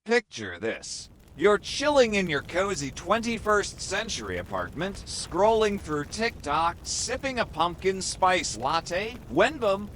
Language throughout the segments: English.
Picture this. You're chilling in your cozy 21st century apartment, scrolling through TikTok, sipping a pumpkin spice latte, when boom,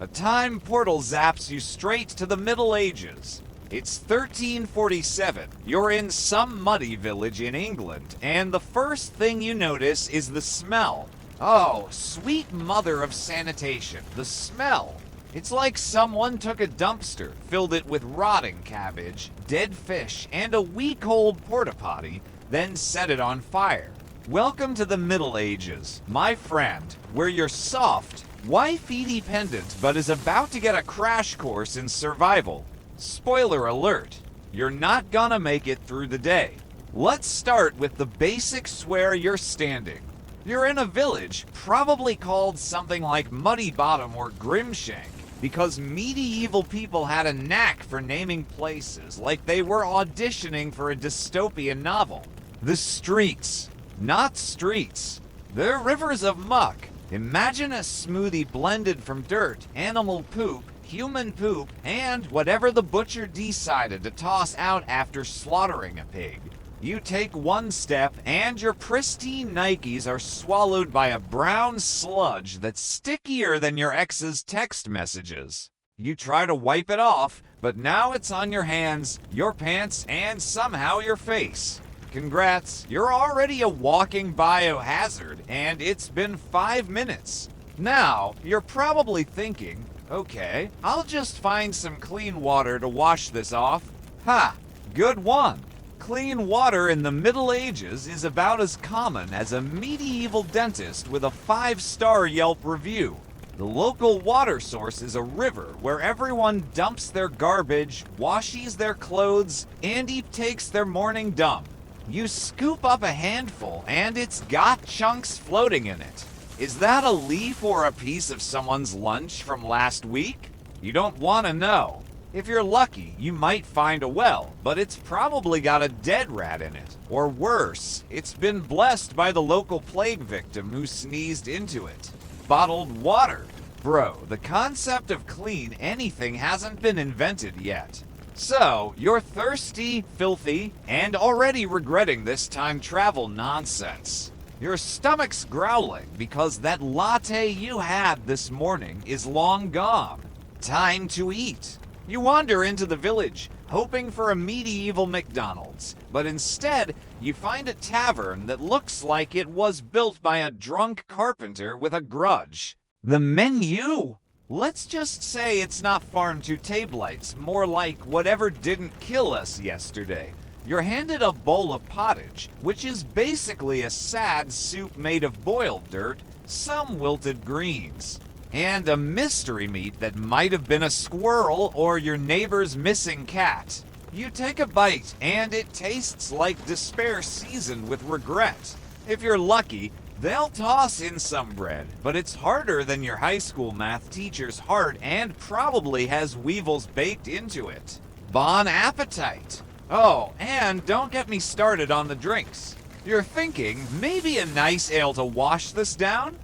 a time portal zaps you straight to the Middle Ages. It's 1347. You're in some muddy village in England, and the first thing you notice is the smell. Oh, sweet mother of sanitation, the smell. It's like someone took a dumpster, filled it with rotting cabbage, dead fish, and a week-old porta potty, then set it on fire. Welcome to the Middle Ages, my friend, where you're soft, wife-dependent, but is about to get a crash course in survival. Spoiler alert, you're not gonna make it through the day. Let's start with the basics where you're standing. You're in a village, probably called something like Muddy Bottom or Grimshank, because medieval people had a knack for naming places like they were auditioning for a dystopian novel. The streets, not streets. They're rivers of muck. Imagine a smoothie blended from dirt, animal poop, human poop, and whatever the butcher decided to toss out after slaughtering a pig. You take one step, and your pristine Nikes are swallowed by a brown sludge that's stickier than your ex's text messages. You try to wipe it off, but now it's on your hands, your pants, and somehow your face. Congrats, you're already a walking biohazard, and it's been 5 minutes. Now, you're probably thinking, okay, I'll just find some clean water to wash this off. Ha! Good one! Clean water in the Middle Ages is about as common as a medieval dentist with a 5-star Yelp review. The local water source is a river where everyone dumps their garbage, washes their clothes, and takes their morning dump. You scoop up a handful and it's got chunks floating in it. Is that a leaf or a piece of someone's lunch from last week? You don't want to know. If you're lucky, you might find a well, but it's probably got a dead rat in it. Or worse, it's been blessed by the local plague victim who sneezed into it. Bottled water. Bro, the concept of clean anything hasn't been invented yet. So, you're thirsty, filthy, and already regretting this time travel nonsense. Your stomach's growling because that latte you had this morning is long gone. Time to eat. You wander into the village, hoping for a medieval McDonald's, but instead, you find a tavern that looks like it was built by a drunk carpenter with a grudge. The menu? Let's just say it's not farm-to-table-ites, more like whatever didn't kill us yesterday. You're handed a bowl of pottage, which is basically a sad soup made of boiled dirt, some wilted greens, and a mystery meat that might have been a squirrel or your neighbor's missing cat. You take a bite, and it tastes like despair seasoned with regret. If you're lucky, they'll toss in some bread, but it's harder than your high school math teacher's heart and probably has weevils baked into it. Bon appetite! Oh, and don't get me started on the drinks. You're thinking, maybe a nice ale to wash this down?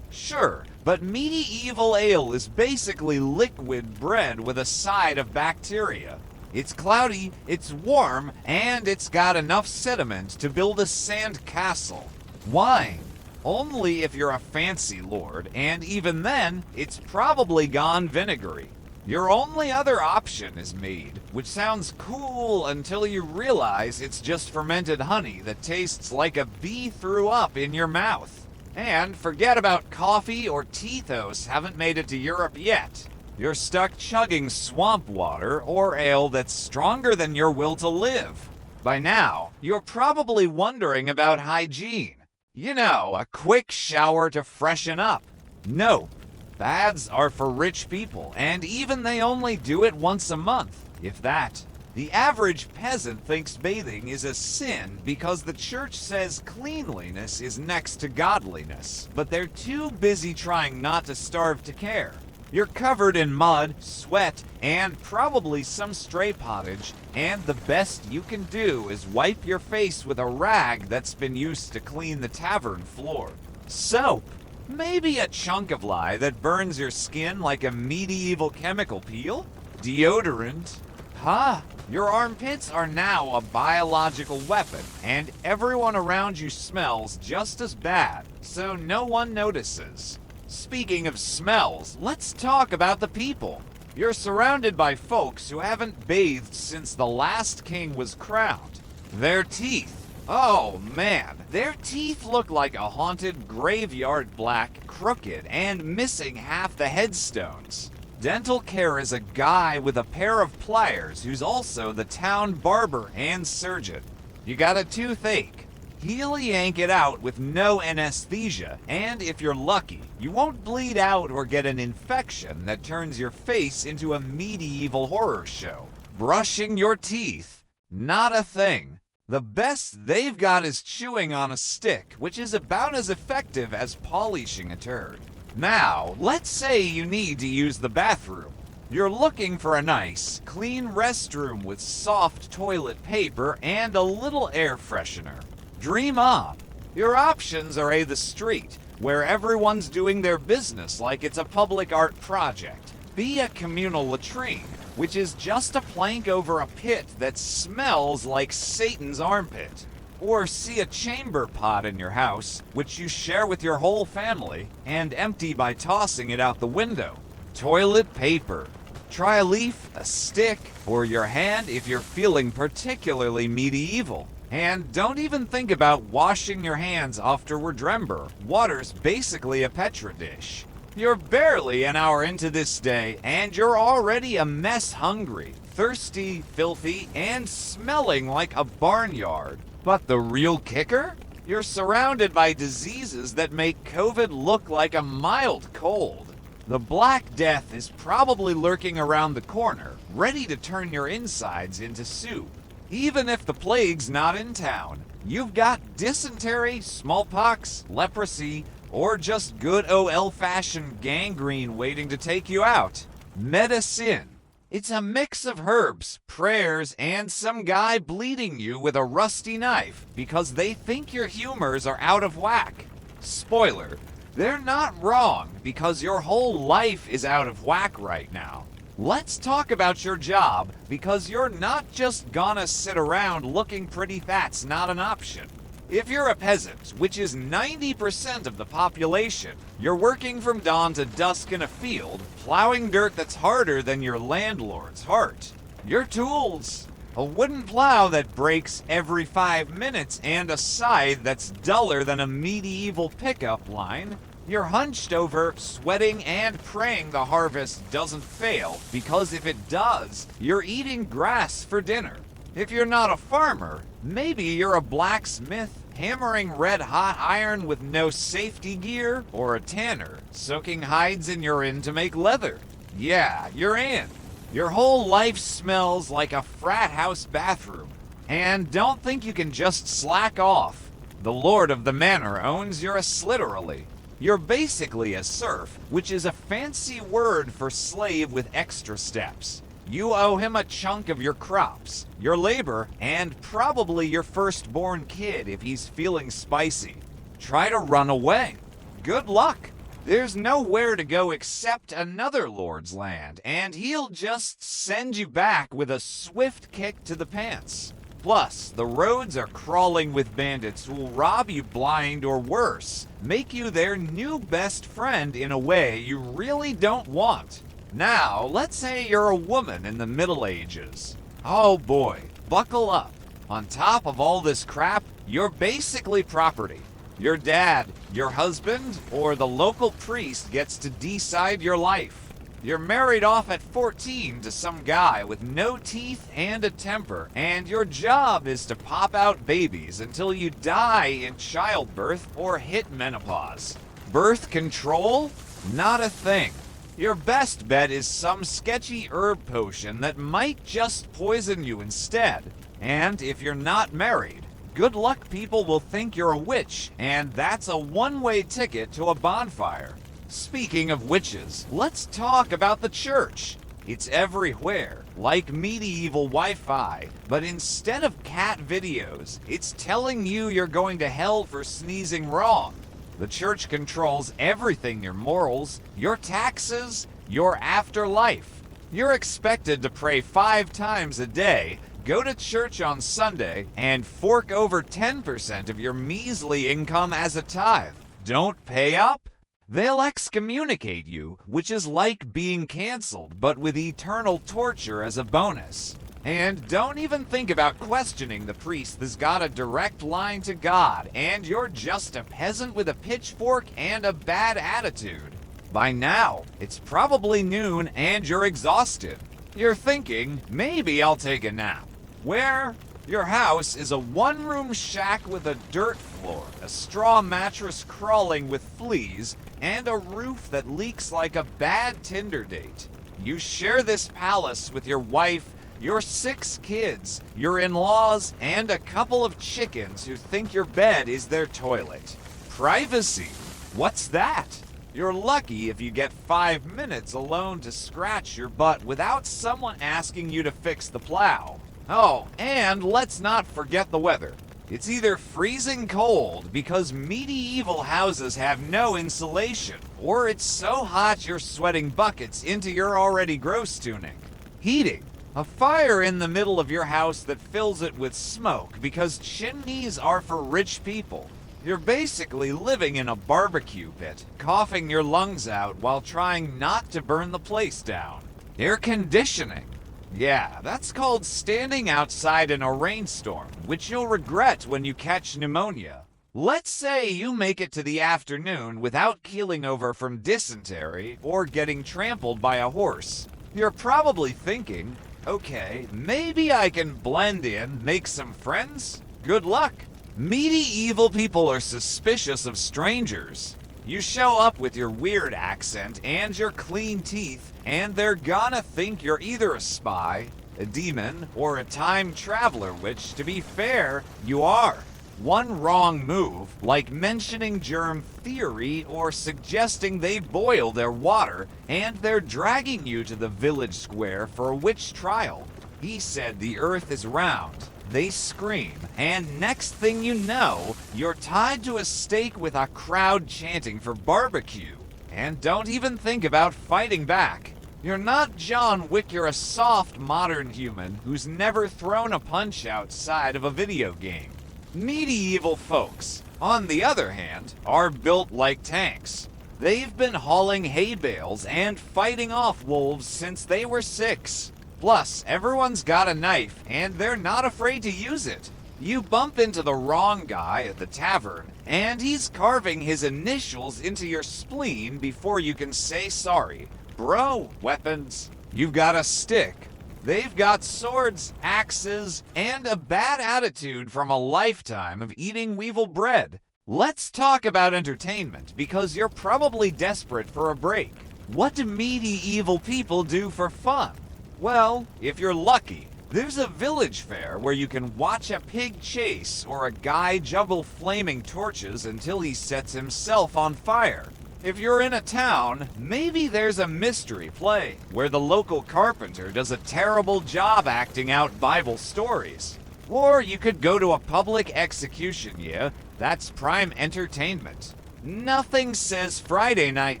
Sure, but medieval ale is basically liquid bread with a side of bacteria. It's cloudy, it's warm, and it's got enough sediment to build a sand castle. Wine. Only if you're a fancy lord, and even then, it's probably gone vinegary. Your only other option is mead, which sounds cool until you realize it's just fermented honey that tastes like a bee threw up in your mouth. And forget about coffee or Tethos haven't made it to Europe yet. You're stuck chugging swamp water or ale that's stronger than your will to live. By now, you're probably wondering about hygiene. You know, a quick shower to freshen up. Nope. Baths are for rich people, and even they only do it once a month, if that. The average peasant thinks bathing is a sin because the church says cleanliness is next to godliness, but they're too busy trying not to starve to care. You're covered in mud, sweat, and probably some stray pottage, and the best you can do is wipe your face with a rag that's been used to clean the tavern floor. Soap. Maybe a chunk of lye that burns your skin like a medieval chemical peel? Deodorant? Huh? Your armpits are now a biological weapon, and everyone around you smells just as bad, so no one notices. Speaking of smells, let's talk about the people. You're surrounded by folks who haven't bathed since the last king was crowned. Their teeth. Oh man, their teeth look like a haunted graveyard, black, crooked, and missing half the headstones. Dental care is a guy with a pair of pliers who's also the town barber and surgeon. You got a toothache. He'll yank it out with no anesthesia, and if you're lucky, you won't bleed out or get an infection that turns your face into a medieval horror show. Brushing your teeth, not a thing. The best they've got is chewing on a stick, which is about as effective as polishing a turd. Now, let's say you need to use the bathroom. You're looking for a nice, clean restroom with soft toilet paper and a little air freshener. Dream on. Your options are the street, where everyone's doing their business like it's a public art project. B, a communal latrine, which is just a plank over a pit that smells like Satan's armpit. Or C, a chamber pot in your house, which you share with your whole family, and empty by tossing it out the window. Toilet paper. Try a leaf, a stick, or your hand if you're feeling particularly medieval. And don't even think about washing your hands afterward. Remember, water's basically a Petri dish. You're barely an hour into this day, and you're already a mess hungry, thirsty, filthy, and smelling like a barnyard. But the real kicker? You're surrounded by diseases that make COVID look like a mild cold. The Black Death is probably lurking around the corner, ready to turn your insides into soup. Even if the plague's not in town, you've got dysentery, smallpox, leprosy, or just good old-fashioned gangrene waiting to take you out. Medicine. It's a mix of herbs, prayers, and some guy bleeding you with a rusty knife because they think your humors are out of whack. Spoiler, they're not wrong because your whole life is out of whack right now. Let's talk about your job because you're not just gonna sit around looking pretty. That's not an option. If you're a peasant, which is 90% of the population, you're working from dawn to dusk in a field, plowing dirt that's harder than your landlord's heart. Your tools: a wooden plow that breaks every 5 minutes and a scythe that's duller than a medieval pickup line. You're hunched over, sweating and praying the harvest doesn't fail, because if it does, you're eating grass for dinner. If you're not a farmer, maybe you're a blacksmith, hammering red-hot iron with no safety gear, or a tanner, soaking hides in urine to make leather. Yeah, you're in. Your whole life smells like a frat house bathroom. And don't think you can just slack off. The lord of the manor owns your ass literally. You're basically a serf, which is a fancy word for slave with extra steps. You owe him a chunk of your crops, your labor, and probably your firstborn kid if he's feeling spicy. Try to run away. Good luck. There's nowhere to go except another lord's land, and he'll just send you back with a swift kick to the pants. Plus, the roads are crawling with bandits who will rob you blind or worse, make you their new best friend in a way you really don't want. Now, let's say you're a woman in the Middle Ages. Oh boy, buckle up. On top of all this crap, you're basically property. Your dad, your husband, or the local priest gets to decide your life. You're married off at 14 to some guy with no teeth and a temper, and your job is to pop out babies until you die in childbirth or hit menopause. Birth control? Not a thing. Your best bet is some sketchy herb potion that might just poison you instead. And if you're not married, good luck, people will think you're a witch, and that's a one-way ticket to a bonfire. Speaking of witches, let's talk about the church. It's everywhere, like medieval Wi-Fi, but instead of cat videos, it's telling you you're going to hell for sneezing wrong. The church controls everything: your morals, your taxes, your afterlife. You're expected to pray 5 times a day, go to church on Sunday, and fork over 10% of your measly income as a tithe. Don't pay up? They'll excommunicate you, which is like being canceled, but with eternal torture as a bonus. And don't even think about questioning the priest that's got a direct line to God, and you're just a peasant with a pitchfork and a bad attitude. By now, it's probably noon and you're exhausted. You're thinking, maybe I'll take a nap. Where? Your house is a one-room shack with a dirt floor, a straw mattress crawling with fleas, and a roof that leaks like a bad Tinder date. You share this palace with your wife, your 6 kids, your in-laws, and a couple of chickens who think your bed is their toilet. Privacy? What's that? You're lucky if you get 5 minutes alone to scratch your butt without someone asking you to fix the plow. Oh, and let's not forget the weather. It's either freezing cold because medieval houses have no insulation, or it's so hot you're sweating buckets into your already gross tunic. Heating. A fire in the middle of your house that fills it with smoke because chimneys are for rich people. You're basically living in a barbecue pit, coughing your lungs out while trying not to burn the place down. Air conditioning. Yeah, that's called standing outside in a rainstorm, which you'll regret when you catch pneumonia. Let's say you make it to the afternoon without keeling over from dysentery or getting trampled by a horse. You're probably thinking, okay, maybe I can blend in, make some friends? Good luck. Medieval people are suspicious of strangers. You show up with your weird accent and your clean teeth, and they're gonna think you're either a spy, a demon, or a time traveler, which, to be fair, you are. One wrong move, like mentioning germ theory or suggesting they boil their water, and they're dragging you to the village square for a witch trial. He said the earth is round. They scream, and next thing you know, you're tied to a stake with a crowd chanting for barbecue. And don't even think about fighting back. You're not John Wick, you're a soft modern human who's never thrown a punch outside of a video game. Medieval folks, on the other hand, are built like tanks. They've been hauling hay bales and fighting off wolves since they were 6. Plus, everyone's got a knife, and they're not afraid to use it. You bump into the wrong guy at the tavern, and he's carving his initials into your spleen before you can say sorry. Bro, weapons. You've got a stick. They've got swords, axes, and a bad attitude from a lifetime of eating weevil bread. Let's talk about entertainment, because you're probably desperate for a break. What do medieval people do for fun? Well, if you're lucky, there's a village fair where you can watch a pig chase or a guy juggle flaming torches until he sets himself on fire. If you're in a town, maybe there's a mystery play where the local carpenter does a terrible job acting out Bible stories. Or you could go to a public execution, yeah, that's prime entertainment. Nothing says Friday night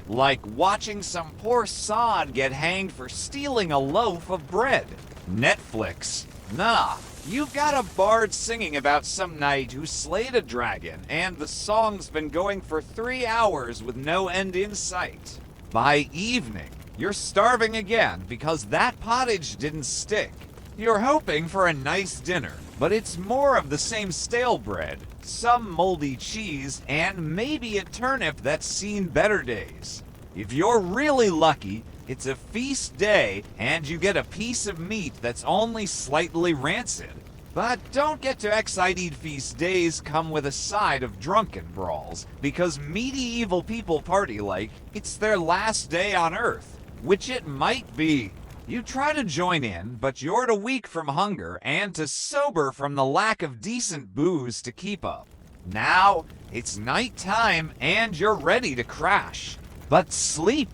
like watching some poor sod get hanged for stealing a loaf of bread. Netflix. Nah, you've got a bard singing about some knight who slayed a dragon, and the song's been going for 3 hours with no end in sight. By evening, you're starving again because that pottage didn't stick. You're hoping for a nice dinner, but it's more of the same stale bread, some moldy cheese, and maybe a turnip that's seen better days. If you're really lucky, it's a feast day and you get a piece of meat that's only slightly rancid. But don't get too excited, feast days come with a side of drunken brawls, because medieval people party like it's their last day on Earth, which it might be. You try to join in, but you're too weak from hunger and too sober from the lack of decent booze to keep up. Now, it's night time and you're ready to crash. But sleep,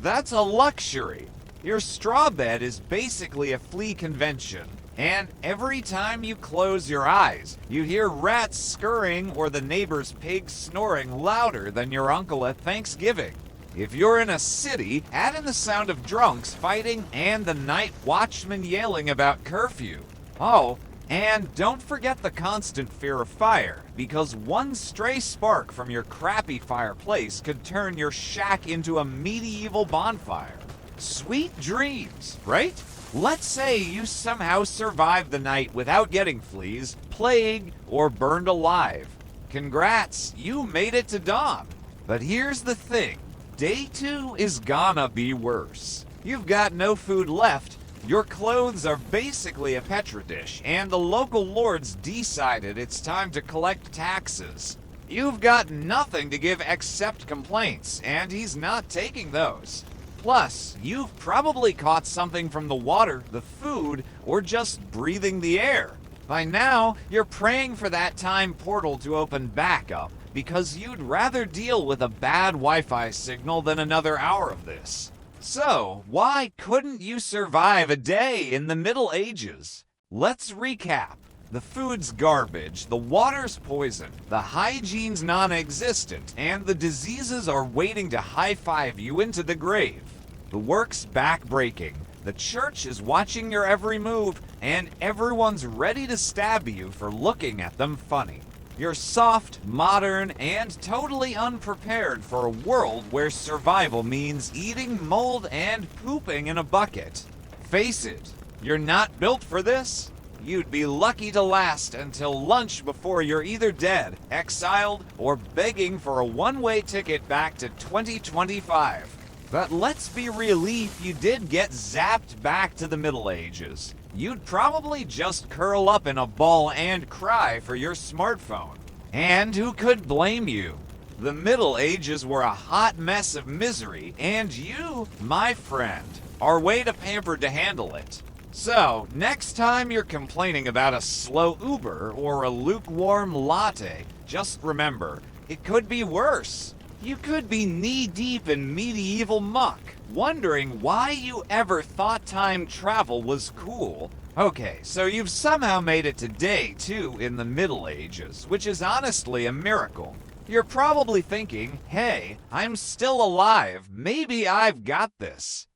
that's a luxury. Your straw bed is basically a flea convention, and every time you close your eyes, you hear rats scurrying or the neighbor's pig snoring louder than your uncle at Thanksgiving. If you're in a city, add in the sound of drunks fighting and the night watchman yelling about curfew. Oh, and don't forget the constant fear of fire, because one stray spark from your crappy fireplace could turn your shack into a medieval bonfire. Sweet dreams, right? Let's say you somehow survived the night without getting fleas, plague, or burned alive. Congrats, you made it to dawn. But here's the thing. Day 2 is gonna be worse. You've got no food left, your clothes are basically a petri dish, and the local lords decided it's time to collect taxes. You've got nothing to give except complaints, and he's not taking those. Plus, you've probably caught something from the water, the food, or just breathing the air. By now, you're praying for that time portal to open back up, because you'd rather deal with a bad Wi-Fi signal than another hour of this. So, why couldn't you survive a day in the Middle Ages? Let's recap. The food's garbage, the water's poison, the hygiene's non-existent, and the diseases are waiting to high-five you into the grave. The work's back-breaking, the church is watching your every move, and everyone's ready to stab you for looking at them funny. You're soft, modern, and totally unprepared for a world where survival means eating mold and pooping in a bucket. Face it, you're not built for this. You'd be lucky to last until lunch before you're either dead, exiled, or begging for a one-way ticket back to 2025. But let's be real, if you did get zapped back to the Middle Ages, you'd probably just curl up in a ball and cry for your smartphone. And who could blame you? The Middle Ages were a hot mess of misery, and you, my friend, are way too pampered to handle it. So, next time you're complaining about a slow Uber or a lukewarm latte, just remember, it could be worse. You could be knee-deep in medieval muck, wondering why you ever thought time travel was cool. Okay, so you've somehow made it to day 2 in the Middle Ages, which is honestly a miracle. You're probably thinking, hey, I'm still alive, maybe I've got this.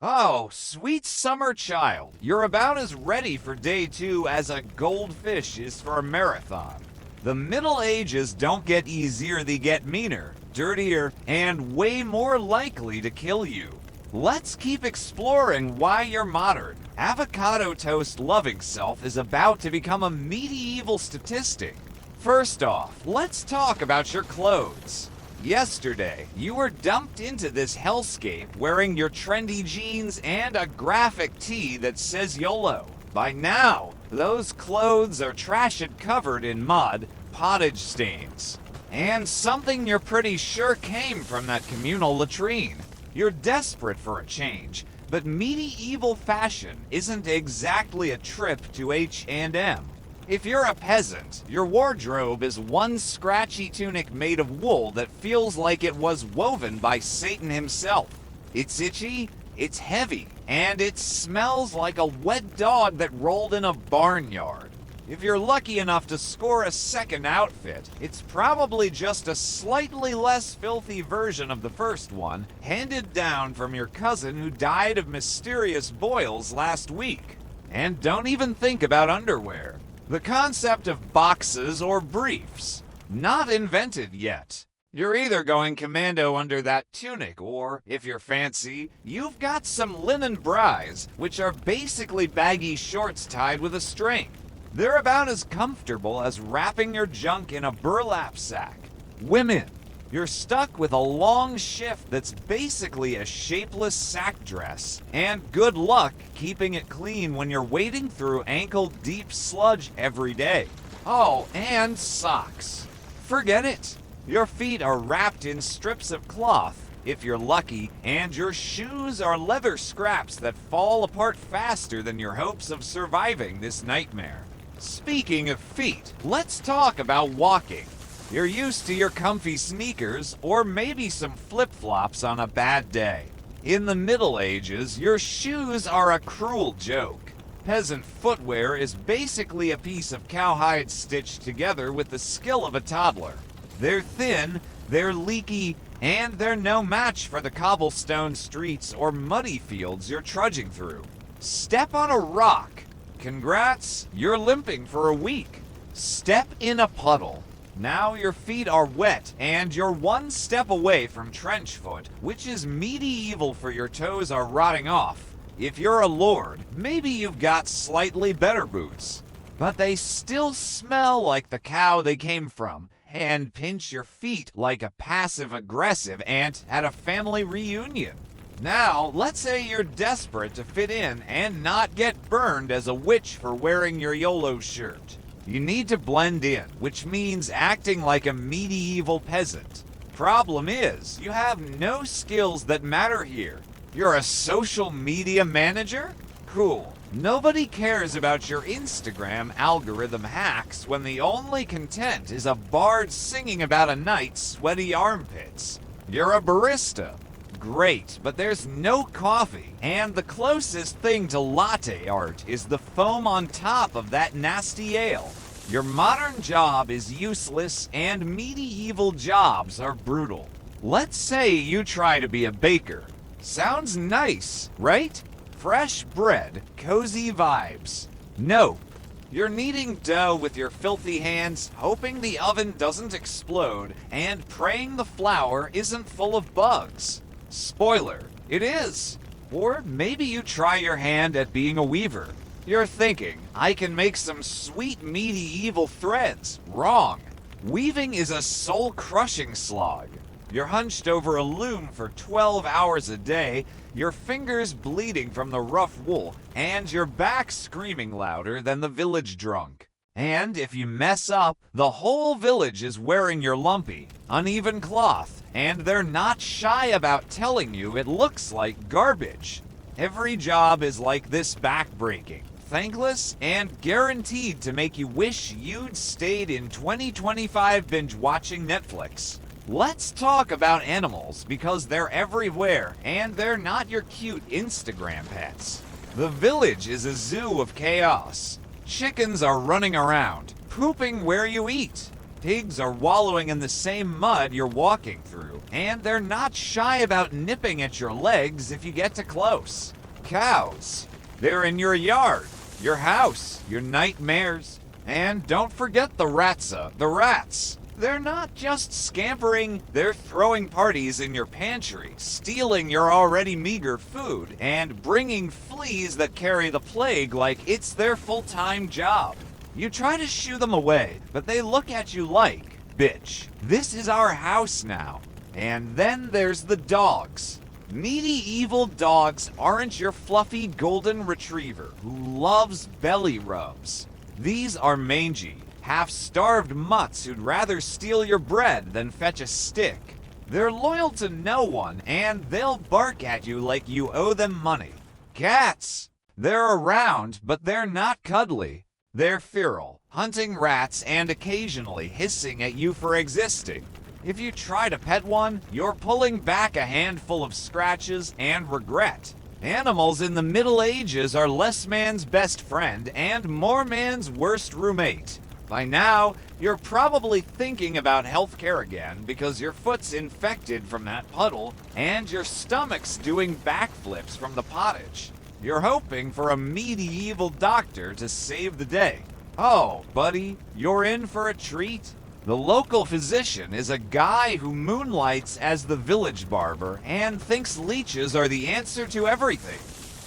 Oh, sweet summer child, you're about as ready for day 2 as a goldfish is for a marathon. The Middle Ages don't get easier, they get meaner, dirtier, and way more likely to kill you. Let's keep exploring why your modern, avocado toast loving self is about to become a medieval statistic. First off, let's talk about your clothes. Yesterday, you were dumped into this hellscape wearing your trendy jeans and a graphic tee that says YOLO. By now, those clothes are trashed, covered in mud, pottage stains, and something you're pretty sure came from that communal latrine. You're desperate for a change, but medieval fashion isn't exactly a trip to H&M. If you're a peasant, your wardrobe is one scratchy tunic made of wool that feels like it was woven by Satan himself. It's itchy, it's heavy, and it smells like a wet dog that rolled in a barnyard. If you're lucky enough to score a second outfit, it's probably just a slightly less filthy version of the first one, handed down from your cousin who died of mysterious boils last week. And don't even think about underwear. The concept of boxes or briefs, not invented yet. You're either going commando under that tunic, or, if you're fancy, you've got some linen bras, which are basically baggy shorts tied with a string. They're about as comfortable as wrapping your junk in a burlap sack. Women, you're stuck with a long shift that's basically a shapeless sack dress, and good luck keeping it clean when you're wading through ankle-deep sludge every day. Oh, and socks. Forget it. Your feet are wrapped in strips of cloth, if you're lucky, and your shoes are leather scraps that fall apart faster than your hopes of surviving this nightmare. Speaking of feet, let's talk about walking. You're used to your comfy sneakers, or maybe some flip-flops on a bad day. In the Middle Ages, your shoes are a cruel joke. Peasant footwear is basically a piece of cowhide stitched together with the skill of a toddler. They're thin, they're leaky, and they're no match for the cobblestone streets or muddy fields you're trudging through. Step on a rock. Congrats, you're limping for a week. Step in a puddle. Now your feet are wet and you're one step away from trench foot, which is medieval for your toes are rotting off. If you're a lord, maybe you've got slightly better boots, but they still smell like the cow they came from and pinch your feet like a passive-aggressive aunt at a family reunion. Now, let's say you're desperate to fit in and not get burned as a witch for wearing your YOLO shirt. You need to blend in, which means acting like a medieval peasant. Problem is, you have no skills that matter here. You're a social media manager? Cool. Nobody cares about your Instagram algorithm hacks when the only content is a bard singing about a night's sweaty armpits. You're a barista. Great, but there's no coffee, and the closest thing to latte art is the foam on top of that nasty ale. Your modern job is useless, and medieval jobs are brutal. Let's say you try to be a baker. Sounds nice, right? Fresh bread, cozy vibes. Nope. You're kneading dough with your filthy hands, hoping the oven doesn't explode, and praying the flour isn't full of bugs. Spoiler, it is. Or maybe you try your hand at being a weaver. You're thinking, I can make some sweet medieval threads. Wrong. Weaving is a soul-crushing slog. You're hunched over a loom for 12 hours a day, your fingers bleeding from the rough wool, and your back screaming louder than the village drunk. And if you mess up, the whole village is wearing your lumpy, uneven cloth, and they're not shy about telling you it looks like garbage. Every job is like this, backbreaking, thankless, and guaranteed to make you wish you'd stayed in 2025 binge-watching Netflix. Let's talk about animals because they're everywhere and they're not your cute Instagram pets. The village is a zoo of chaos. Chickens are running around, pooping where you eat. Pigs are wallowing in the same mud you're walking through, and they're not shy about nipping at your legs if you get too close. Cows, they're in your yard, your house, your nightmares. And don't forget the rats. They're not just scampering, they're throwing parties in your pantry, stealing your already meager food, and bringing fleas that carry the plague like it's their full-time job. You try to shoo them away, but they look at you like, bitch, this is our house now. And then there's the dogs. Medieval dogs aren't your fluffy golden retriever who loves belly rubs. These are mangy, half-starved mutts who'd rather steal your bread than fetch a stick. They're loyal to no one, and they'll bark at you like you owe them money. Cats! They're around, but they're not cuddly. They're feral, hunting rats and occasionally hissing at you for existing. If you try to pet one, you're pulling back a handful of scratches and regret. Animals in the Middle Ages are less man's best friend and more man's worst roommate. By now, you're probably thinking about healthcare again because your foot's infected from that puddle and your stomach's doing backflips from the pottage. You're hoping for a medieval doctor to save the day. Oh, buddy, you're in for a treat. The local physician is a guy who moonlights as the village barber and thinks leeches are the answer to everything.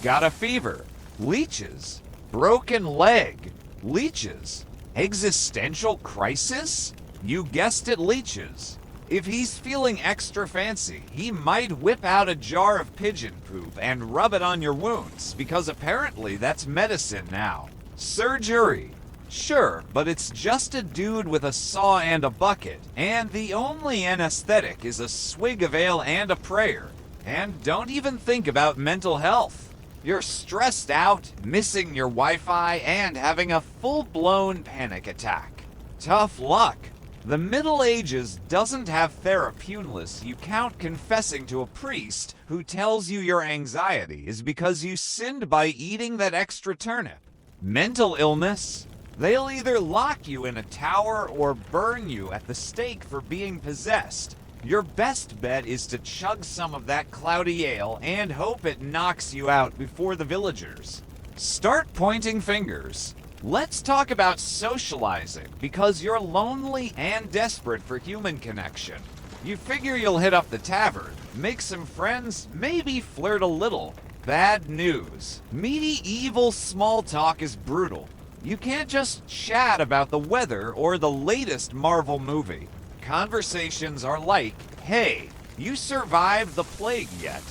Got a fever? Leeches. Broken leg? Leeches. Existential crisis? You guessed it, leeches. If he's feeling extra fancy, he might whip out a jar of pigeon poop and rub it on your wounds, because apparently that's medicine now. Surgery. Sure, but it's just a dude with a saw and a bucket, and the only anesthetic is a swig of ale and a prayer. And don't even think about mental health. You're stressed out, missing your Wi-Fi, and having a full-blown panic attack. Tough luck. The Middle Ages doesn't have therapeutics you count confessing to a priest who tells you your anxiety is because you sinned by eating that extra turnip. Mental illness? They'll either lock you in a tower or burn you at the stake for being possessed. Your best bet is to chug some of that cloudy ale and hope it knocks you out before the villagers start pointing fingers. Let's talk about socializing, because you're lonely and desperate for human connection. You figure you'll hit up the tavern, make some friends, maybe flirt a little. Bad news. Medieval small talk is brutal. You can't just chat about the weather or the latest Marvel movie. Conversations are like, hey, you survived the plague yet?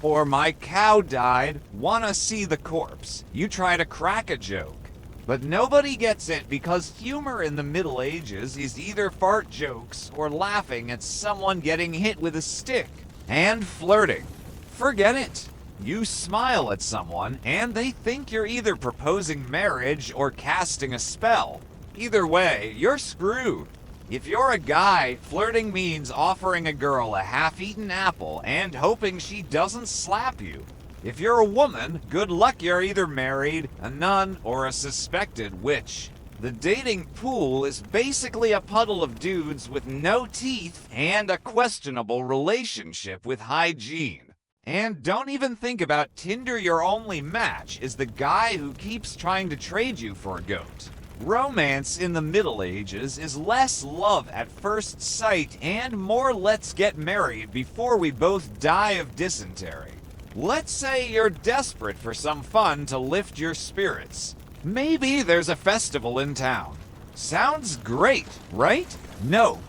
Or my cow died, wanna see the corpse? You try to crack a joke. But nobody gets it because humor in the Middle Ages is either fart jokes or laughing at someone getting hit with a stick. And flirting. Forget it. You smile at someone and they think you're either proposing marriage or casting a spell. Either way, you're screwed. If you're a guy, flirting means offering a girl a half-eaten apple and hoping she doesn't slap you. If you're a woman, good luck, you're either married, a nun, or a suspected witch. The dating pool is basically a puddle of dudes with no teeth and a questionable relationship with hygiene. And don't even think about Tinder. Your only match is the guy who keeps trying to trade you for a goat. Romance in the Middle Ages is less love at first sight and more let's get married before we both die of dysentery. Let's say you're desperate for some fun to lift your spirits. Maybe there's a festival in town. Sounds great, right? No.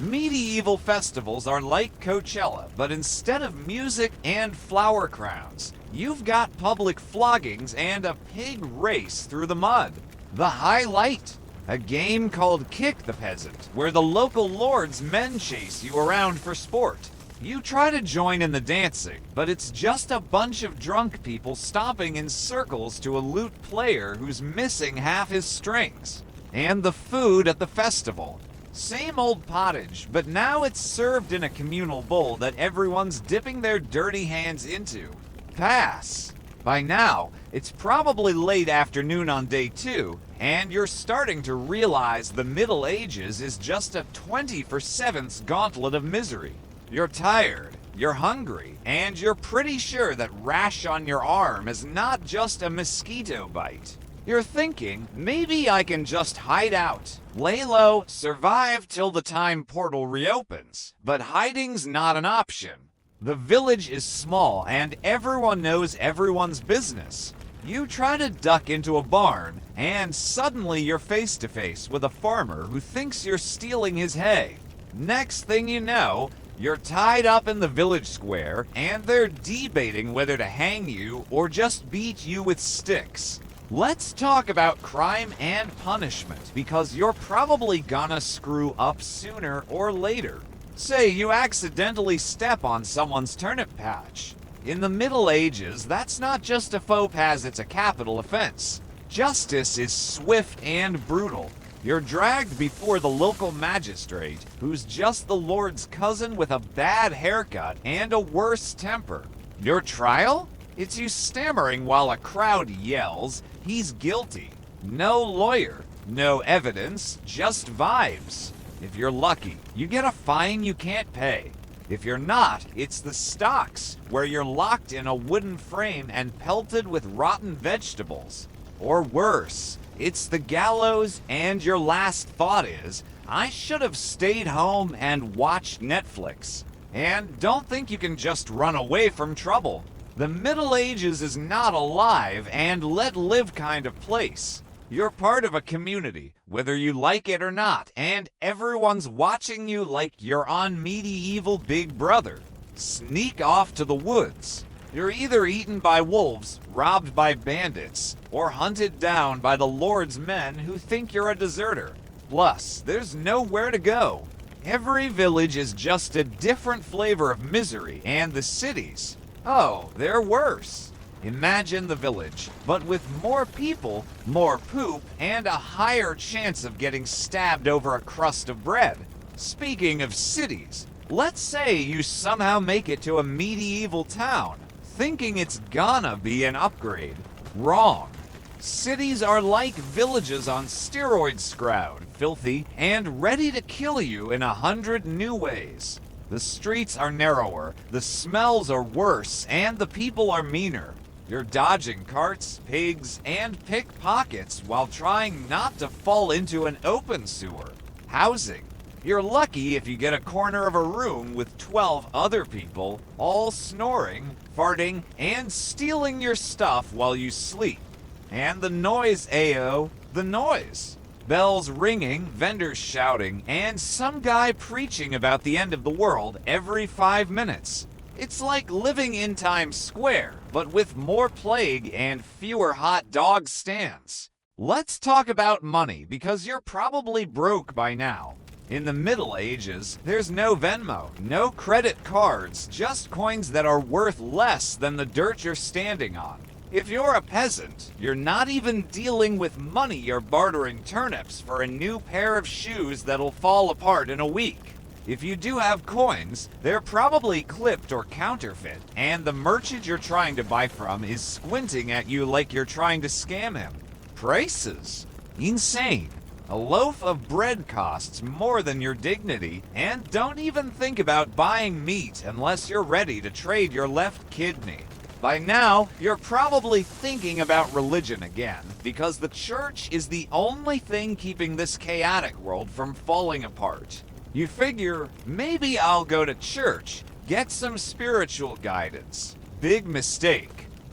Medieval festivals are like Coachella, but instead of music and flower crowns, you've got public floggings and a pig race through the mud. The highlight, a game called Kick the Peasant, where the local lord's men chase you around for sport. You try to join in the dancing, but it's just a bunch of drunk people stomping in circles to a lute player who's missing half his strings. And the food at the festival. Same old pottage, but now it's served in a communal bowl that everyone's dipping their dirty hands into. Pass. By now, it's probably late afternoon on day 2, and you're starting to realize the Middle Ages is just a 24/7 gauntlet of misery. You're tired, you're hungry, and you're pretty sure that rash on your arm is not just a mosquito bite. You're thinking, maybe I can just hide out, lay low, survive till the time portal reopens. But hiding's not an option. The village is small and everyone knows everyone's business. You try to duck into a barn, and suddenly you're face to face with a farmer who thinks you're stealing his hay. Next thing you know, you're tied up in the village square, and they're debating whether to hang you or just beat you with sticks. Let's talk about crime and punishment, because you're probably gonna screw up sooner or later. Say you accidentally step on someone's turnip patch. In the Middle Ages, that's not just a faux pas, it's a capital offense. Justice is swift and brutal. You're dragged before the local magistrate, who's just the Lord's cousin with a bad haircut and a worse temper. Your trial? It's you stammering while a crowd yells, "He's guilty." No lawyer, no evidence, just vibes. If you're lucky, you get a fine you can't pay. If you're not, it's the stocks, where you're locked in a wooden frame and pelted with rotten vegetables. Or worse, it's the gallows, and your last thought is, I should have stayed home and watched Netflix. And don't think you can just run away from trouble. The Middle Ages is not a live and let live kind of place. You're part of a community, whether you like it or not, and everyone's watching you like you're on medieval Big Brother. Sneak off to the woods. You're either eaten by wolves, robbed by bandits, or hunted down by the Lord's men who think you're a deserter. Plus, there's nowhere to go. Every village is just a different flavor of misery, and the cities, oh, they're worse. Imagine the village, but with more people, more poop, and a higher chance of getting stabbed over a crust of bread. Speaking of cities, let's say you somehow make it to a medieval town, thinking it's gonna be an upgrade. Wrong. Cities are like villages on steroids, scrowd, filthy, and ready to kill you in 100 new ways. The streets are narrower, the smells are worse, and the people are meaner. You're dodging carts, pigs, and pickpockets while trying not to fall into an open sewer. Housing. You're lucky if you get a corner of a room with 12 other people, all snoring, farting, and stealing your stuff while you sleep. And the noise, Ayo, the noise. Bells ringing, vendors shouting, and some guy preaching about the end of the world every 5 minutes. It's like living in Times Square, but with more plague and fewer hot dog stands. Let's talk about money, because you're probably broke by now. In the Middle Ages, there's no Venmo, no credit cards, just coins that are worth less than the dirt you're standing on. If you're a peasant, you're not even dealing with money or bartering turnips for a new pair of shoes that'll fall apart in a week. If you do have coins, they're probably clipped or counterfeit, and the merchant you're trying to buy from is squinting at you like you're trying to scam him. Prices? Insane. A loaf of bread costs more than your dignity, and don't even think about buying meat unless you're ready to trade your left kidney. By now, you're probably thinking about religion again, because the church is the only thing keeping this chaotic world from falling apart. You figure, maybe I'll go to church, get some spiritual guidance. Big mistake.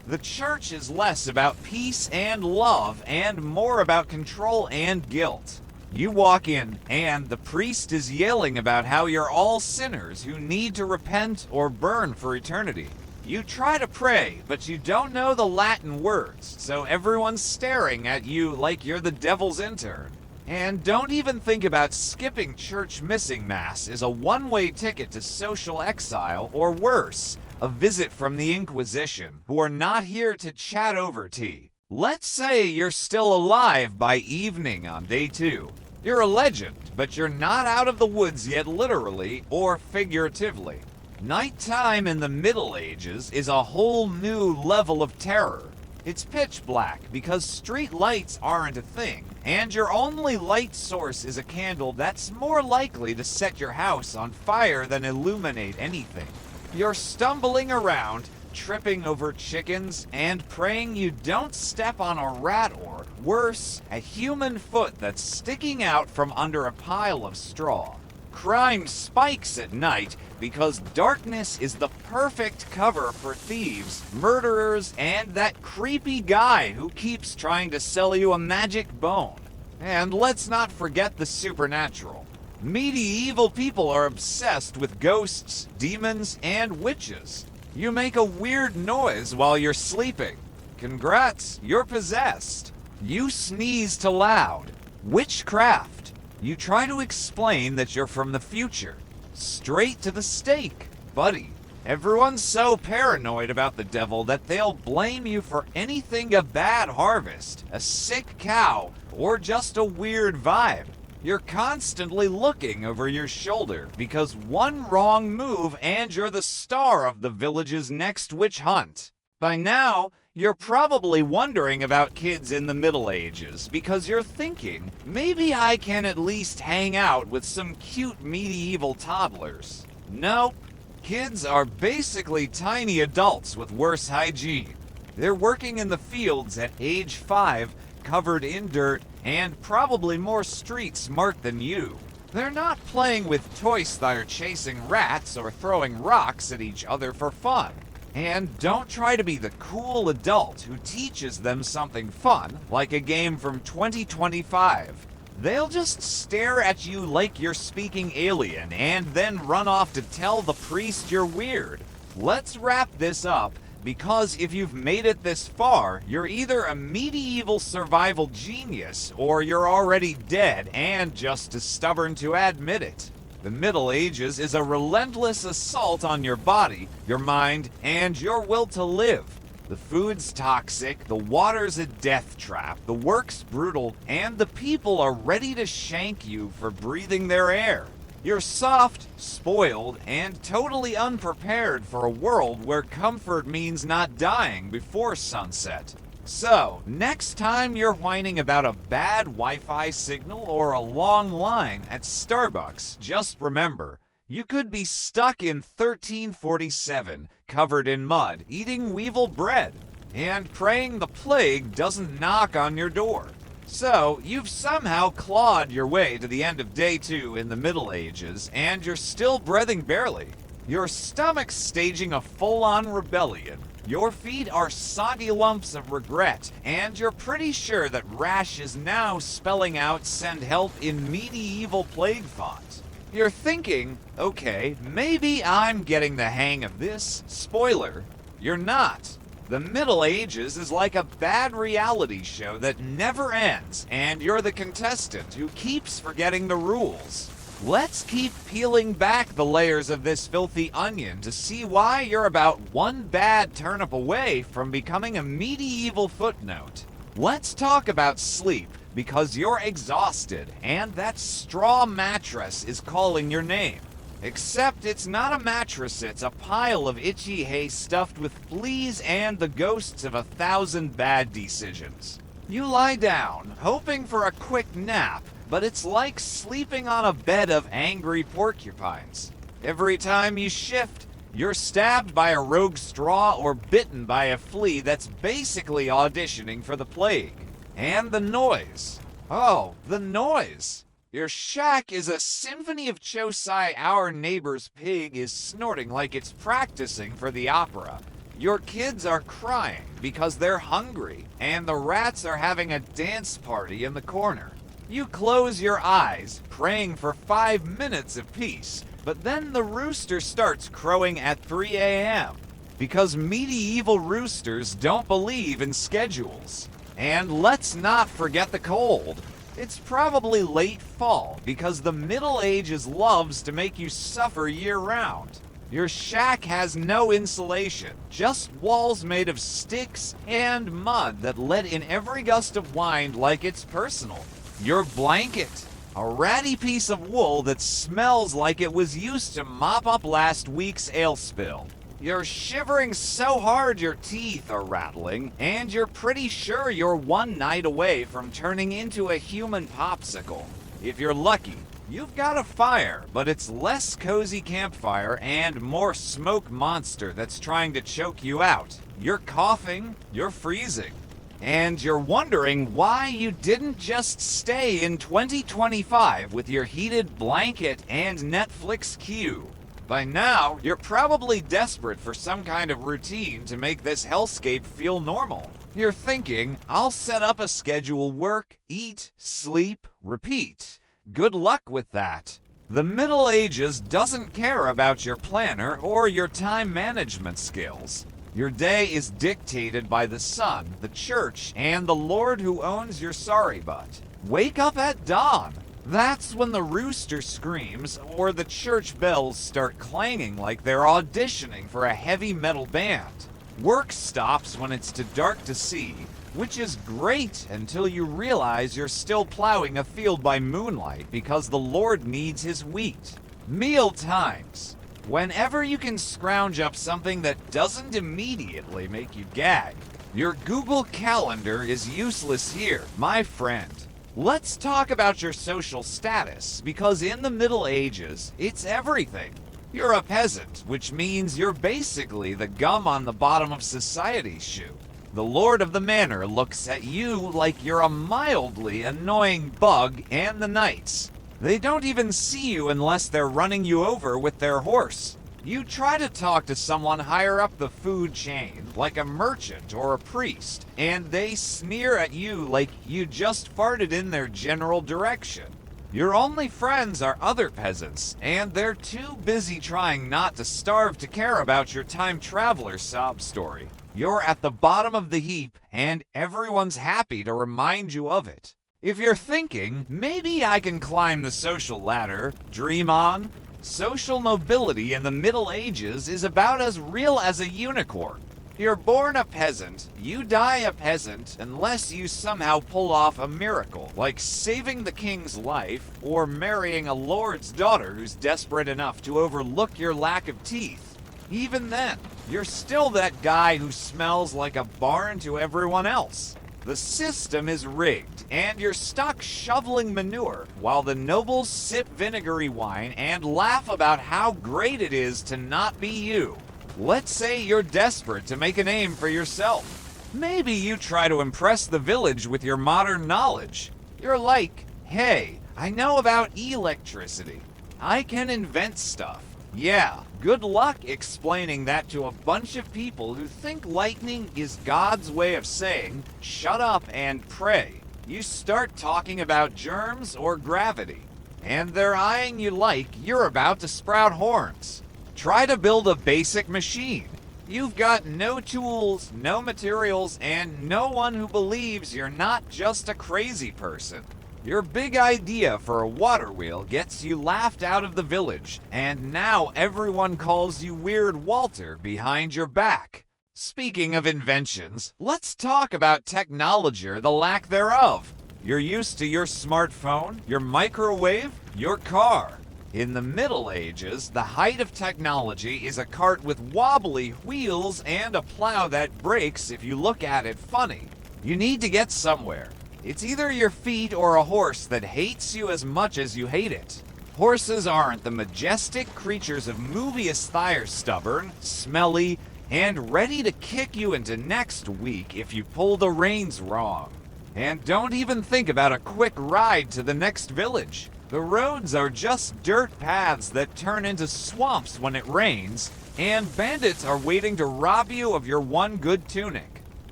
The church is less about peace and love and more about control and guilt. You walk in, and the priest is yelling about how you're all sinners who need to repent or burn for eternity. You try to pray, but you don't know the Latin words, so everyone's staring at you like you're the devil's intern. And don't even think about skipping church missing mass is a one-way ticket to social exile, or worse, a visit from the Inquisition, who are not here to chat over tea. Let's say you're still alive by evening on day 2. You're a legend, but you're not out of the woods yet literally or figuratively. Nighttime in the Middle Ages is a whole new level of terror. It's pitch black because street lights aren't a thing, and your only light source is a candle that's more likely to set your house on fire than illuminate anything. You're stumbling around, tripping over chickens, and praying you don't step on a rat or, worse, a human foot that's sticking out from under a pile of straw. Crime spikes at night because darkness is the perfect cover for thieves, murderers, and that creepy guy who keeps trying to sell you a magic bone. And let's not forget the supernatural. Medieval people are obsessed with ghosts, demons, and witches. You make a weird noise while you're sleeping. Congrats, you're possessed. You sneeze too loud. Witchcraft. You try to explain that you're from the future. Straight to the stake, buddy. Everyone's so paranoid about the devil that they'll blame you for anything: a bad harvest, a sick cow, or just a weird vibe. You're constantly looking over your shoulder because one wrong move and you're the star of the village's next witch hunt. By now, you're probably wondering about kids in the Middle Ages because you're thinking, maybe I can at least hang out with some cute medieval toddlers. Nope. Kids are basically tiny adults with worse hygiene. They're working in the fields at age 5, covered in dirt, and probably more street smart than you. They're not playing with toys that are chasing rats or throwing rocks at each other for fun. And don't try to be the cool adult who teaches them something fun, like a game from 2025. They'll just stare at you like you're speaking alien and then run off to tell the priest you're weird. Let's wrap this up, because if you've made it this far, you're either a medieval survival genius or you're already dead and just as stubborn to admit it. The Middle Ages is a relentless assault on your body, your mind, and your will to live. The food's toxic, the water's a death trap, the work's brutal, and the people are ready to shank you for breathing their air. You're soft, spoiled, and totally unprepared for a world where comfort means not dying before sunset. So, next time you're whining about a bad Wi-Fi signal or a long line at Starbucks, just remember, You could be stuck in 1347, covered in mud, eating weevil bread, and praying the plague doesn't knock on your door. So, you've somehow clawed your way to the end of day 2 in the Middle Ages, and you're still breathing barely. Your stomach's staging a full-on rebellion. Your feet are soggy lumps of regret, and you're pretty sure that Rash is now spelling out "send help" in medieval plague font. You're thinking, okay, maybe I'm getting the hang of this. Spoiler, you're not. The Middle Ages is like a bad reality show that never ends, and you're the contestant who keeps forgetting the rules. Let's keep peeling back the layers of this filthy onion to see why you're about one bad turnip away from becoming a medieval footnote. Let's talk about sleep, because you're exhausted, and that straw mattress is calling your name. Except it's not a mattress, it's a pile of itchy hay stuffed with fleas and the ghosts of 1,000 bad decisions. You lie down, hoping for a quick nap, but it's like sleeping on a bed of angry porcupines. Every time you shift, you're stabbed by a rogue straw or bitten by a flea that's basically auditioning for the plague. And the noise. Oh, the noise. Your shack is a symphony of Chosai. Our neighbor's pig is snorting like it's practicing for the opera. Your kids are crying because they're hungry, and the rats are having a dance party in the corner. You close your eyes, praying for 5 minutes of peace, but then the rooster starts crowing at 3 a.m. because medieval roosters don't believe in schedules. And let's not forget the cold. It's probably late fall because the Middle Ages loves to make you suffer year-round. Your shack has no insulation, just walls made of sticks and mud that let in every gust of wind like it's personal. Your blanket, a ratty piece of wool that smells like it was used to mop up last week's ale spill. You're shivering so hard your teeth are rattling, and you're pretty sure you're one night away from turning into a human popsicle. If you're lucky, you've got a fire, but it's less cozy campfire and more smoke monster that's trying to choke you out. You're coughing, you're freezing, and you're wondering why you didn't just stay in 2025 with your heated blanket and Netflix queue. By now, you're probably desperate for some kind of routine to make this hellscape feel normal. You're thinking, I'll set up a schedule: work, eat, sleep, repeat. Good luck with that. The Middle Ages doesn't care about your planner or your time management skills. Your day is dictated by the sun, the church, and the Lord who owns your sorry butt. Wake up at dawn. That's when the rooster screams or the church bells start clanging like they're auditioning for a heavy metal band. Work stops when it's too dark to see, which is great until you realize you're still plowing a field by moonlight because the Lord needs his wheat. Meal times. Whenever you can scrounge up something that doesn't immediately make you gag. Your Google Calendar is useless here, my friend. Let's talk about your social status, because in the Middle Ages, it's everything. You're a peasant, which means you're basically the gum on the bottom of society's shoe. The lord of the manor looks at you like you're a mildly annoying bug, and the knights. They don't even see you unless they're running you over with their horse. You try to talk to someone higher up the food chain, like a merchant or a priest, and they sneer at you like you just farted in their general direction. Your only friends are other peasants, and they're too busy trying not to starve to care about your time traveler sob story. You're at the bottom of the heap, and everyone's happy to remind you of it. If you're thinking, maybe I can climb the social ladder, dream on. Social mobility in the Middle Ages is about as real as a unicorn. You're born a peasant, you die a peasant unless you somehow pull off a miracle, like saving the king's life or marrying a lord's daughter who's desperate enough to overlook your lack of teeth. Even then, you're still that guy who smells like a barn to everyone else. The system is rigged, and you're stuck shoveling manure while the nobles sip vinegary wine and laugh about how great it is to not be you. Let's say you're desperate to make a name for yourself. Maybe you try to impress the village with your modern knowledge. You're like, hey, I know about electricity. I can invent stuff. Yeah, good luck explaining that to a bunch of people who think lightning is God's way of saying, shut up and pray. You start talking about germs or gravity, and they're eyeing you like you're about to sprout horns. Try to build a basic machine. You've got no tools, no materials, and no one who believes you're not just a crazy person. Your big idea for a water wheel gets you laughed out of the village, and now everyone calls you Weird Walter behind your back. Speaking of inventions, let's talk about technology or the lack thereof. You're used to your smartphone, your microwave, your car. In the Middle Ages, the height of technology is a cart with wobbly wheels and a plow that breaks if you look at it funny. You need to get somewhere. It's either your feet or a horse that hates you as much as you hate it. Horses aren't the majestic creatures of movies. They're stubborn, smelly, and ready to kick you into next week if you pull the reins wrong. And don't even think about a quick ride to the next village. The roads are just dirt paths that turn into swamps when it rains, and bandits are waiting to rob you of your one good tunic.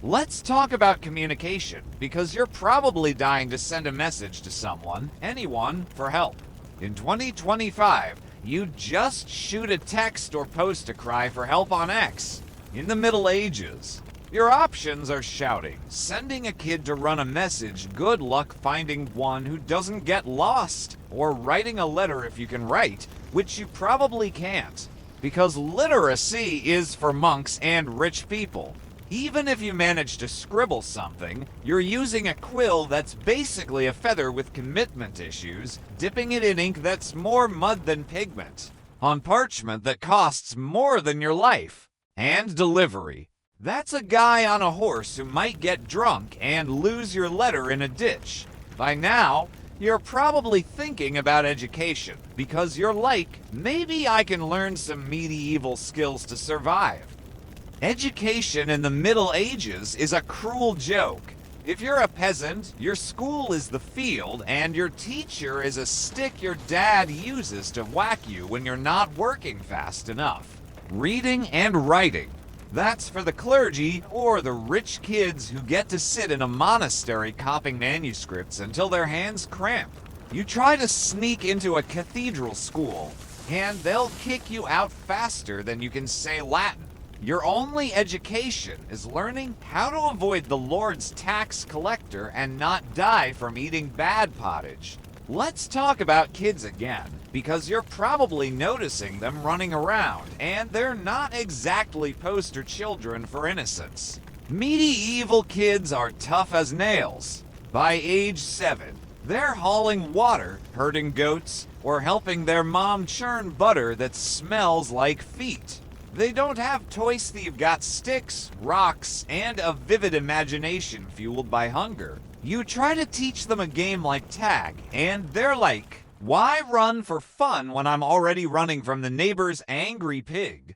Let's talk about communication, because you're probably dying to send a message to someone, anyone, for help. In 2025, you just shoot a text or post a cry for help on X. In the Middle Ages, your options are shouting, sending a kid to run a message, good luck finding one who doesn't get lost, or writing a letter if you can write, which you probably can't, because literacy is for monks and rich people. Even if you manage to scribble something, you're using a quill that's basically a feather with commitment issues, dipping it in ink that's more mud than pigment, on parchment that costs more than your life. And delivery. That's a guy on a horse who might get drunk and lose your letter in a ditch. By now, you're probably thinking about education, because you're like, maybe I can learn some medieval skills to survive. Education in the Middle Ages is a cruel joke. If you're a peasant, your school is the field, and your teacher is a stick your dad uses to whack you when you're not working fast enough. Reading and writing. That's for the clergy or the rich kids who get to sit in a monastery copying manuscripts until their hands cramp. You try to sneak into a cathedral school, and they'll kick you out faster than you can say Latin. Your only education is learning how to avoid the Lord's tax collector and not die from eating bad pottage. Let's talk about kids again, because you're probably noticing them running around, and they're not exactly poster children for innocence. Medieval kids are tough as nails. By age 7, they're hauling water, herding goats, or helping their mom churn butter that smells like feet. They don't have toys. They've got sticks, rocks, and a vivid imagination fueled by hunger. You try to teach them a game like tag, and they're like, why run for fun when I'm already running from the neighbor's angry pig?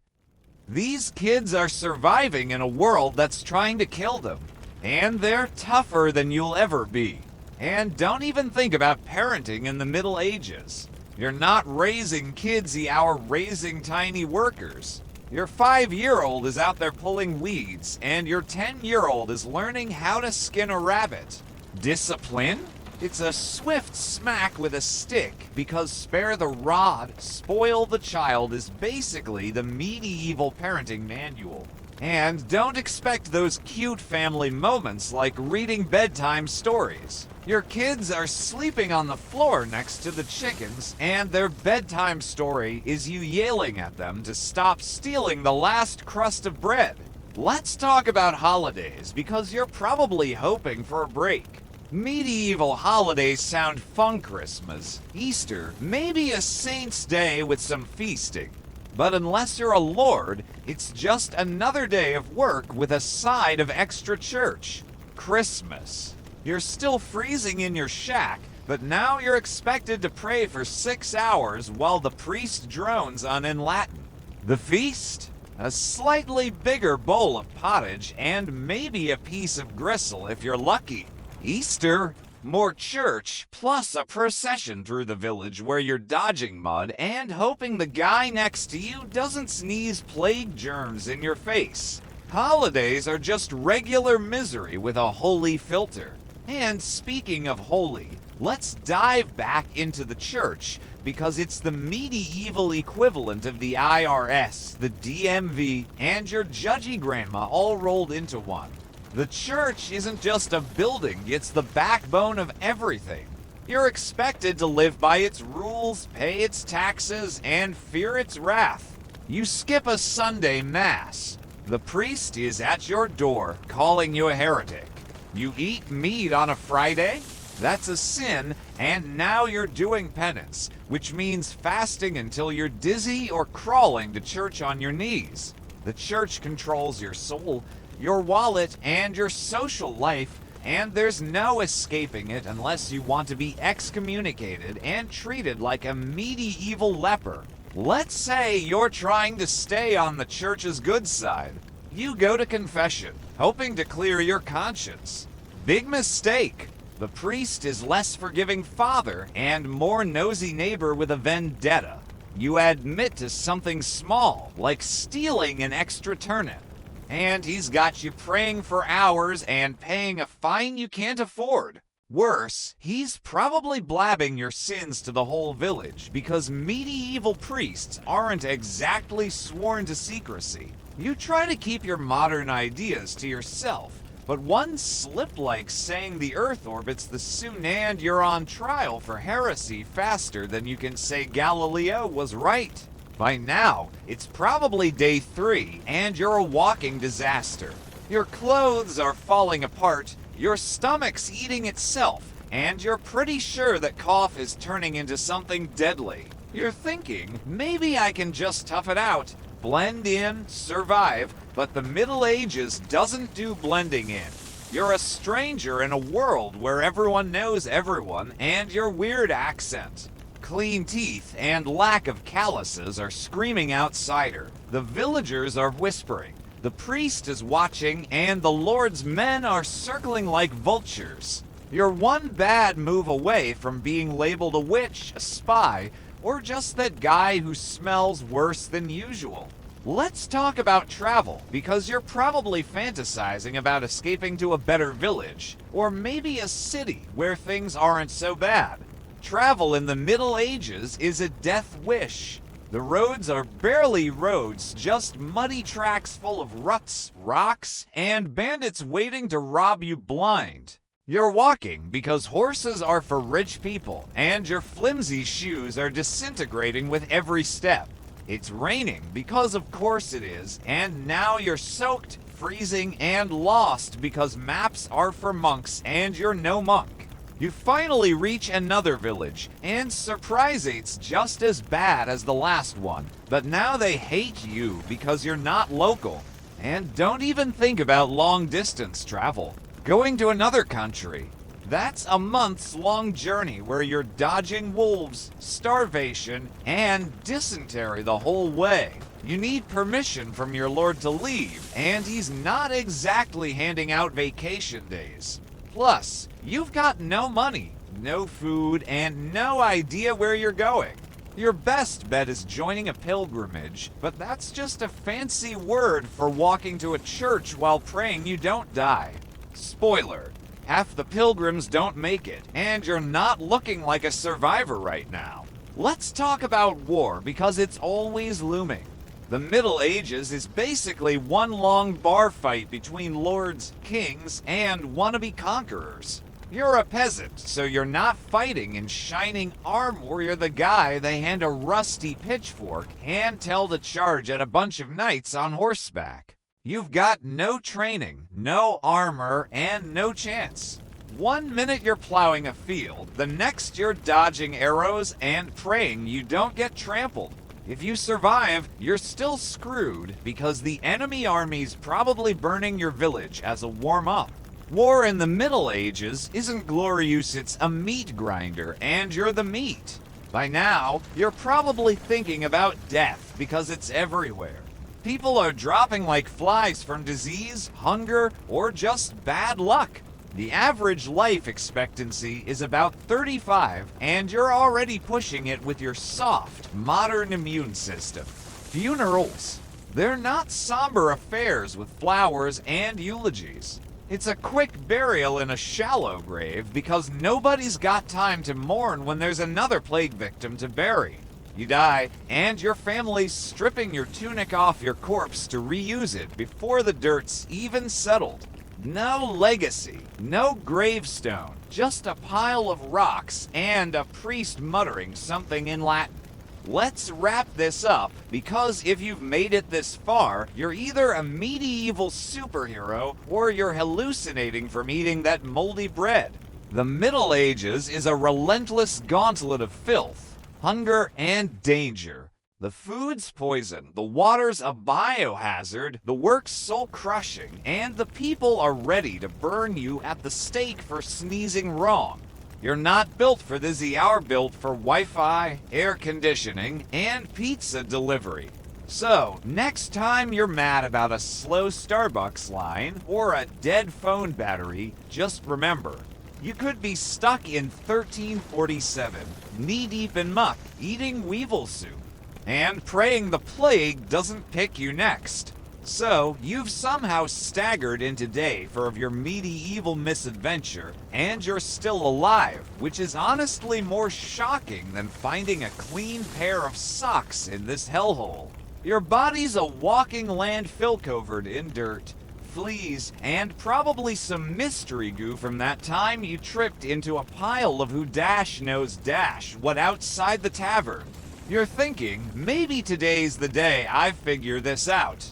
These kids are surviving in a world that's trying to kill them, and they're tougher than you'll ever be. And don't even think about parenting in the Middle Ages. You're not raising kids, you're raising tiny workers. Your 5-year-old is out there pulling weeds, and your 10-year-old is learning how to skin a rabbit. Discipline? It's a swift smack with a stick, because spare the rod, spoil the child is basically the medieval parenting manual. And don't expect those cute family moments like reading bedtime stories. Your kids are sleeping on the floor next to the chickens, and their bedtime story is you yelling at them to stop stealing the last crust of bread. Let's talk about holidays, because you're probably hoping for a break. Medieval holidays sound fun: Christmas, Easter, maybe a saint's day with some feasting. But unless you're a lord, it's just another day of work with a side of extra church. Christmas. You're still freezing in your shack, but now you're expected to pray for 6 hours while the priest drones on in Latin. The feast? A slightly bigger bowl of pottage and maybe a piece of gristle if you're lucky. Easter? More church, plus a procession through the village where you're dodging mud and hoping the guy next to you doesn't sneeze plague germs in your face. Holidays are just regular misery with a holy filter. And speaking of holy, let's dive back into the church because it's the medieval equivalent of the IRS, the DMV, and your judgy grandma all rolled into one. The church isn't just a building, it's the backbone of everything. You're expected to live by its rules, pay its taxes, and fear its wrath. You skip a Sunday mass. The priest is at your door calling you a heretic. You eat meat on a Friday? That's a sin, and now you're doing penance, which means fasting until you're dizzy or crawling to church on your knees. The church controls your soul, your wallet, and your social life, and there's no escaping it unless you want to be excommunicated and treated like a medieval leper. Let's say you're trying to stay on the church's good side. You go to confession, hoping to clear your conscience. Big mistake. The priest is less forgiving father and more nosy neighbor with a vendetta. You admit to something small, like stealing an extra turnip. And he's got you praying for hours and paying a fine you can't afford. Worse, he's probably blabbing your sins to the whole village because medieval priests aren't exactly sworn to secrecy. You try to keep your modern ideas to yourself, but one slip like saying the Earth orbits the sun and you're on trial for heresy faster than you can say Galileo was right. By now, it's probably day 3 and you're a walking disaster. Your clothes are falling apart, your stomach's eating itself, and you're pretty sure that cough is turning into something deadly. You're thinking, maybe I can just tough it out, blend in, survive, but the Middle Ages doesn't do blending in. You're a stranger in a world where everyone knows everyone and your weird accent. Clean teeth and lack of calluses are screaming outsider. The villagers are whispering. The priest is watching and the Lord's men are circling like vultures. You're one bad move away from being labeled a witch, a spy, or just that guy who smells worse than usual. Let's talk about travel, because you're probably fantasizing about escaping to a better village, or maybe a city where things aren't so bad. Travel in the Middle Ages is a death wish. The roads are barely roads, just muddy tracks full of ruts, rocks, and bandits waiting to rob you blind. You're walking because horses are for rich people, and your flimsy shoes are disintegrating with every step. It's raining because of course it is, and now you're soaked, freezing, and lost because maps are for monks and you're no monk. You finally reach another village, and surprise it's just as bad as the last one, but now they hate you because you're not local. And don't even think about long distance travel. Going to another country. That's a months-long journey where you're dodging wolves, starvation, and dysentery the whole way. You need permission from your lord to leave, and he's not exactly handing out vacation days. Plus, you've got no money, no food, and no idea where you're going. Your best bet is joining a pilgrimage, but that's just a fancy word for walking to a church while praying you don't die. Spoiler. Half the pilgrims don't make it, and you're not looking like a survivor right now. Let's talk about war because it's always looming. The Middle Ages is basically one long bar fight between lords, kings, and wannabe conquerors. You're a peasant, so you're not fighting in shining armor. You're the guy they hand a rusty pitchfork and tell to charge at a bunch of knights on horseback. You've got no training, no armor, and no chance. 1 minute you're plowing a field, the next you're dodging arrows and praying you don't get trampled. If you survive, you're still screwed because the enemy army's probably burning your village as a warm-up. War in the Middle Ages isn't glorious, it's a meat grinder, and you're the meat. By now, you're probably thinking about death because it's everywhere. People are dropping like flies from disease, hunger, or just bad luck. The average life expectancy is about 35, and you're already pushing it with your soft, modern immune system. Funerals. They're not somber affairs with flowers and eulogies. It's a quick burial in a shallow grave because nobody's got time to mourn when there's another plague victim to bury. You die, and your family's stripping your tunic off your corpse to reuse it before the dirt's even settled. No legacy, no gravestone, just a pile of rocks and a priest muttering something in Latin. Let's wrap this up, because if you've made it this far, you're either a medieval superhero or you're hallucinating from eating that moldy bread. The Middle Ages is a relentless gauntlet of filth, hunger, and danger. The food's poison, the water's a biohazard, the work's soul-crushing, and the people are ready to burn you at the stake for sneezing wrong. You're not built for this, you're built for Wi-Fi, air conditioning, and pizza delivery. So, next time you're mad about a slow Starbucks line or a dead phone battery, just remember, you could be stuck in 1347, knee-deep in muck, eating weevil soup, and praying the plague doesn't pick you next. So, you've somehow staggered into day four of your medieval misadventure, and you're still alive, which is honestly more shocking than finding a clean pair of socks in this hellhole. Your body's a walking landfill covered in dirt, fleas, and probably some mystery goo from that time you tripped into a pile of who dash knows dash what outside the tavern. You're thinking, maybe today's the day I figure this out.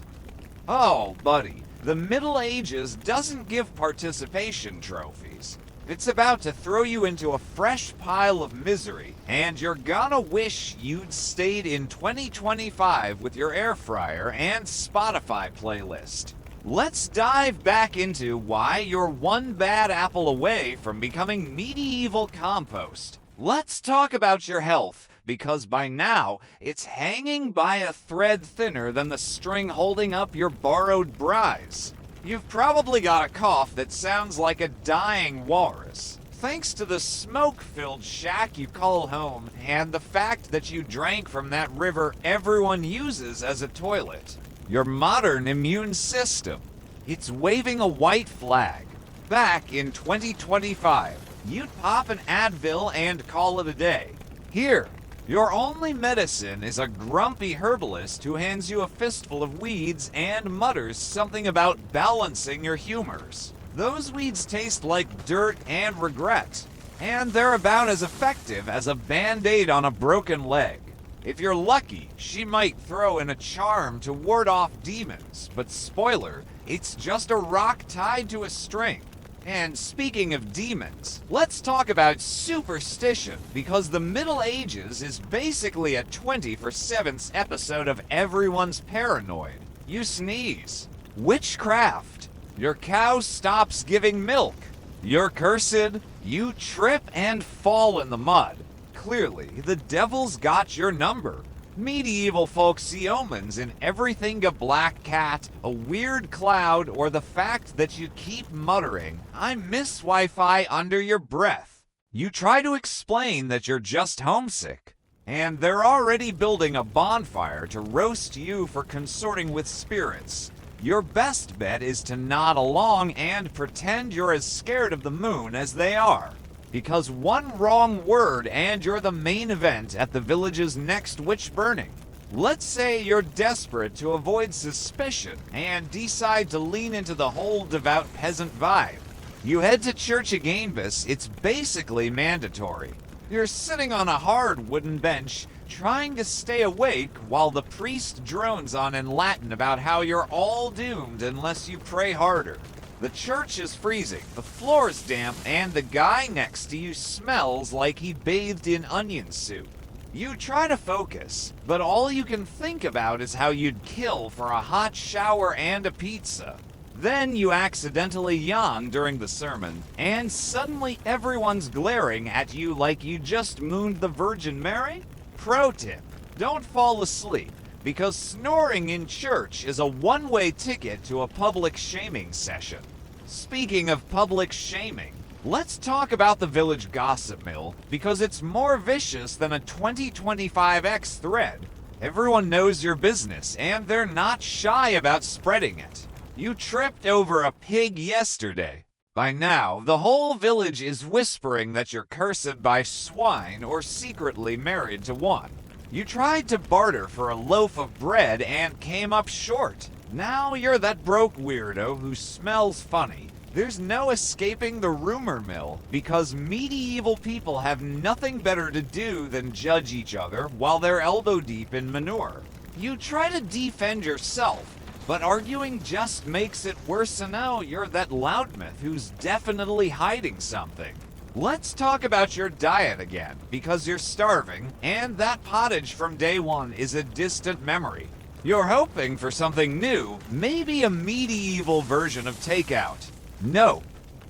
Oh, buddy, the Middle Ages doesn't give participation trophies. It's about to throw you into a fresh pile of misery, and you're gonna wish you'd stayed in 2025 with your air fryer and Spotify playlist. Let's dive back into why you're one bad apple away from becoming medieval compost. Let's talk about your health, because by now, it's hanging by a thread thinner than the string holding up your borrowed brise. You've probably got a cough that sounds like a dying walrus, thanks to the smoke-filled shack you call home and the fact that you drank from that river everyone uses as a toilet. Your modern immune system. It's waving a white flag. Back in 2025, you'd pop an Advil and call it a day. Here, your only medicine is a grumpy herbalist who hands you a fistful of weeds and mutters something about balancing your humors. Those weeds taste like dirt and regret, and they're about as effective as a band-aid on a broken leg. If you're lucky, she might throw in a charm to ward off demons, but spoiler, it's just a rock tied to a string. And speaking of demons, let's talk about superstition, because the Middle Ages is basically a 24/7 episode of everyone's paranoid. You sneeze. Witchcraft. Your cow stops giving milk. You're cursed. You trip and fall in the mud. Clearly, the devil's got your number. Medieval folks see omens in everything: a black cat, a weird cloud, or the fact that you keep muttering, "I miss Wi-Fi," under your breath. You try to explain that you're just homesick, and they're already building a bonfire to roast you for consorting with spirits. Your best bet is to nod along and pretend you're as scared of the moon as they are. Because one wrong word and you're the main event at the village's next witch burning. Let's say you're desperate to avoid suspicion and decide to lean into the whole devout peasant vibe. You head to church again, it's basically mandatory. You're sitting on a hard wooden bench, trying to stay awake while the priest drones on in Latin about how you're all doomed unless you pray harder. The church is freezing, the floor's damp, and the guy next to you smells like he bathed in onion soup. You try to focus, but all you can think about is how you'd kill for a hot shower and a pizza. Then you accidentally yawn during the sermon, and suddenly everyone's glaring at you like you just mooned the Virgin Mary? Pro tip, don't fall asleep, because snoring in church is a one-way ticket to a public shaming session. Speaking of public shaming, let's talk about the village gossip mill, because it's more vicious than a 2025X thread. Everyone knows your business, and they're not shy about spreading it. You tripped over a pig yesterday. By now, the whole village is whispering that you're cursed by swine or secretly married to one. You tried to barter for a loaf of bread and came up short. Now you're that broke weirdo who smells funny. There's no escaping the rumor mill, because medieval people have nothing better to do than judge each other while they're elbow deep in manure. You try to defend yourself, but arguing just makes it worse, and now you're that loudmouth who's definitely hiding something. Let's talk about your diet again, because you're starving, and that pottage from day one is a distant memory. You're hoping for something new, maybe a medieval version of takeout. No,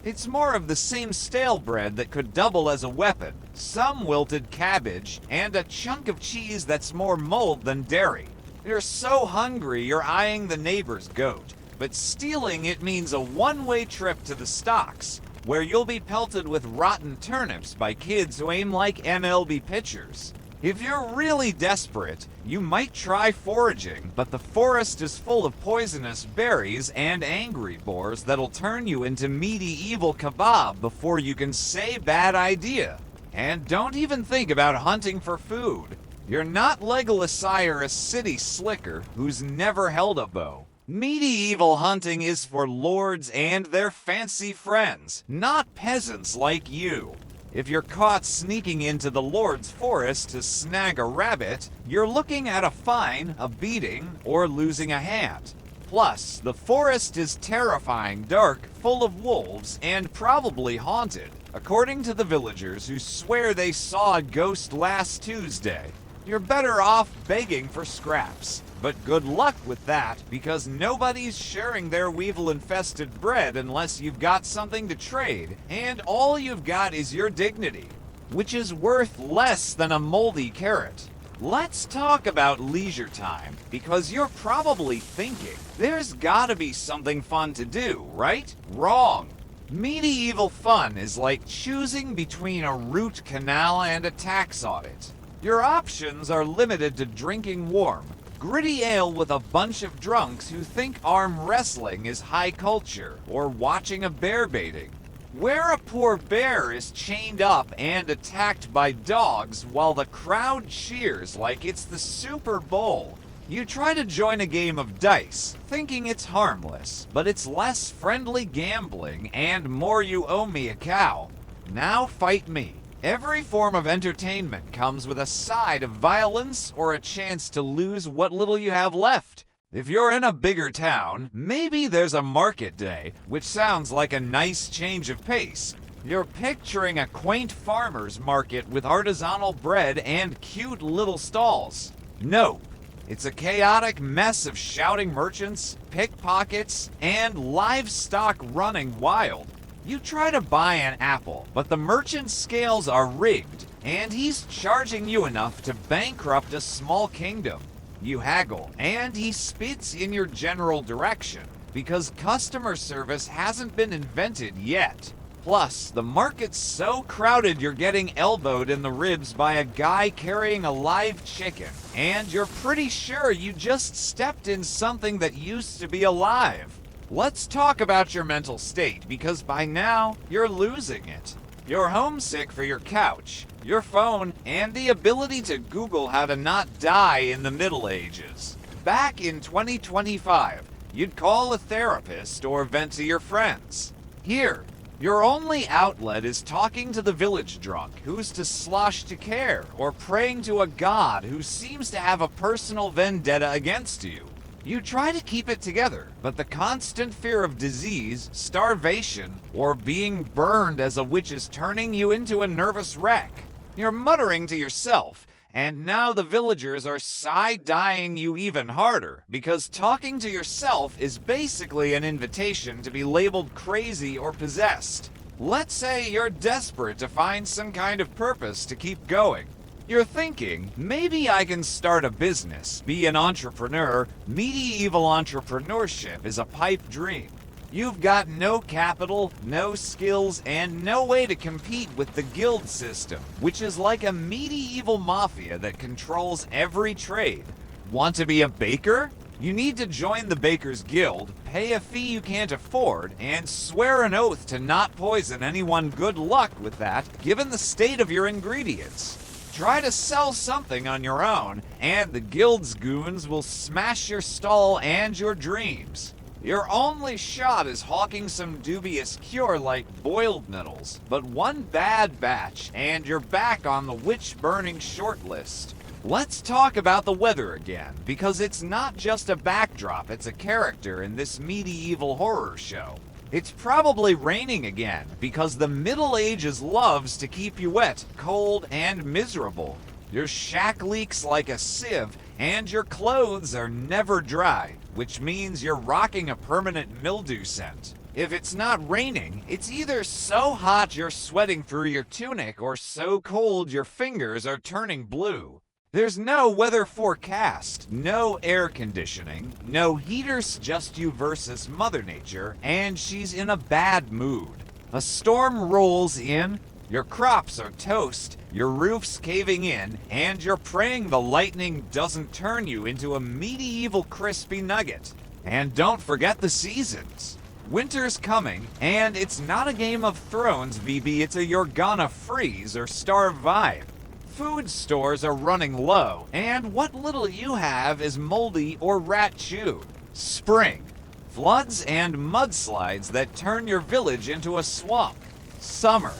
it's more of the same stale bread that could double as a weapon, some wilted cabbage, and a chunk of cheese that's more mold than dairy. You're so hungry you're eyeing the neighbor's goat, but stealing it means a one-way trip to the stocks, where you'll be pelted with rotten turnips by kids who aim like MLB pitchers. If you're really desperate, you might try foraging, but the forest is full of poisonous berries and angry boars that'll turn you into medieval kebab before you can say bad idea. And don't even think about hunting for food. You're not Legolas Sire, a city slicker who's never held a bow. Medieval hunting is for lords and their fancy friends, not peasants like you. If you're caught sneaking into the Lord's forest to snag a rabbit, you're looking at a fine, a beating, or losing a hand. Plus, the forest is terrifying, dark, full of wolves, and probably haunted, according to the villagers who swear they saw a ghost last Tuesday. You're better off begging for scraps. But good luck with that, because nobody's sharing their weevil-infested bread unless you've got something to trade, and all you've got is your dignity, which is worth less than a moldy carrot. Let's talk about leisure time, because you're probably thinking, there's gotta be something fun to do, right? Wrong. Medieval fun is like choosing between a root canal and a tax audit. Your options are limited to drinking warm, gritty ale with a bunch of drunks who think arm wrestling is high culture, or watching a bear baiting, where a poor bear is chained up and attacked by dogs while the crowd cheers like it's the Super Bowl. You try to join a game of dice, thinking it's harmless, but it's less friendly gambling and more you owe me a cow. Now fight me. Every form of entertainment comes with a side of violence or a chance to lose what little you have left. If you're in a bigger town, maybe there's a market day, which sounds like a nice change of pace. You're picturing a quaint farmer's market with artisanal bread and cute little stalls. No, it's a chaotic mess of shouting merchants, pickpockets, and livestock running wild. You try to buy an apple, but the merchant's scales are rigged, and he's charging you enough to bankrupt a small kingdom. You haggle, and he spits in your general direction, because customer service hasn't been invented yet. Plus, the market's so crowded you're getting elbowed in the ribs by a guy carrying a live chicken, and you're pretty sure you just stepped in something that used to be alive. Let's talk about your mental state, because by now, you're losing it. You're homesick for your couch, your phone, and the ability to Google how to not die in the Middle Ages. Back in 2025, you'd call a therapist or vent to your friends. Here, your only outlet is talking to the village drunk who's to slosh to care, or praying to a god who seems to have a personal vendetta against you. You try to keep it together, but the constant fear of disease, starvation, or being burned as a witch is turning you into a nervous wreck. You're muttering to yourself, And now the villagers are side-eyeing you even harder because talking to yourself is basically an invitation to be labeled crazy or possessed. Let's say you're desperate to find some kind of purpose to keep going. You're thinking, maybe I can start a business, be an entrepreneur. Medieval entrepreneurship is a pipe dream. You've got no capital, no skills, and no way to compete with the guild system, which is like a medieval mafia that controls every trade. Want to be a baker? You need to join the Baker's Guild, pay a fee you can't afford, and swear an oath to not poison anyone. Good luck with that, given the state of your ingredients. Try to sell something on your own, and the guild's goons will smash your stall and your dreams. Your only shot is hawking some dubious cure like boiled nettles, but one bad batch and you're back on the witch-burning shortlist. Let's talk about the weather again, because it's not just a backdrop, it's a character in this medieval horror show. It's probably raining again, because the Middle Ages loves to keep you wet, cold, and miserable. Your shack leaks like a sieve, and your clothes are never dry, which means you're rocking a permanent mildew scent. If it's not raining, it's either so hot you're sweating through your tunic or so cold your fingers are turning blue. There's no weather forecast, no air conditioning, no heaters, just you versus Mother Nature, and she's in a bad mood. A storm rolls in, your crops are toast, your roof's caving in, and you're praying the lightning doesn't turn you into a medieval crispy nugget. And don't forget the seasons. Winter's coming, and it's not a Game of Thrones, BB, it's a you're gonna freeze or starve vibe. Food stores are running low, and what little you have is moldy or rat-chewed. Spring. Floods and mudslides that turn your village into a swamp. Summer.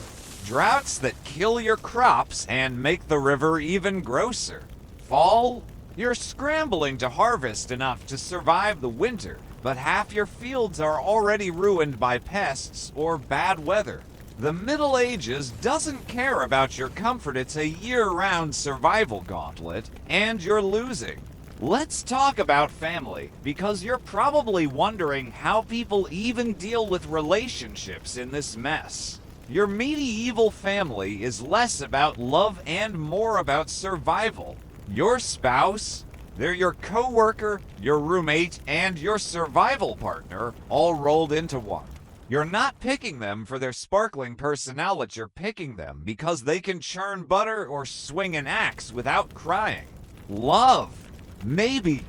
Droughts that kill your crops and make the river even grosser. Fall. You're scrambling to harvest enough to survive the winter, but half your fields are already ruined by pests or bad weather. The Middle Ages doesn't care about your comfort, it's a year-round survival gauntlet, and you're losing. Let's talk about family, because you're probably wondering how people even deal with relationships in this mess. Your medieval family is less about love and more about survival. Your spouse, they're your co-worker, your roommate, and your survival partner all rolled into one. You're not picking them for their sparkling personality, you're picking them because they can churn butter or swing an axe without crying. Love, maybe,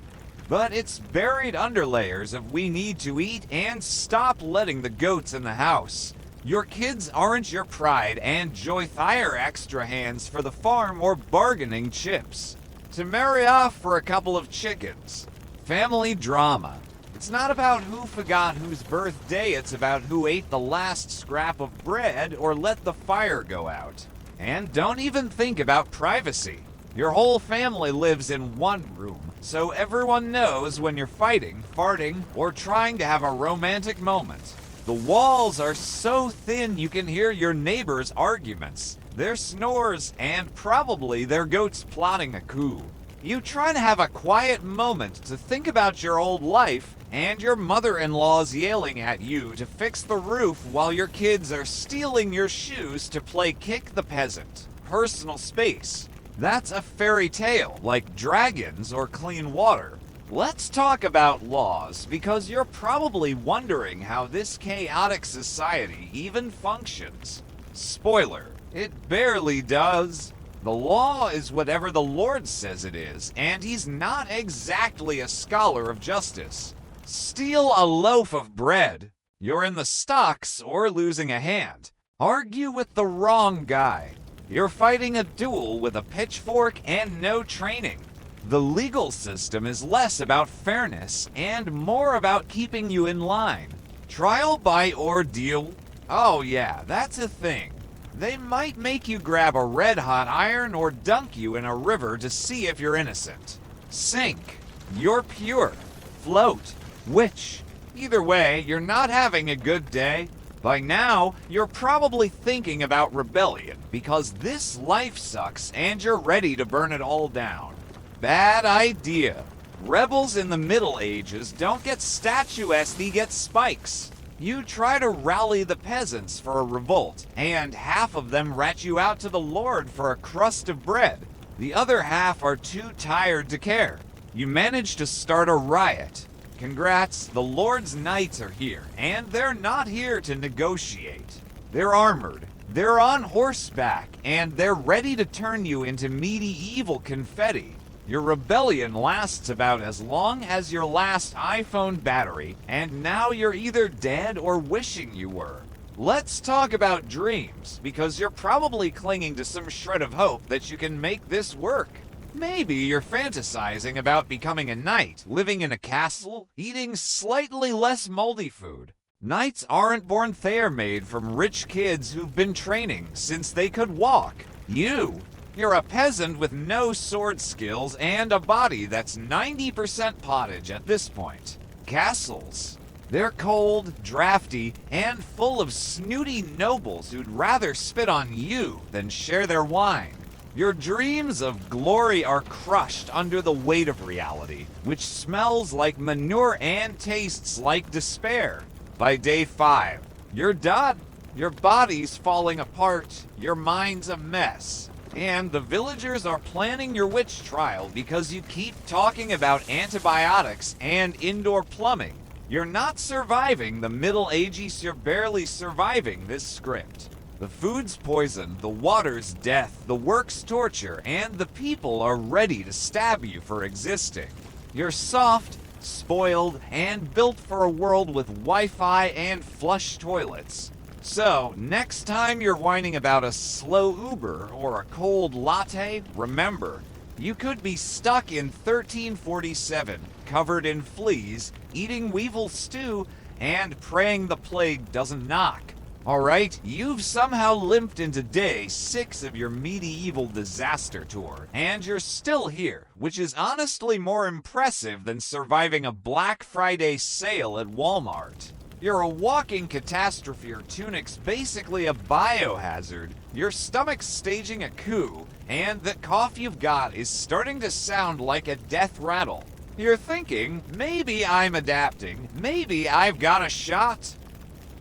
but it's buried under layers of we need to eat and stop letting the goats in the house. Your kids aren't your pride and joy hire extra hands for the farm or bargaining chips. To marry off for a couple of chickens. Family drama. It's not about who forgot whose birthday, it's about who ate the last scrap of bread or let the fire go out. And don't even think about privacy. Your whole family lives in one room, so everyone knows when you're fighting, farting, or trying to have a romantic moment. The walls are so thin you can hear your neighbors' arguments, their snores, and probably their goats plotting a coup. You try to have a quiet moment to think about your old life, and your mother-in-law's yelling at you to fix the roof while your kids are stealing your shoes to play kick the peasant. Personal space. That's a fairy tale, like dragons or clean water. Let's talk about laws, because you're probably wondering how this chaotic society even functions. Spoiler, it barely does. The law is whatever the Lord says it is, and he's not exactly a scholar of justice. Steal a loaf of bread, you're in the stocks or losing a hand. Argue with the wrong guy, you're fighting a duel with a pitchfork and no training. The legal system is less about fairness and more about keeping you in line. Trial by ordeal? Oh yeah, that's a thing. They might make you grab a red-hot iron or dunk you in a river to see if you're innocent. Sink. You're pure. Float. Which? Either way, you're not having a good day. By now, you're probably thinking about rebellion because this life sucks and you're ready to burn it all down. Bad idea. Rebels in the Middle Ages don't get statues, they get spikes. You try to rally the peasants for a revolt, and half of them rat you out to the Lord for a crust of bread. The other half are too tired to care. You manage to start a riot. Congrats, the Lord's knights are here, and they're not here to negotiate. They're armored, they're on horseback, and they're ready to turn you into medieval confetti. Your rebellion lasts about as long as your last iPhone battery, and now you're either dead or wishing you were. Let's talk about dreams, because you're probably clinging to some shred of hope that you can make this work. Maybe you're fantasizing about becoming a knight, living in a castle, eating slightly less moldy food. Knights aren't born, they're made from rich kids who've been training since they could walk. You're a peasant with no sword skills and a body that's 90% pottage at this point. Castles. They're cold, drafty, and full of snooty nobles who'd rather spit on you than share their wine. Your dreams of glory are crushed under the weight of reality, which smells like manure and tastes like despair. By day 5, you're done. Your body's falling apart, your mind's a mess. And the villagers are planning your witch trial because you keep talking about antibiotics and indoor plumbing. You're not surviving the Middle Ages, you're barely surviving this script. The food's poison, the water's death, the work's torture, and the people are ready to stab you for existing. You're soft, spoiled, and built for a world with Wi-Fi and flush toilets. So, next time you're whining about a slow Uber or a cold latte, remember, you could be stuck in 1347, covered in fleas, eating weevil stew, and praying the plague doesn't knock. Alright, you've somehow limped into day 6 of your medieval disaster tour, and you're still here, which is honestly more impressive than surviving a Black Friday sale at Walmart. You're a walking catastrophe, your tunic's basically a biohazard, your stomach's staging a coup, and the cough you've got is starting to sound like a death rattle. You're thinking, maybe I'm adapting, maybe I've got a shot.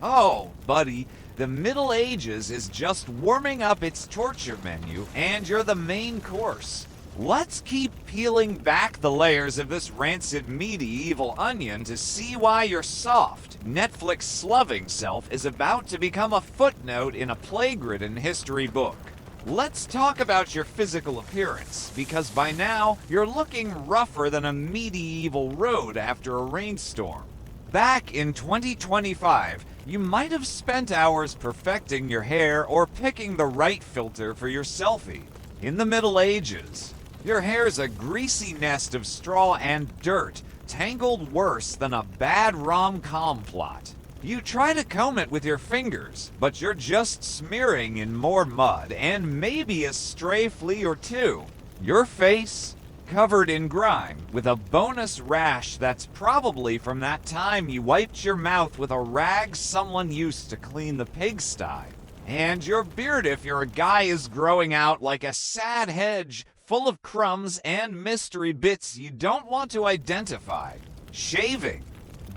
Oh, buddy, the Middle Ages is just warming up its torture menu, and you're the main course. Let's keep peeling back the layers of this rancid medieval onion to see why your soft, Netflix-sloving self is about to become a footnote in a plague-ridden history book. Let's talk about your physical appearance, because by now, you're looking rougher than a medieval road after a rainstorm. Back in 2025, you might have spent hours perfecting your hair or picking the right filter for your selfie. In the Middle Ages, your hair's a greasy nest of straw and dirt, tangled worse than a bad rom-com plot. You try to comb it with your fingers, but you're just smearing in more mud and maybe a stray flea or two. Your face, covered in grime, with a bonus rash that's probably from that time you wiped your mouth with a rag someone used to clean the pigsty. And your beard, if you're a guy, is growing out like a sad hedge full of crumbs and mystery bits you don't want to identify. Shaving.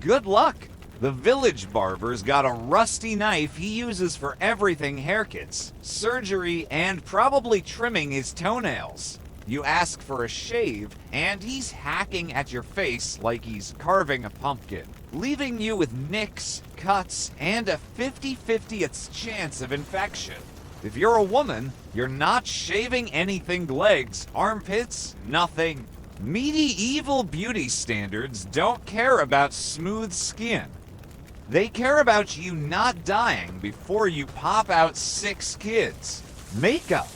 Good luck. The village barber's got a rusty knife he uses for everything: haircuts, surgery, and probably trimming his toenails. You ask for a shave, and he's hacking at your face like he's carving a pumpkin, leaving you with nicks, cuts, and a 50/50th chance of infection. If you're a woman, you're not shaving anything: legs, armpits, nothing. Medieval beauty standards don't care about smooth skin. They care about you not dying before you pop out 6 kids. Makeup.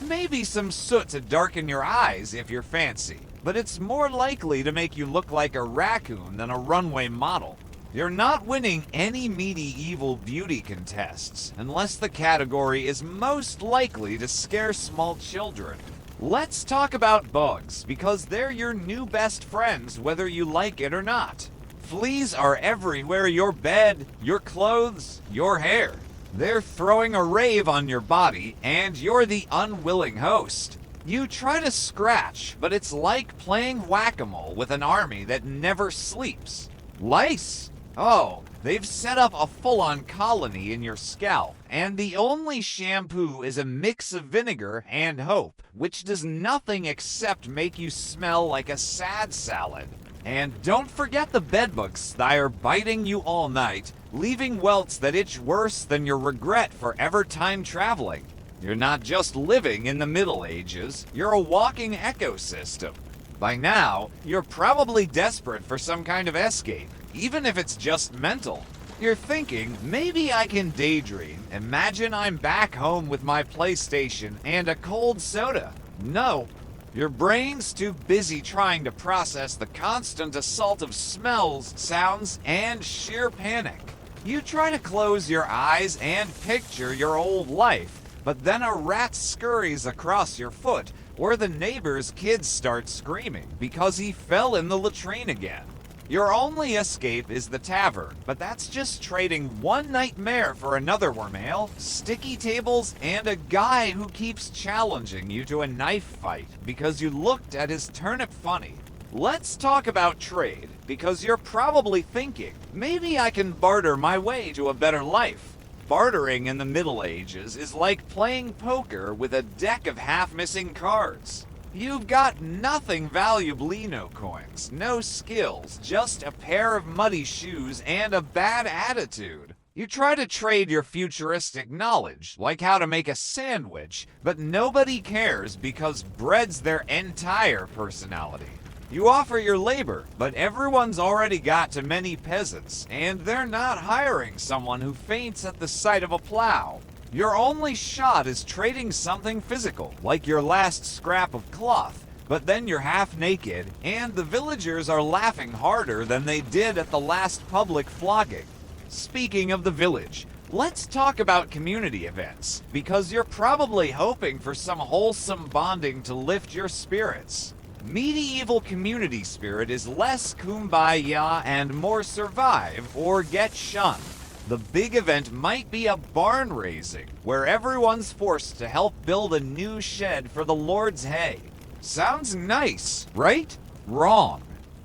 Maybe some soot to darken your eyes if you're fancy, but it's more likely to make you look like a raccoon than a runway model. You're not winning any medieval beauty contests unless the category is most likely to scare small children. Let's talk about bugs, because they're your new best friends whether you like it or not. Fleas are everywhere: your bed, your clothes, your hair. They're throwing a rave on your body, and you're the unwilling host. You try to scratch, but it's like playing whack-a-mole with an army that never sleeps. Lice? Oh, they've set up a full-on colony in your scalp, and the only shampoo is a mix of vinegar and hope, which does nothing except make you smell like a sad salad. And don't forget the bedbugs that are biting you all night, leaving welts that itch worse than your regret for ever time traveling. You're not just living in the Middle Ages, you're a walking ecosystem. By now, you're probably desperate for some kind of escape, even if it's just mental. You're thinking, maybe I can daydream. Imagine I'm back home with my PlayStation and a cold soda. No. Your brain's too busy trying to process the constant assault of smells, sounds, and sheer panic. You try to close your eyes and picture your old life, but then a rat scurries across your foot, or the neighbor's kids start screaming because he fell in the latrine again. Your only escape is the tavern, but that's just trading one nightmare for another wormale, sticky tables, and a guy who keeps challenging you to a knife fight because you looked at his turnip funny. Let's talk about trade, because you're probably thinking, maybe I can barter my way to a better life. Bartering in the Middle Ages is like playing poker with a deck of half-missing cards. You've got nothing valuable, coins, no skills, just a pair of muddy shoes and a bad attitude. You try to trade your futuristic knowledge, like how to make a sandwich, but nobody cares because bread's their entire personality. You offer your labor, but everyone's already got too many peasants, and they're not hiring someone who faints at the sight of a plow. Your only shot is trading something physical, like your last scrap of cloth, but then you're half naked, and the villagers are laughing harder than they did at the last public flogging. Speaking of the village, let's talk about community events, because you're probably hoping for some wholesome bonding to lift your spirits. Medieval community spirit is less kumbaya and more survive or get shunned. The big event might be a barn raising, where everyone's forced to help build a new shed for the Lord's hay. Sounds nice, right? Wrong.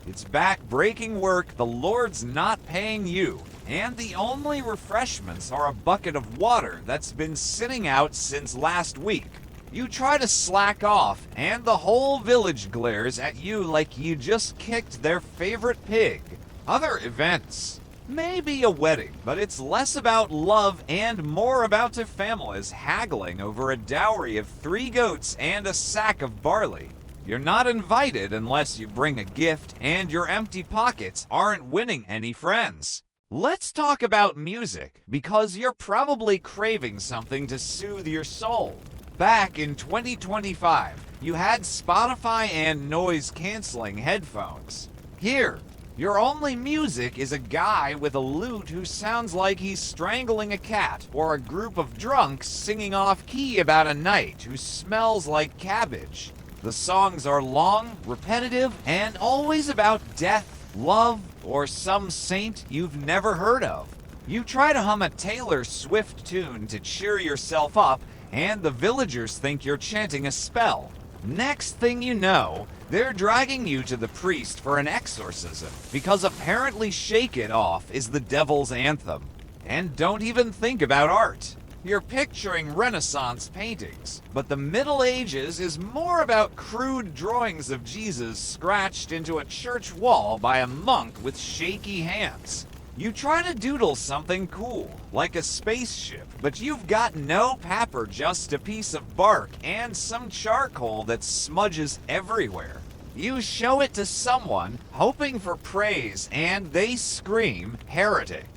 It's back-breaking work the Lord's not paying you, and the only refreshments are a bucket of water that's been sitting out since last week. You try to slack off, and the whole village glares at you like you just kicked their favorite pig. Other events. Maybe a wedding, but it's less about love and more about two families haggling over a dowry of 3 goats and a sack of barley. You're not invited unless you bring a gift, and your empty pockets aren't winning any friends. Let's talk about music, because you're probably craving something to soothe your soul. Back in 2025, you had Spotify and noise-canceling headphones. Here, your only music is a guy with a lute who sounds like he's strangling a cat, or a group of drunks singing off-key about a knight who smells like cabbage. The songs are long, repetitive, and always about death, love, or some saint you've never heard of. You try to hum a Taylor Swift tune to cheer yourself up, and the villagers think you're chanting a spell. Next thing you know, they're dragging you to the priest for an exorcism, because apparently Shake It Off is the devil's anthem. And don't even think about art. You're picturing Renaissance paintings, but the Middle Ages is more about crude drawings of Jesus scratched into a church wall by a monk with shaky hands. You try to doodle something cool, like a spaceship, but you've got no paper, just a piece of bark and some charcoal that smudges everywhere. You show it to someone, hoping for praise, and they scream, "Heretic."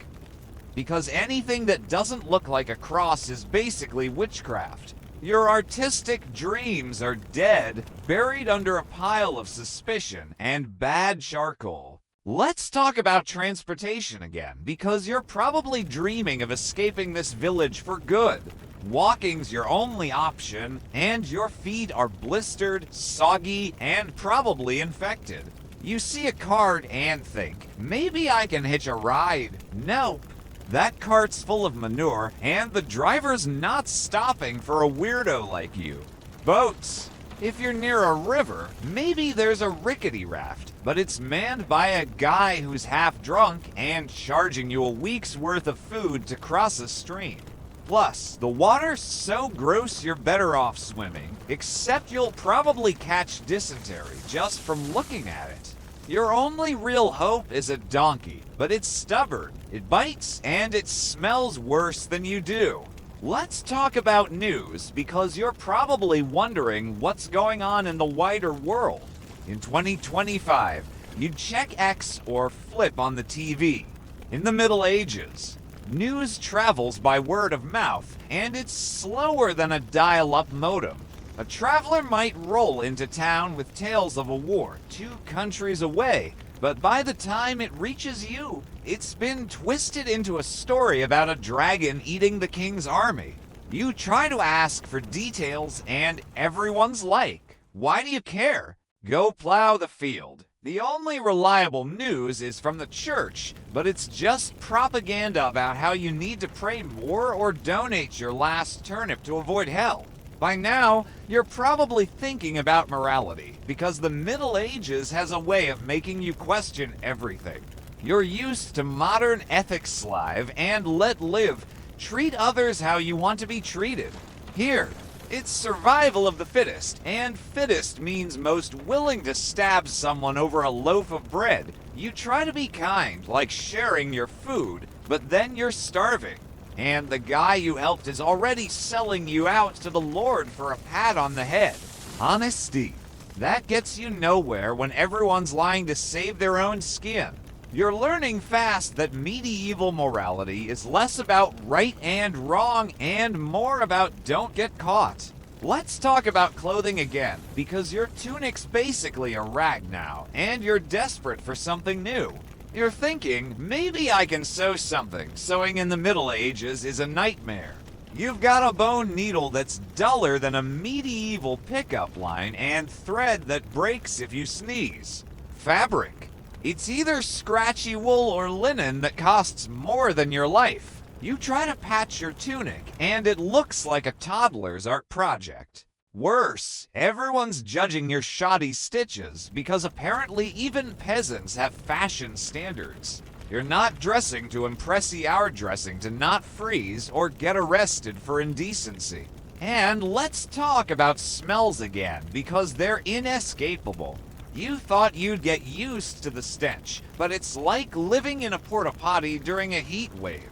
Because anything that doesn't look like a cross is basically witchcraft. Your artistic dreams are dead, buried under a pile of suspicion and bad charcoal. Let's talk about transportation again, because you're probably dreaming of escaping this village for good. Walking's your only option, and your feet are blistered, soggy, and probably infected. You see a cart and think, maybe I can hitch a ride. Nope. That cart's full of manure, and the driver's not stopping for a weirdo like you. Boats. If you're near a river, maybe there's a rickety raft, but it's manned by a guy who's half drunk and charging you a week's worth of food to cross a stream. Plus, the water's so gross you're better off swimming, except you'll probably catch dysentery just from looking at it. Your only real hope is a donkey, but it's stubborn, it bites, and it smells worse than you do. Let's talk about news, because you're probably wondering what's going on in the wider world. In 2025, you'd check X or flip on the TV. In the Middle Ages, news travels by word of mouth, and it's slower than a dial-up modem. A traveler might roll into town with tales of a war 2 countries away, but by the time it reaches you, it's been twisted into a story about a dragon eating the king's army. You try to ask for details, and everyone's like, "Why do you care? Go plow the field." The only reliable news is from the church, but it's just propaganda about how you need to pray more or donate your last turnip to avoid hell. By now, you're probably thinking about morality, because the Middle Ages has a way of making you question everything. You're used to modern ethics live and let live. Treat others how you want to be treated. Here, it's survival of the fittest, and fittest means most willing to stab someone over a loaf of bread. You try to be kind, like sharing your food, but then you're starving. And the guy you helped is already selling you out to the Lord for a pat on the head. Honesty. That gets you nowhere when everyone's lying to save their own skin. You're learning fast that medieval morality is less about right and wrong and more about don't get caught. Let's talk about clothing again, because your tunic's basically a rag now, and you're desperate for something new. You're thinking, maybe I can sew something. Sewing in the Middle Ages is a nightmare. You've got a bone needle that's duller than a medieval pickup line and thread that breaks if you sneeze. Fabric. It's either scratchy wool or linen that costs more than your life. You try to patch your tunic, and it looks like a toddler's art project. Worse, everyone's judging your shoddy stitches because apparently even peasants have fashion standards. You're not dressing to impress, you're dressing to not freeze or get arrested for indecency. And let's talk about smells again, because they're inescapable. You thought you'd get used to the stench, but it's like living in a porta potty during a heat wave.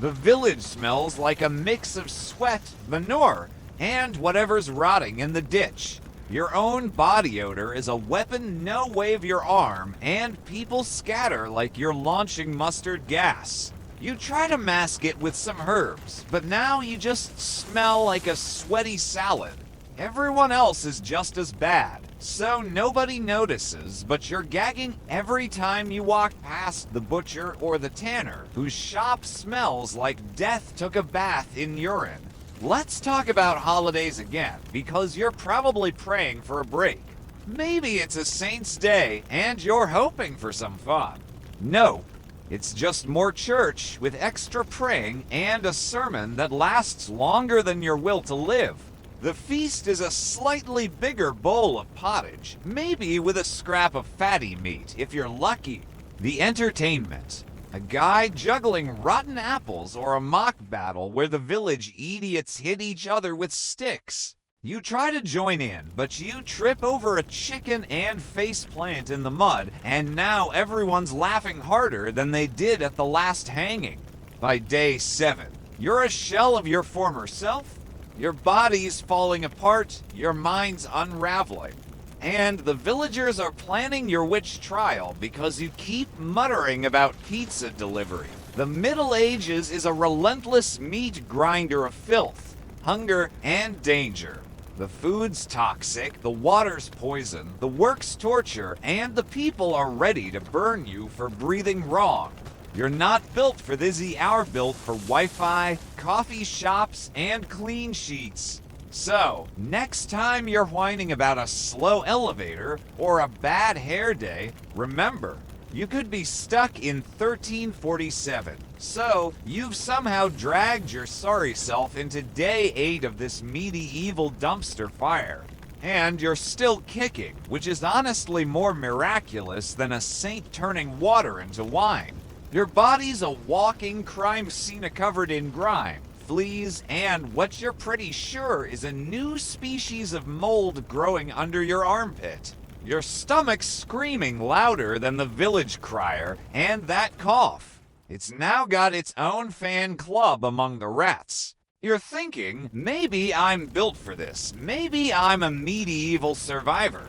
The village smells like a mix of sweat, manure, and whatever's rotting in the ditch. Your own body odor is a weapon no wave your arm, and people scatter like you're launching mustard gas. You try to mask it with some herbs, but now you just smell like a sweaty salad. Everyone else is just as bad, so nobody notices, but you're gagging every time you walk past the butcher or the tanner, whose shop smells like death took a bath in urine. Let's talk about holidays again, because you're probably praying for a break. Maybe it's a saint's day and you're hoping for some fun. No, it's just more church with extra praying and a sermon that lasts longer than your will to live. The feast is a slightly bigger bowl of pottage, maybe with a scrap of fatty meat if you're lucky. The entertainment. A guy juggling rotten apples or a mock battle where the village idiots hit each other with sticks. You try to join in, but you trip over a chicken and faceplant in the mud, and now everyone's laughing harder than they did at the last hanging. By day 7, you're a shell of your former self. Your body's falling apart, your mind's unraveling. And the villagers are planning your witch trial because you keep muttering about pizza delivery. The Middle Ages is a relentless meat grinder of filth, hunger, and danger. The food's toxic, the water's poison, the work's torture, and the people are ready to burn you for breathing wrong. You're not built for this, you're built for Wi-Fi, coffee shops, and clean sheets. So, next time you're whining about a slow elevator or a bad hair day, remember, you could be stuck in 1347. So, you've somehow dragged your sorry self into day 8 of this medieval dumpster fire. And you're still kicking, which is honestly more miraculous than a saint turning water into wine. Your body's a walking crime scene covered in grime, fleas, and what you're pretty sure is a new species of mold growing under your armpit. Your stomach's screaming louder than the village crier, and that cough. It's now got its own fan club among the rats. You're thinking, maybe I'm built for this. Maybe I'm a medieval survivor.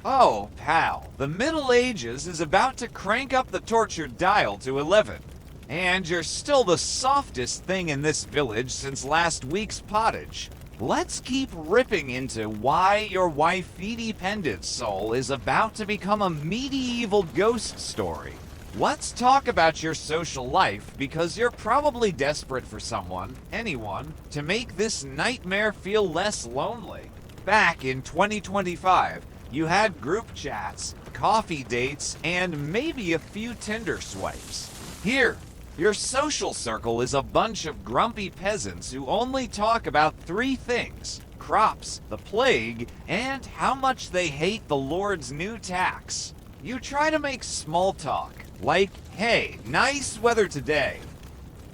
Oh, pal, the Middle Ages is about to crank up the torture dial to 11. And you're still the softest thing in this village since last week's pottage. Let's keep ripping into why your wife-dependent soul is about to become a medieval ghost story. Let's talk about your social life because you're probably desperate for someone, anyone, to make this nightmare feel less lonely. Back in 2025, you had group chats, coffee dates, and maybe a few Tinder swipes. Here, your social circle is a bunch of grumpy peasants who only talk about 3 things: crops, the plague, and how much they hate the Lord's new tax. You try to make small talk, like, hey, nice weather today.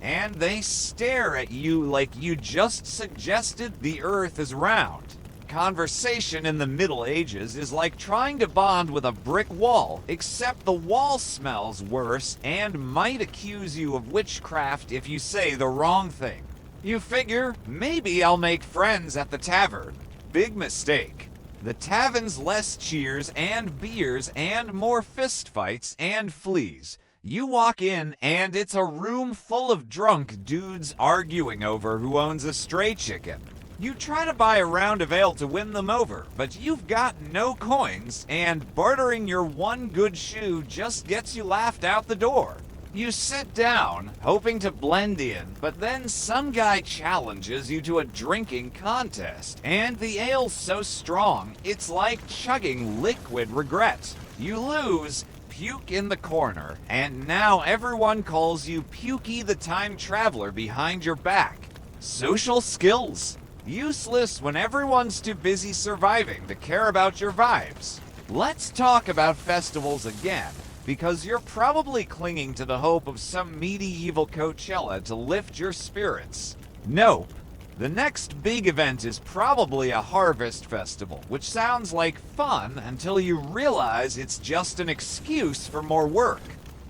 And they stare at you like you just suggested the earth is round. Conversation in the Middle Ages is like trying to bond with a brick wall, except the wall smells worse and might accuse you of witchcraft if you say the wrong thing. You figure, maybe I'll make friends at the tavern. Big mistake. The tavern's less cheers and beers and more fistfights and fleas. You walk in and it's a room full of drunk dudes arguing over who owns a stray chicken. You try to buy a round of ale to win them over, but you've got no coins, and bartering your one good shoe just gets you laughed out the door. You sit down, hoping to blend in, but then some guy challenges you to a drinking contest, and the ale's so strong, it's like chugging liquid regret. You lose, puke in the corner, and now everyone calls you Pukey the Time Traveler behind your back. Social skills. Useless when everyone's too busy surviving to care about your vibes. Let's talk about festivals again, because you're probably clinging to the hope of some medieval Coachella to lift your spirits. Nope. The next big event is probably a harvest festival, which sounds like fun until you realize it's just an excuse for more work.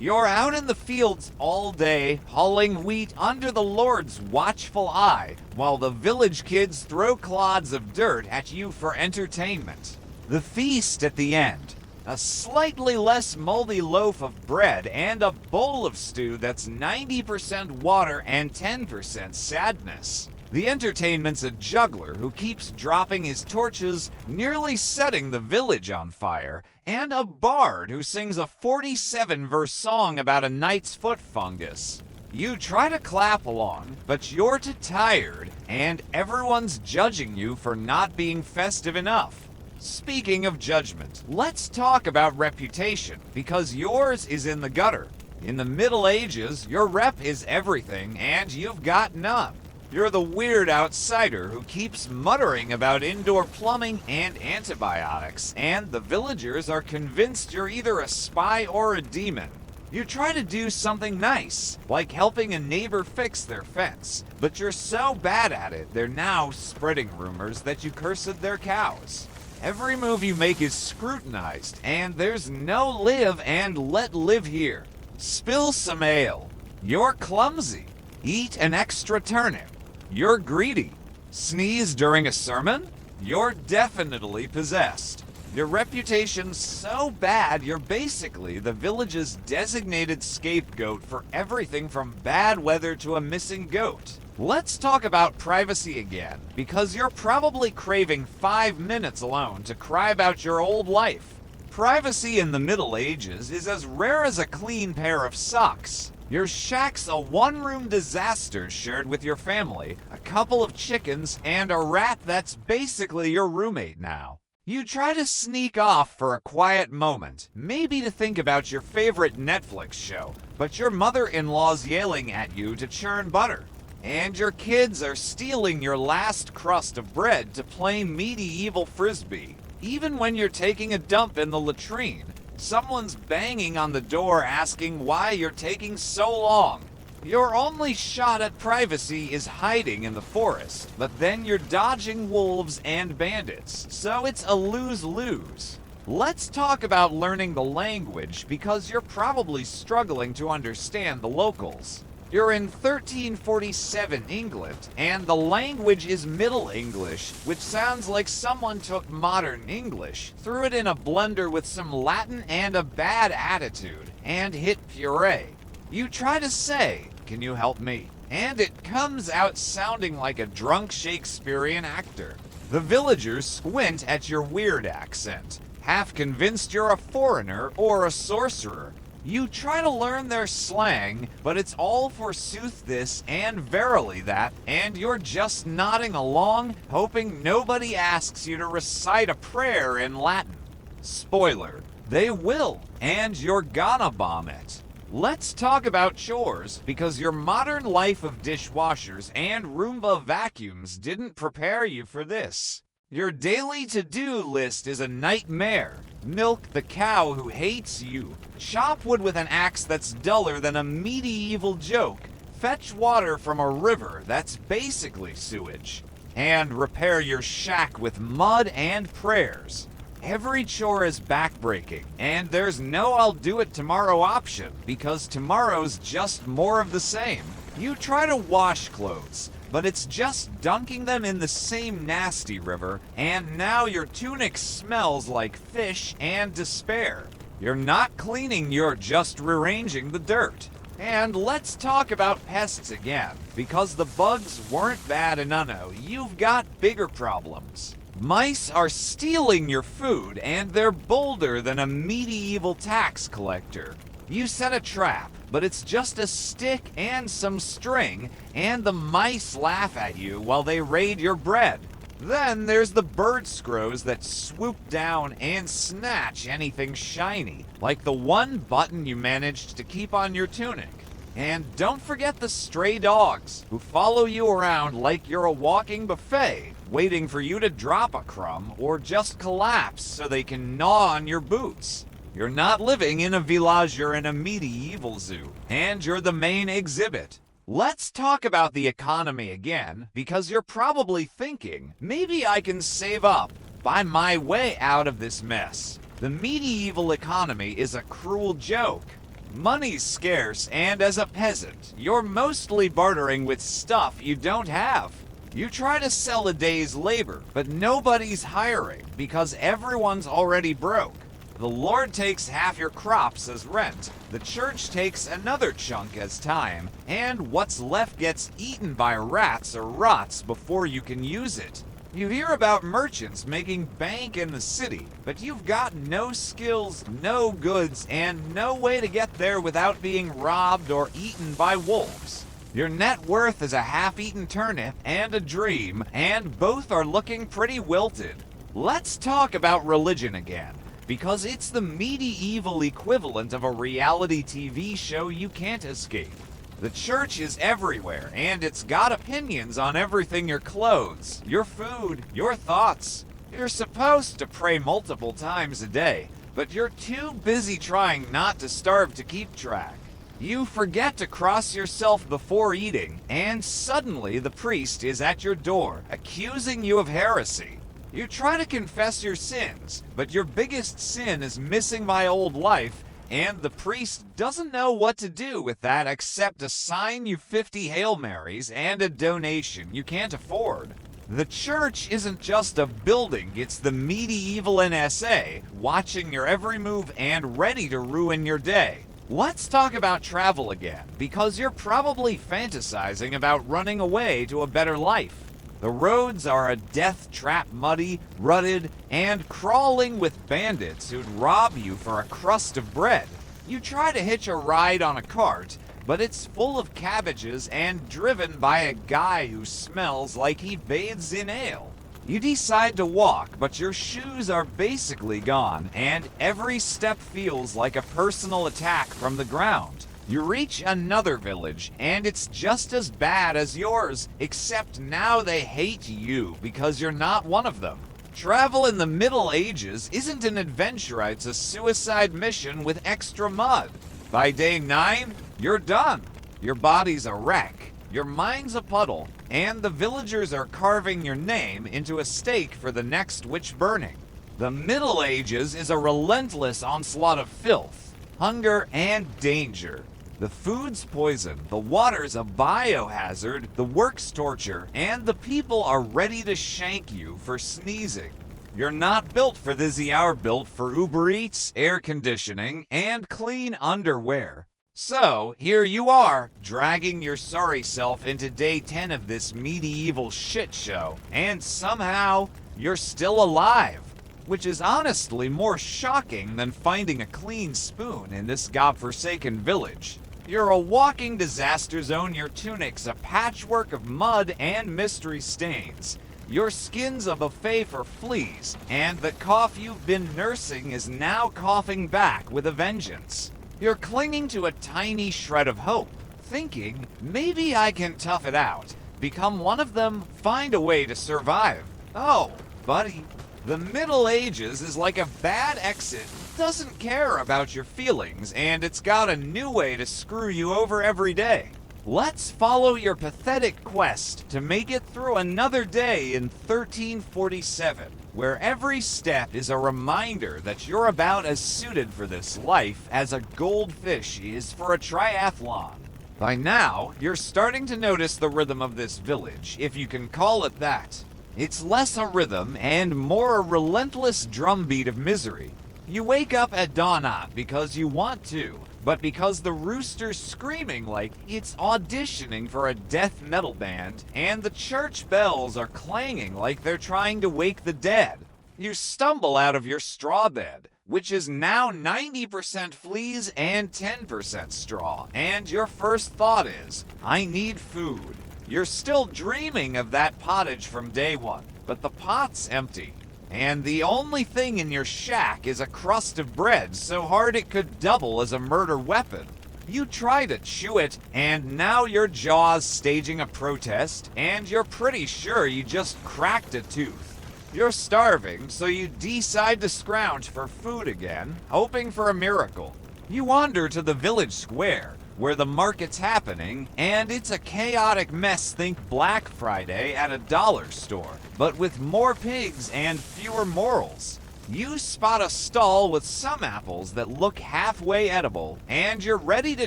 You're out in the fields all day, hauling wheat under the Lord's watchful eye, while the village kids throw clods of dirt at you for entertainment. The feast at the end. A slightly less moldy loaf of bread and a bowl of stew that's 90% water and 10% sadness. The entertainment's a juggler who keeps dropping his torches, nearly setting the village on fire, and a bard who sings a 47-verse song about a knight's foot fungus. You try to clap along, but you're too tired, and everyone's judging you for not being festive enough. Speaking of judgment, let's talk about reputation, because yours is in the gutter. In the Middle Ages, your rep is everything, and you've got none. You're the weird outsider who keeps muttering about indoor plumbing and antibiotics, and the villagers are convinced you're either a spy or a demon. You try to do something nice, like helping a neighbor fix their fence, but you're so bad at it, they're now spreading rumors that you cursed their cows. Every move you make is scrutinized, and there's no live and let live here. Spill some ale. You're clumsy. Eat an extra turnip. You're greedy. Sneeze during a sermon? You're definitely possessed. Your reputation's so bad you're basically the village's designated scapegoat for everything from bad weather to a missing goat. Let's talk about privacy again, because you're probably craving 5 minutes alone to cry about your old life. Privacy in the Middle Ages is as rare as a clean pair of socks. Your shack's a one-room disaster shared with your family, a couple of chickens, and a rat that's basically your roommate now. You try to sneak off for a quiet moment, maybe to think about your favorite Netflix show, but your mother-in-law's yelling at you to churn butter. And your kids are stealing your last crust of bread to play medieval frisbee. Even when you're taking a dump in the latrine, someone's banging on the door asking why you're taking so long. Your only shot at privacy is hiding in the forest, but then you're dodging wolves and bandits, so it's a lose-lose. Let's talk about learning the language because you're probably struggling to understand the locals. You're in 1347 England, and the language is Middle English, which sounds like someone took modern English, threw it in a blender with some Latin and a bad attitude, and hit puree. You try to say, "Can you help me?" And it comes out sounding like a drunk Shakespearean actor. The villagers squint at your weird accent, half convinced you're a foreigner or a sorcerer. You try to learn their slang, but it's all forsooth this and verily that, and you're just nodding along, hoping nobody asks you to recite a prayer in Latin. Spoiler, they will, and you're gonna bomb it. Let's talk about chores, because your modern life of dishwashers and Roomba vacuums didn't prepare you for this. Your daily to-do list is a nightmare. Milk the cow who hates you. Chop wood with an axe that's duller than a medieval joke. Fetch water from a river that's basically sewage. And repair your shack with mud and prayers. Every chore is backbreaking, and there's no I'll do it tomorrow option, because tomorrow's just more of the same. You try to wash clothes, but it's just dunking them in the same nasty river, and now your tunic smells like fish and despair. You're not cleaning, you're just rearranging the dirt. And let's talk about pests again, because the bugs weren't bad enough. You've got bigger problems. Mice are stealing your food, and they're bolder than a medieval tax collector. You set a trap, but it's just a stick and some string, and the mice laugh at you while they raid your bread. Then there's the bird scrows that swoop down and snatch anything shiny, like the one button you managed to keep on your tunic. And don't forget the stray dogs, who follow you around like you're a walking buffet, waiting for you to drop a crumb or just collapse so they can gnaw on your boots. You're not living in a village, you're in a medieval zoo, and you're the main exhibit. Let's talk about the economy again, because you're probably thinking, maybe I can save up, buy my way out of this mess. The medieval economy is a cruel joke. Money's scarce, and as a peasant, you're mostly bartering with stuff you don't have. You try to sell a day's labor, but nobody's hiring because everyone's already broke. The Lord takes half your crops as rent, the church takes another chunk as time, and what's left gets eaten by rats or rots before you can use it. You hear about merchants making bank in the city, but you've got no skills, no goods, and no way to get there without being robbed or eaten by wolves. Your net worth is a half-eaten turnip and a dream, and both are looking pretty wilted. Let's talk about religion again, because it's the medieval equivalent of a reality TV show you can't escape. The church is everywhere, and it's got opinions on everything: your clothes, your food, your thoughts. You're supposed to pray multiple times a day, but you're too busy trying not to starve to keep track. You forget to cross yourself before eating, and suddenly the priest is at your door, accusing you of heresy. You try to confess your sins, but your biggest sin is missing my old life, and the priest doesn't know what to do with that except assign you 50 Hail Marys and a donation you can't afford. The church isn't just a building, it's the medieval NSA, watching your every move and ready to ruin your day. Let's talk about travel again, because you're probably fantasizing about running away to a better life. The roads are a death trap, muddy, rutted, and crawling with bandits who'd rob you for a crust of bread. You try to hitch a ride on a cart, but it's full of cabbages and driven by a guy who smells like he bathes in ale. You decide to walk, but your shoes are basically gone, and every step feels like a personal attack from the ground. You reach another village, and it's just as bad as yours, except now they hate you because you're not one of them. Travel in the Middle Ages isn't an adventure, it's a suicide mission with extra mud. By day 9, you're done. Your body's a wreck, your mind's a puddle, and the villagers are carving your name into a stake for the next witch burning. The Middle Ages is a relentless onslaught of filth, hunger, and danger. The food's poison, the water's a biohazard, the work's torture, and the people are ready to shank you for sneezing. You're not built for this, you're built for Uber Eats, air conditioning, and clean underwear. So, here you are, dragging your sorry self into day 10 of this medieval shit show, and somehow, you're still alive. Which is honestly more shocking than finding a clean spoon in this godforsaken village. You're a walking disaster zone, your tunic's a patchwork of mud and mystery stains. Your skin's a buffet for fleas, and the cough you've been nursing is now coughing back with a vengeance. You're clinging to a tiny shred of hope, thinking, maybe I can tough it out, become one of them, find a way to survive. Oh, buddy, the Middle Ages is like a bad exit. Doesn't care about your feelings, and it's got a new way to screw you over every day. Let's follow your pathetic quest to make it through another day in 1347, where every step is a reminder that you're about as suited for this life as a goldfish is for a triathlon. By now, you're starting to notice the rhythm of this village, if you can call it that. It's less a rhythm and more a relentless drumbeat of misery. You wake up at dawn not because you want to, but because the rooster's screaming like it's auditioning for a death metal band, and the church bells are clanging like they're trying to wake the dead. You stumble out of your straw bed, which is now 90% fleas and 10% straw, and your first thought is, I need food. You're still dreaming of that pottage from day 1, but the pot's empty. And the only thing in your shack is a crust of bread so hard it could double as a murder weapon. You try to chew it, and now your jaw's staging a protest, and you're pretty sure you just cracked a tooth. You're starving, so you decide to scrounge for food again, hoping for a miracle. You wander to the village square, where the market's happening, and it's a chaotic mess, think Black Friday at a dollar store, but with more pigs and fewer morals. You spot a stall with some apples that look halfway edible, and you're ready to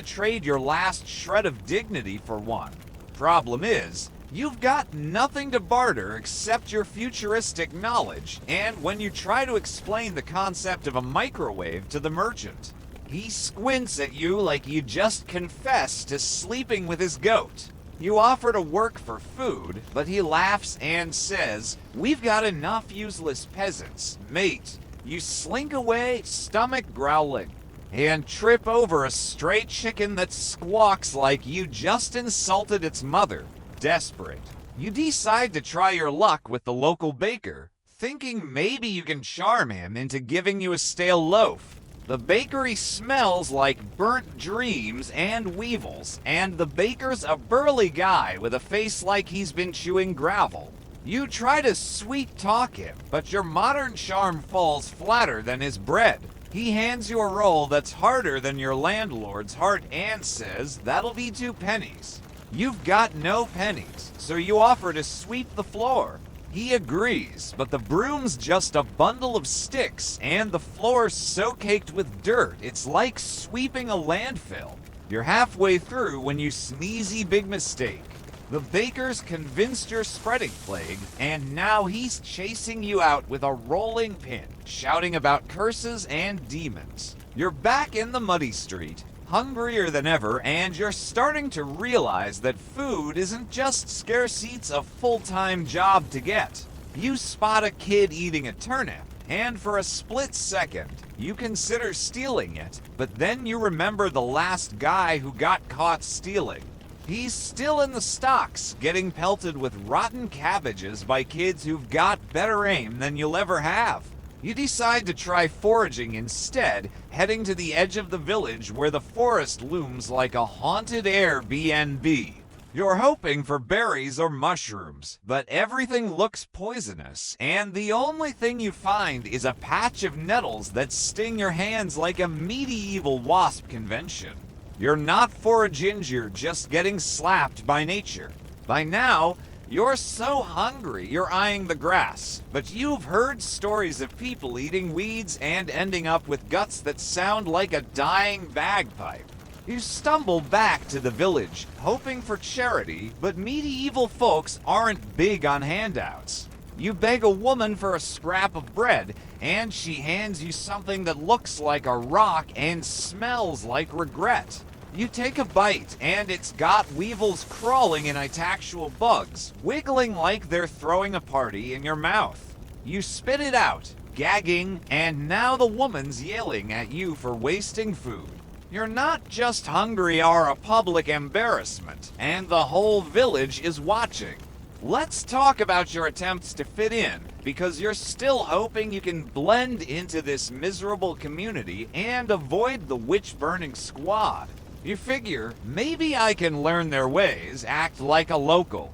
trade your last shred of dignity for one. Problem is, you've got nothing to barter except your futuristic knowledge, and when you try to explain the concept of a microwave to the merchant, he squints at you like you just confessed to sleeping with his goat. You offer to work for food, but he laughs and says, we've got enough useless peasants, mate. You slink away, stomach growling, and trip over a stray chicken that squawks like you just insulted its mother. Desperate, you decide to try your luck with the local baker, thinking maybe you can charm him into giving you a stale loaf. The bakery smells like burnt dreams and weevils, and the baker's a burly guy with a face like he's been chewing gravel. You try to sweet talk him, but your modern charm falls flatter than his bread. He hands you a roll that's harder than your landlord's heart and says, that'll be 2 pennies. You've got no pennies, so you offer to sweep the floor. He agrees, but the broom's just a bundle of sticks, and the floor's so caked with dirt, it's like sweeping a landfill. You're halfway through when you sneezy big mistake. The baker's convinced you're spreading plague, and now he's chasing you out with a rolling pin, shouting about curses and demons. You're back in the muddy street, hungrier than ever, and you're starting to realize that food isn't just scarce, it's a full-time job to get. You spot a kid eating a turnip, and for a split second, you consider stealing it, but then you remember the last guy who got caught stealing. He's still in the stocks, getting pelted with rotten cabbages by kids who've got better aim than you'll ever have. You decide to try foraging instead, heading to the edge of the village where the forest looms like a haunted Airbnb. You're hoping for berries or mushrooms, but everything looks poisonous, and the only thing you find is a patch of nettles that sting your hands like a medieval wasp convention. You're not foraging, you're just getting slapped by nature. By now, you're so hungry you're eyeing the grass, but you've heard stories of people eating weeds and ending up with guts that sound like a dying bagpipe. You stumble back to the village, hoping for charity, but medieval folks aren't big on handouts. You beg a woman for a scrap of bread, and she hands you something that looks like a rock and smells like regret. You take a bite, and it's got weevils crawling in it, actual bugs, wiggling like they're throwing a party in your mouth. You spit it out, gagging, and now the woman's yelling at you for wasting food. You're not just hungry or a public embarrassment, and the whole village is watching. Let's talk about your attempts to fit in, because you're still hoping you can blend into this miserable community and avoid the witch-burning squad. You figure, maybe I can learn their ways, act like a local.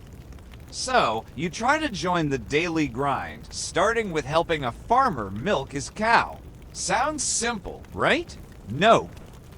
So, you try to join the daily grind, starting with helping a farmer milk his cow. Sounds simple, right? No.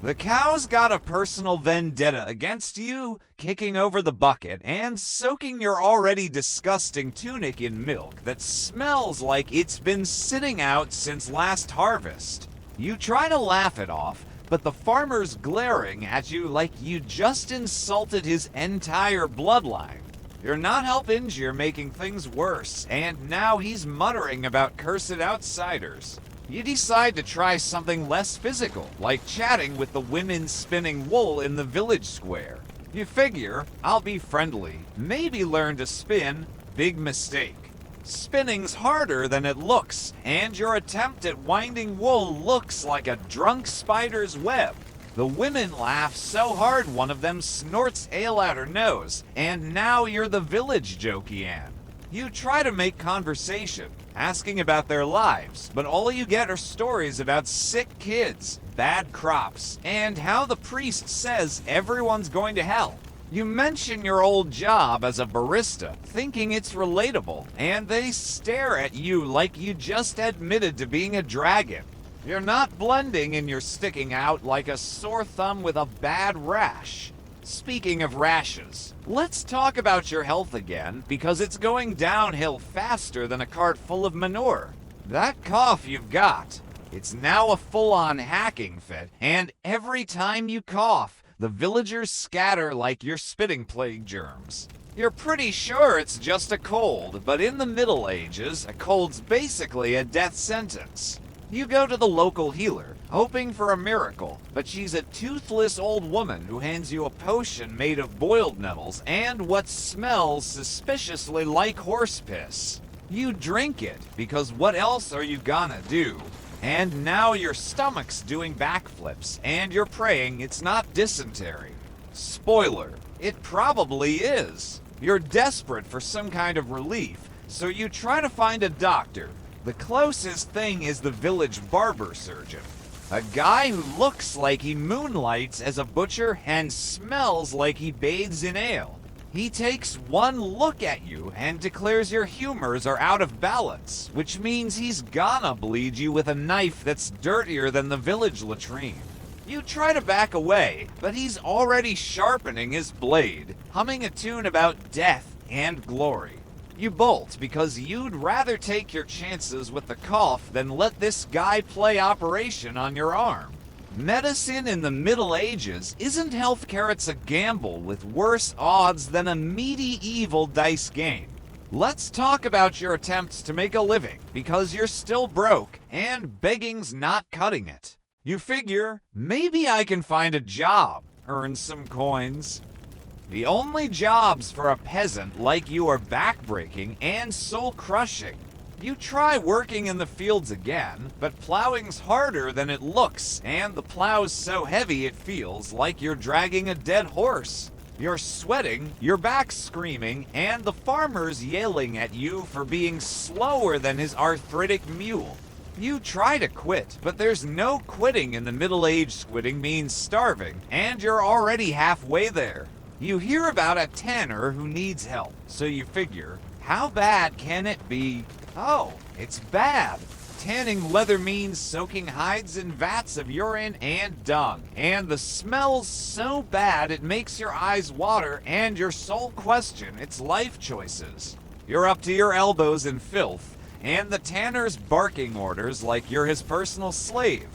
The cow's got a personal vendetta against you, kicking over the bucket and soaking your already disgusting tunic in milk that smells like it's been sitting out since last harvest. You try to laugh it off, but the farmer's glaring at you like you just insulted his entire bloodline. You're not helping, you're making things worse, and now he's muttering about cursed outsiders. You decide to try something less physical, like chatting with the women spinning wool in the village square. You figure, I'll be friendly, maybe learn to spin. Big mistake. Spinning's harder than it looks, and your attempt at winding wool looks like a drunk spider's web. The women laugh so hard one of them snorts ale out her nose, and now you're the village jokian. You try to make conversation, asking about their lives, but all you get are stories about sick kids, bad crops, and how the priest says everyone's going to hell. You mention your old job as a barista, thinking it's relatable, and they stare at you like you just admitted to being a dragon. You're not blending and you're sticking out like a sore thumb with a bad rash. Speaking of rashes, let's talk about your health again, because it's going downhill faster than a cart full of manure. That cough you've got, it's now a full-on hacking fit, and every time you cough, the villagers scatter like you're spitting plague germs. You're pretty sure it's just a cold, but in the Middle Ages, a cold's basically a death sentence. You go to the local healer, hoping for a miracle, but she's a toothless old woman who hands you a potion made of boiled nettles and what smells suspiciously like horse piss. You drink it, because what else are you gonna do? And now your stomach's doing backflips, and you're praying it's not dysentery. Spoiler, it probably is. You're desperate for some kind of relief, so you try to find a doctor. The closest thing is the village barber surgeon. A guy who looks like he moonlights as a butcher and smells like he bathes in ale. He takes one look at you and declares your humors are out of balance, which means he's gonna bleed you with a knife that's dirtier than the village latrine. You try to back away, but he's already sharpening his blade, humming a tune about death and glory. You bolt because you'd rather take your chances with the cough than let this guy play operation on your arm. Medicine in the Middle Ages isn't healthcare, it's a gamble with worse odds than a medieval dice game. Let's talk about your attempts to make a living, because you're still broke and begging's not cutting it. You figure, maybe I can find a job, earn some coins. The only jobs for a peasant like you are backbreaking and soul-crushing. You try working in the fields again, but plowing's harder than it looks, and the plow's so heavy it feels like you're dragging a dead horse. You're sweating, your back's screaming, and the farmer's yelling at you for being slower than his arthritic mule. You try to quit, but there's no quitting in the middle-aged. Quitting means starving, and you're already halfway there. You hear about a tanner who needs help, so you figure, how bad can it be? Oh, it's bad. Tanning leather means soaking hides in vats of urine and dung, and the smell's so bad it makes your eyes water and your soul question its life choices. You're up to your elbows in filth, and the tanner's barking orders like you're his personal slave.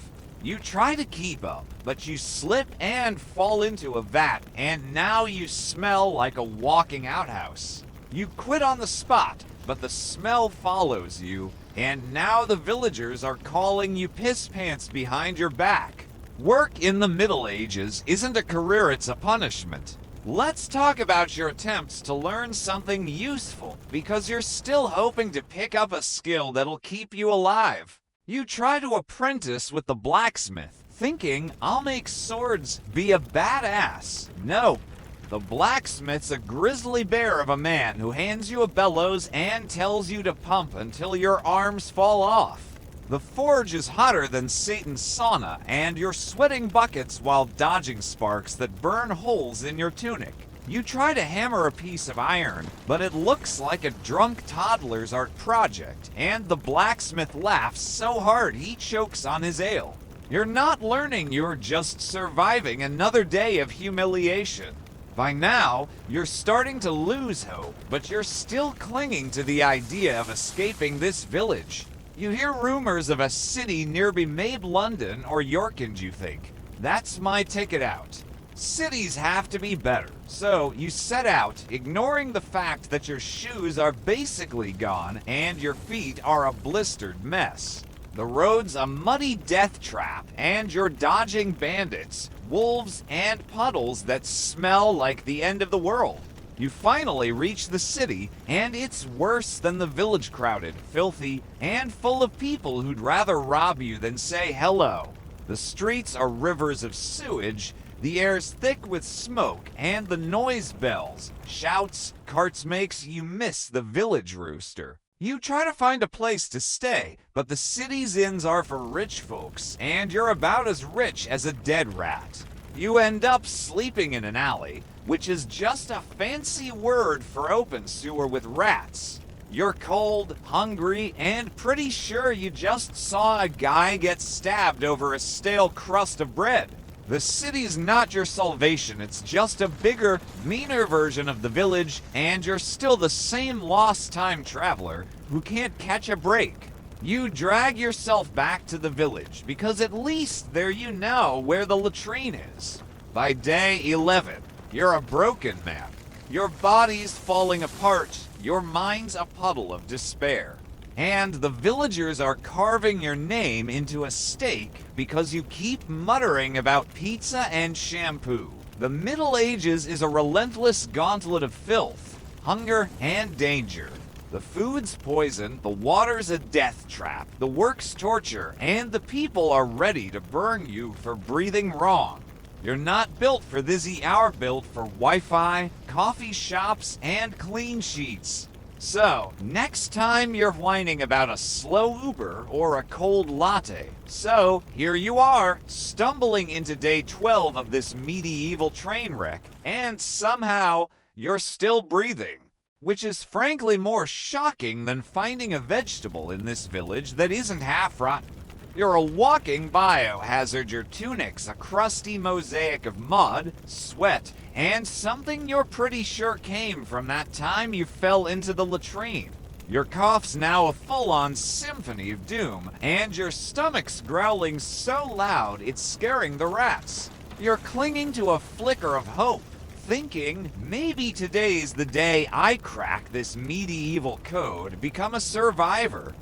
You try to keep up, but you slip and fall into a vat, and now you smell like a walking outhouse. You quit on the spot, but the smell follows you, and now the villagers are calling you piss pants behind your back. Work in the Middle Ages isn't a career, it's a punishment. Let's talk about your attempts to learn something useful, because you're still hoping to pick up a skill that'll keep you alive. You try to apprentice with the blacksmith, thinking, I'll make swords, be a badass. No. The blacksmith's a grizzly bear of a man who hands you a bellows and tells you to pump until your arms fall off. The forge is hotter than Satan's sauna, and you're sweating buckets while dodging sparks that burn holes in your tunic. You try to hammer a piece of iron, but it looks like a drunk toddler's art project, and the blacksmith laughs so hard he chokes on his ale. You're not learning, you're just surviving another day of humiliation. By now, you're starting to lose hope, but you're still clinging to the idea of escaping this village. You hear rumors of a city nearby, maybe London or York, and you think, that's my ticket out. Cities have to be better, so you set out, ignoring the fact that your shoes are basically gone and your feet are a blistered mess. The road's a muddy death trap, and you're dodging bandits, wolves, and puddles that smell like the end of the world. You finally reach the city, and it's worse than the village, crowded, filthy, and full of people who'd rather rob you than say hello. The streets are rivers of sewage, the air's thick with smoke, and the noise bells, shouts, carts makes you miss the village rooster. You try to find a place to stay, but the city's inns are for rich folks, and you're about as rich as a dead rat. You end up sleeping in an alley, which is just a fancy word for open sewer with rats. You're cold, hungry, and pretty sure you just saw a guy get stabbed over a stale crust of bread. The city's not your salvation, it's just a bigger, meaner version of the village, and you're still the same lost time traveler who can't catch a break. You drag yourself back to the village, because at least there you know where the latrine is. By day 11, you're a broken man. Your body's falling apart, your mind's a puddle of despair. And the villagers are carving your name into a stake because you keep muttering about pizza and shampoo. The Middle Ages is a relentless gauntlet of filth, hunger, and danger. The food's poison, the water's a death trap, the work's torture, and the people are ready to burn you for breathing wrong. You're not built for this, you're built for Wi-Fi, coffee shops, and clean sheets. So, next time you're whining about a slow Uber or a cold latte. So, here you are, stumbling into day 12 of this medieval train wreck, and somehow you're still breathing. Which is frankly more shocking than finding a vegetable in this village that isn't half rotten. You're a walking biohazard, your tunic's a crusty mosaic of mud, sweat, and something you're pretty sure came from that time you fell into the latrine. Your cough's now a full-on symphony of doom, and your stomach's growling so loud it's scaring the rats. You're clinging to a flicker of hope, thinking, maybe today's the day I crack this medieval code, become a survivor.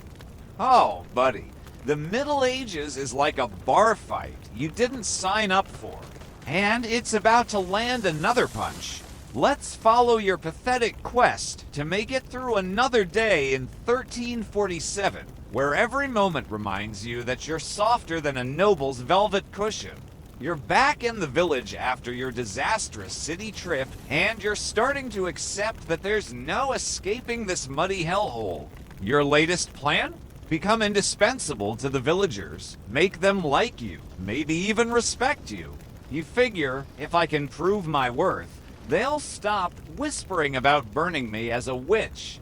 Oh, buddy. The Middle Ages is like a bar fight you didn't sign up for, and it's about to land another punch. Let's follow your pathetic quest to make it through another day in 1347, where every moment reminds you that you're softer than a noble's velvet cushion. You're back in the village after your disastrous city trip, and you're starting to accept that there's no escaping this muddy hellhole. Your latest plan? Become indispensable to the villagers, make them like you, maybe even respect you. You figure, if I can prove my worth, they'll stop whispering about burning me as a witch.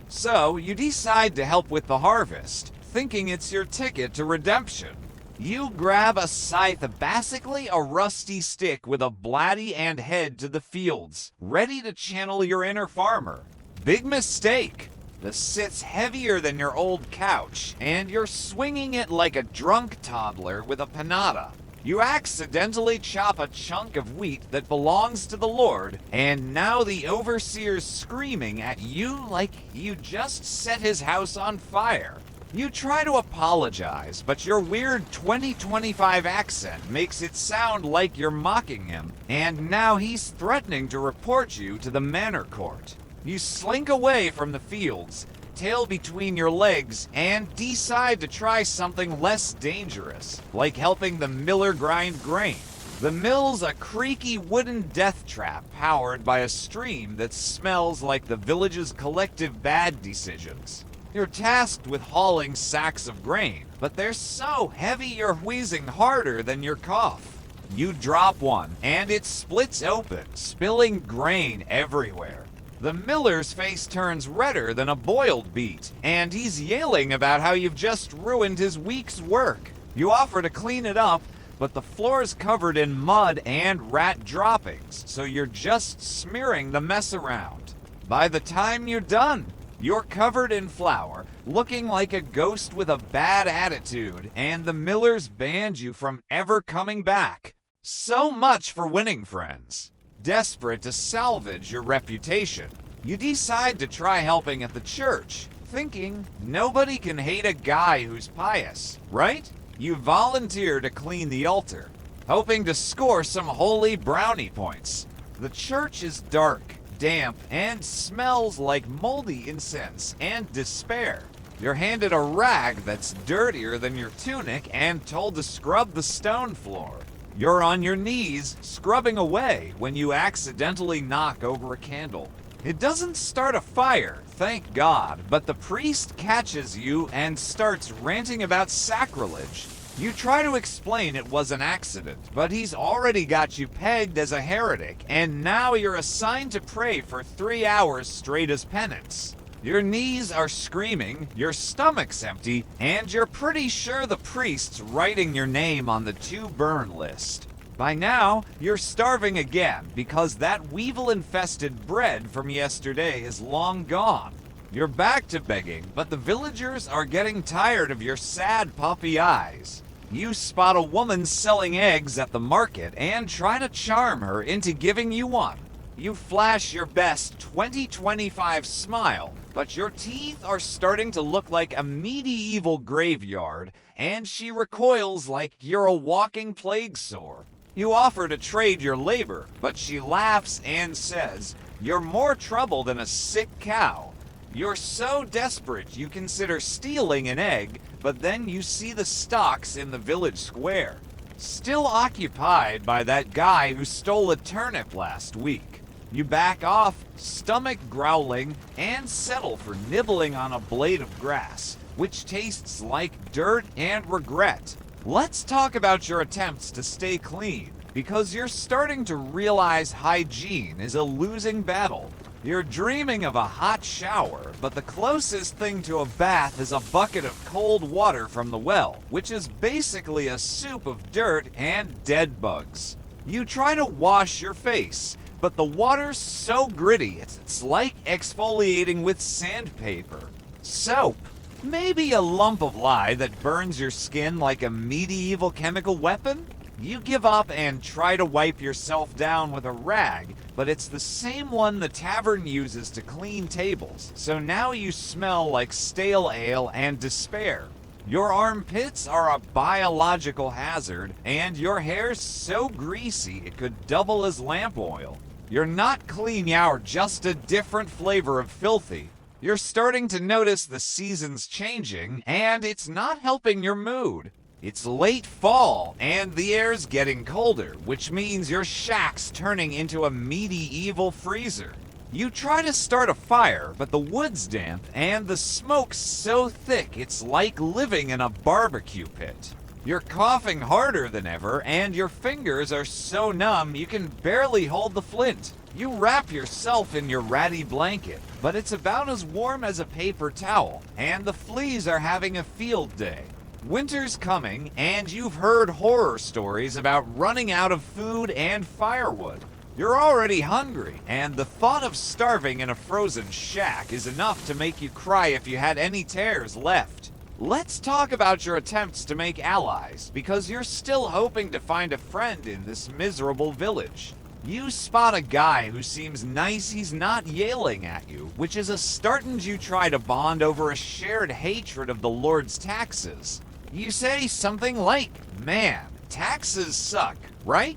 So, you decide to help with the harvest, thinking it's your ticket to redemption. You grab a scythe, basically a rusty stick with a bladdy, and head to the fields, ready to channel your inner farmer. Big mistake. The sit's heavier than your old couch, and you're swinging it like a drunk toddler with a panada. You accidentally chop a chunk of wheat that belongs to the Lord, and now the overseer's screaming at you like you just set his house on fire. You try to apologize, but your weird 2025 accent makes it sound like you're mocking him, and now he's threatening to report you to the manor court. You slink away from the fields, tail between your legs, and decide to try something less dangerous, like helping the miller grind grain. The mill's a creaky wooden death trap powered by a stream that smells like the village's collective bad decisions. You're tasked with hauling sacks of grain, but they're so heavy you're wheezing harder than your cough. You drop one, and it splits open, spilling grain everywhere. The miller's face turns redder than a boiled beet, and he's yelling about how you've just ruined his week's work. You offer to clean it up, but the floor's covered in mud and rat droppings, so you're just smearing the mess around. By the time you're done, you're covered in flour, looking like a ghost with a bad attitude, and the millers banned you from ever coming back. So much for winning friends. Desperate to salvage your reputation, you decide to try helping at the church, thinking nobody can hate a guy who's pious, right? You volunteer to clean the altar, hoping to score some holy brownie points. The church is dark, damp, and smells like moldy incense and despair. You're handed a rag that's dirtier than your tunic and told to scrub the stone floor. You're on your knees, scrubbing away, when you accidentally knock over a candle. It doesn't start a fire, thank God, but the priest catches you and starts ranting about sacrilege. You try to explain it was an accident, but he's already got you pegged as a heretic, and now you're assigned to pray for 3 hours straight as penance. Your knees are screaming, your stomach's empty, and you're pretty sure the priest's writing your name on the to-burn list. By now, you're starving again because that weevil-infested bread from yesterday is long gone. You're back to begging, but the villagers are getting tired of your sad puppy eyes. You spot a woman selling eggs at the market and try to charm her into giving you one. You flash your best 2025 smile, but your teeth are starting to look like a medieval graveyard, and she recoils like you're a walking plague sore. You offer to trade your labor, but she laughs and says, "You're more trouble than a sick cow." You're so desperate you consider stealing an egg, but then you see the stocks in the village square, still occupied by that guy who stole a turnip last week. You back off, stomach growling, and settle for nibbling on a blade of grass, which tastes like dirt and regret. Let's talk about your attempts to stay clean, because you're starting to realize hygiene is a losing battle. You're dreaming of a hot shower, but the closest thing to a bath is a bucket of cold water from the well, which is basically a soup of dirt and dead bugs. You try to wash your face, but the water's so gritty it's like exfoliating with sandpaper. Soap. Maybe a lump of lye that burns your skin like a medieval chemical weapon? You give up and try to wipe yourself down with a rag, but it's the same one the tavern uses to clean tables, so now you smell like stale ale and despair. Your armpits are a biological hazard, and your hair's so greasy it could double as lamp oil. You're not clean, you're just a different flavor of filthy. You're starting to notice the seasons changing, and it's not helping your mood. It's late fall, and the air's getting colder, which means your shack's turning into a medieval freezer. You try to start a fire, but the wood's damp, and the smoke's so thick it's like living in a barbecue pit. You're coughing harder than ever, and your fingers are so numb you can barely hold the flint. You wrap yourself in your ratty blanket, but it's about as warm as a paper towel, and the fleas are having a field day. Winter's coming, and you've heard horror stories about running out of food and firewood. You're already hungry, and the thought of starving in a frozen shack is enough to make you cry if you had any tears left. Let's talk about your attempts to make allies, because you're still hoping to find a friend in this miserable village. You spot a guy who seems nice, he's not yelling at you, which is a start, and you try to bond over a shared hatred of the Lord's taxes. You say something like, "Man, taxes suck, right?"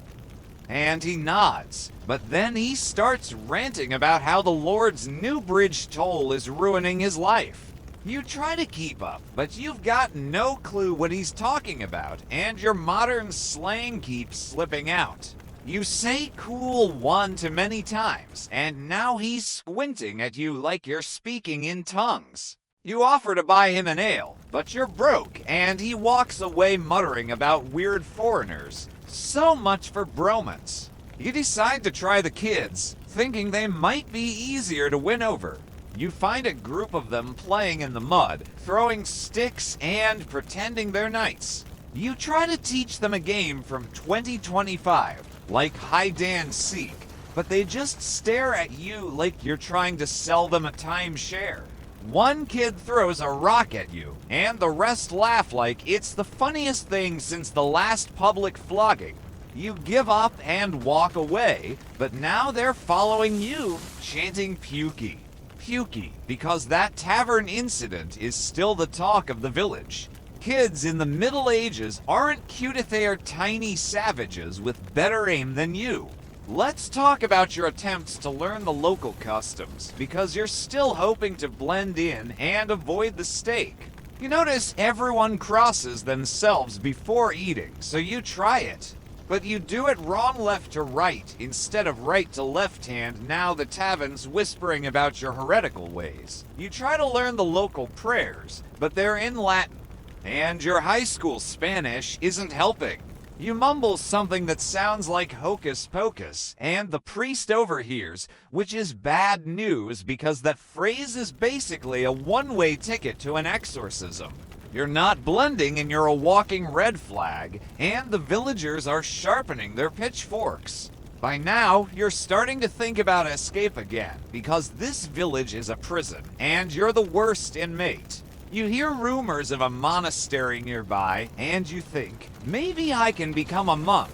And he nods, but then he starts ranting about how the Lord's new bridge toll is ruining his life. You try to keep up, but you've got no clue what he's talking about, and your modern slang keeps slipping out. You say cool one too many times, and now he's squinting at you like you're speaking in tongues. You offer to buy him an ale, but you're broke, and he walks away muttering about weird foreigners. So much for bromance. You decide to try the kids, thinking they might be easier to win over. You find a group of them playing in the mud, throwing sticks and pretending they're knights. You try to teach them a game from 2025, like hide and seek, but they just stare at you like you're trying to sell them a timeshare. One kid throws a rock at you, and the rest laugh like it's the funniest thing since the last public flogging. You give up and walk away, but now they're following you, chanting pukey. Pukey, because that tavern incident is still the talk of the village. Kids in the Middle Ages aren't cute if they are tiny savages with better aim than you. Let's talk about your attempts to learn the local customs, because you're still hoping to blend in and avoid the steak. You notice everyone crosses themselves before eating, so you try it. But you do it wrong left to right instead of right to left hand. Now the tavern's whispering about your heretical ways. You try to learn the local prayers, but they're in Latin, and your high school Spanish isn't helping. You mumble something that sounds like hocus pocus, and the priest overhears, which is bad news because that phrase is basically a one-way ticket to an exorcism. You're not blending and you're a walking red flag, and the villagers are sharpening their pitchforks. By now, you're starting to think about escape again, because this village is a prison, and you're the worst inmate. You hear rumors of a monastery nearby, and you think, maybe I can become a monk.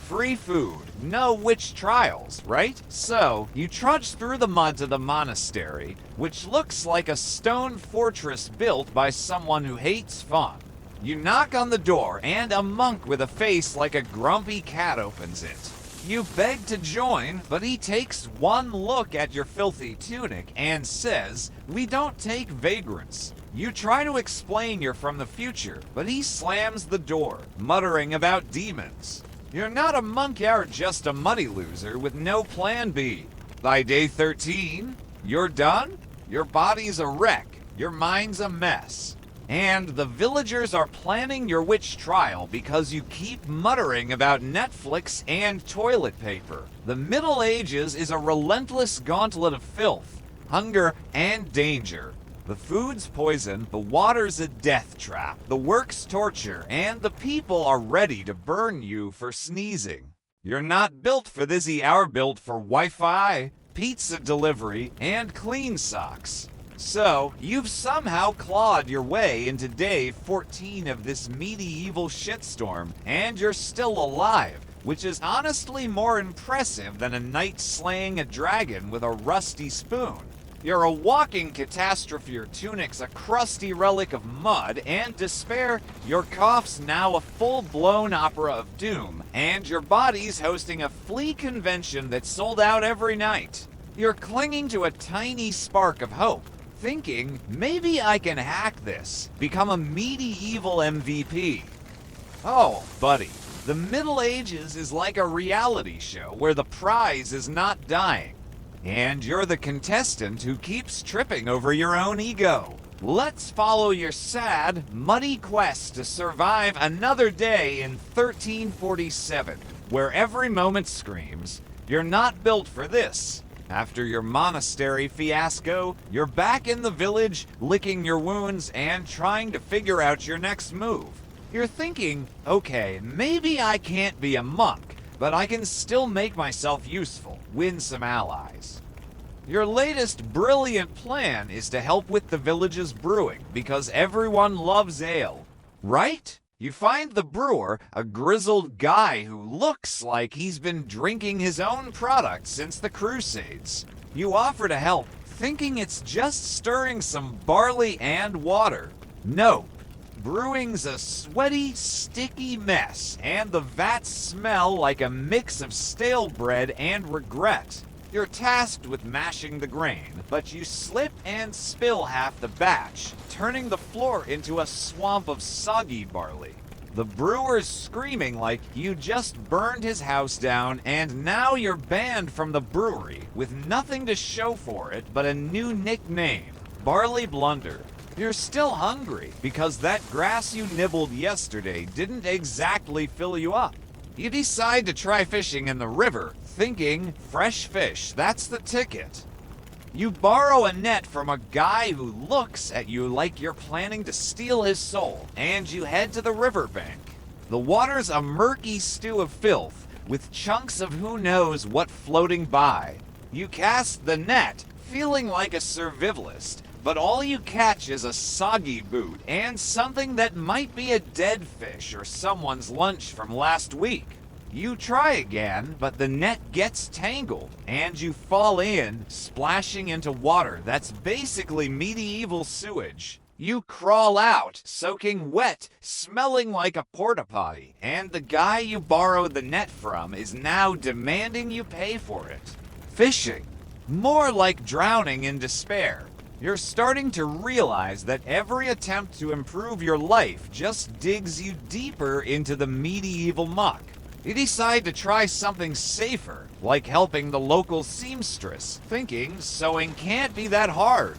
Free food, no witch trials, right? So, you trudge through the mud to the monastery, which looks like a stone fortress built by someone who hates fun. You knock on the door, and a monk with a face like a grumpy cat opens it. You beg to join, but he takes one look at your filthy tunic and says, "We don't take vagrants." You try to explain you're from the future, but he slams the door, muttering about demons. You're not a monk, you're just a money loser with no plan B. By day 13, you're done, your body's a wreck, your mind's a mess. And the villagers are planning your witch trial because you keep muttering about Netflix and toilet paper. The Middle Ages is a relentless gauntlet of filth, hunger, and danger. The food's poison, the water's a death trap, the work's torture, and the people are ready to burn you for sneezing. You're not built for this, you're built for Wi-Fi, pizza delivery, and clean socks. So, you've somehow clawed your way into day 14 of this medieval shitstorm, and you're still alive, which is honestly more impressive than a knight slaying a dragon with a rusty spoon. You're a walking catastrophe, your tunic's a crusty relic of mud and despair, your cough's now a full-blown opera of doom, and your body's hosting a flea convention that's sold out every night. You're clinging to a tiny spark of hope, thinking, maybe I can hack this, become a medieval MVP. Oh, buddy, the Middle Ages is like a reality show where the prize is not dying. And you're the contestant who keeps tripping over your own ego. Let's follow your sad, muddy quest to survive another day in 1347, where every moment screams, you're not built for this. After your monastery fiasco, you're back in the village, licking your wounds and trying to figure out your next move. You're thinking, okay, maybe I can't be a monk, but I can still make myself useful, win some allies. Your latest brilliant plan is to help with the village's brewing, because everyone loves ale, right? You find the brewer, a grizzled guy who looks like he's been drinking his own product since the Crusades. You offer to help, thinking it's just stirring some barley and water. Nope. Brewing's a sweaty, sticky mess, and the vats smell like a mix of stale bread and regret. You're tasked with mashing the grain, but you slip and spill half the batch, turning the floor into a swamp of soggy barley. The brewer's screaming like you just burned his house down, and now you're banned from the brewery with nothing to show for it but a new nickname, Barley Blunder. You're still hungry because that grass you nibbled yesterday didn't exactly fill you up. You decide to try fishing in the river, thinking, fresh fish, that's the ticket. You borrow a net from a guy who looks at you like you're planning to steal his soul, and you head to the riverbank. The water's a murky stew of filth, with chunks of who knows what floating by. You cast the net, feeling like a survivalist, but all you catch is a soggy boot and something that might be a dead fish or someone's lunch from last week. You try again, but the net gets tangled, and you fall in, splashing into water that's basically medieval sewage. You crawl out, soaking wet, smelling like a porta potty, and the guy you borrowed the net from is now demanding you pay for it. Fishing. More like drowning in despair. You're starting to realize that every attempt to improve your life just digs you deeper into the medieval muck. You decide to try something safer, like helping the local seamstress, thinking sewing can't be that hard.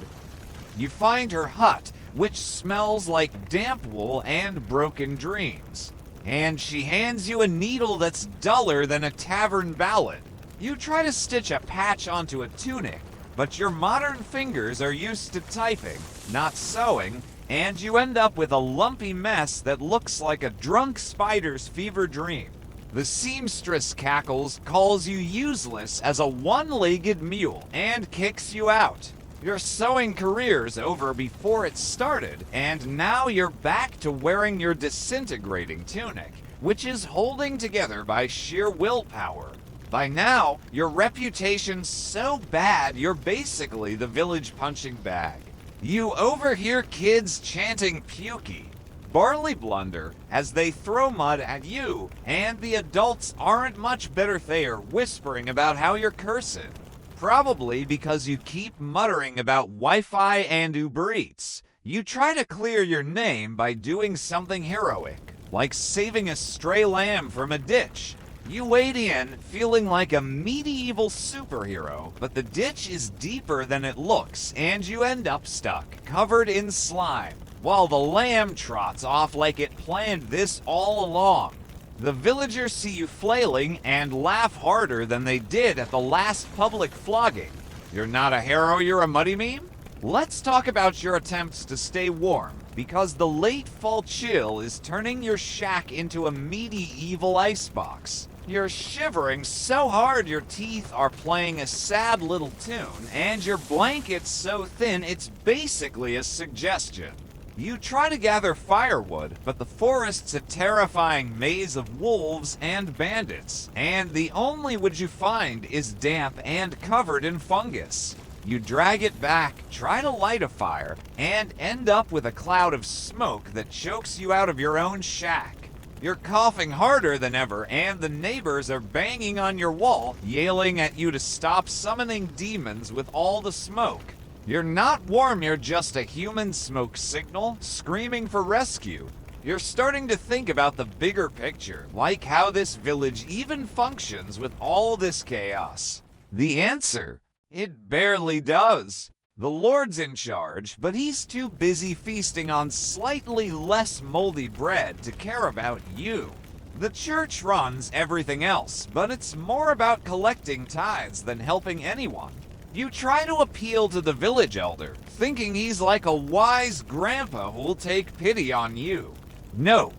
You find her hut, which smells like damp wool and broken dreams. And she hands you a needle that's duller than a tavern ballad. You try to stitch a patch onto a tunic, but your modern fingers are used to typing, not sewing, and you end up with a lumpy mess that looks like a drunk spider's fever dream. The seamstress cackles, calls you useless as a one-legged mule, and kicks you out. Your sewing career's over before it started, and now you're back to wearing your disintegrating tunic, which is holding together by sheer willpower. By now, your reputation's so bad you're basically the village punching bag. You overhear kids chanting pukey, Barley Blunder, as they throw mud at you, and the adults aren't much better there whispering about how you're cursing. Probably because you keep muttering about Wi-Fi and Uber Eats. You try to clear your name by doing something heroic, like saving a stray lamb from a ditch. You wade in, feeling like a medieval superhero, but the ditch is deeper than it looks, and you end up stuck, covered in slime, while the lamb trots off like it planned this all along. The villagers see you flailing and laugh harder than they did at the last public flogging. You're not a hero, you're a muddy meme? Let's talk about your attempts to stay warm, because the late fall chill is turning your shack into a medieval icebox. You're shivering so hard your teeth are playing a sad little tune, and your blanket's so thin it's basically a suggestion. You try to gather firewood, but the forest's a terrifying maze of wolves and bandits, and the only wood you find is damp and covered in fungus. You drag it back, try to light a fire, and end up with a cloud of smoke that chokes you out of your own shack. You're coughing harder than ever, and the neighbors are banging on your wall, yelling at you to stop summoning demons with all the smoke. You're not warm, you're just a human smoke signal, screaming for rescue. You're starting to think about the bigger picture, like how this village even functions with all this chaos. The answer? It barely does. The Lord's in charge, but he's too busy feasting on slightly less moldy bread to care about you. The church runs everything else, but it's more about collecting tithes than helping anyone. You try to appeal to the village elder, thinking he's like a wise grandpa who'll take pity on you. Nope.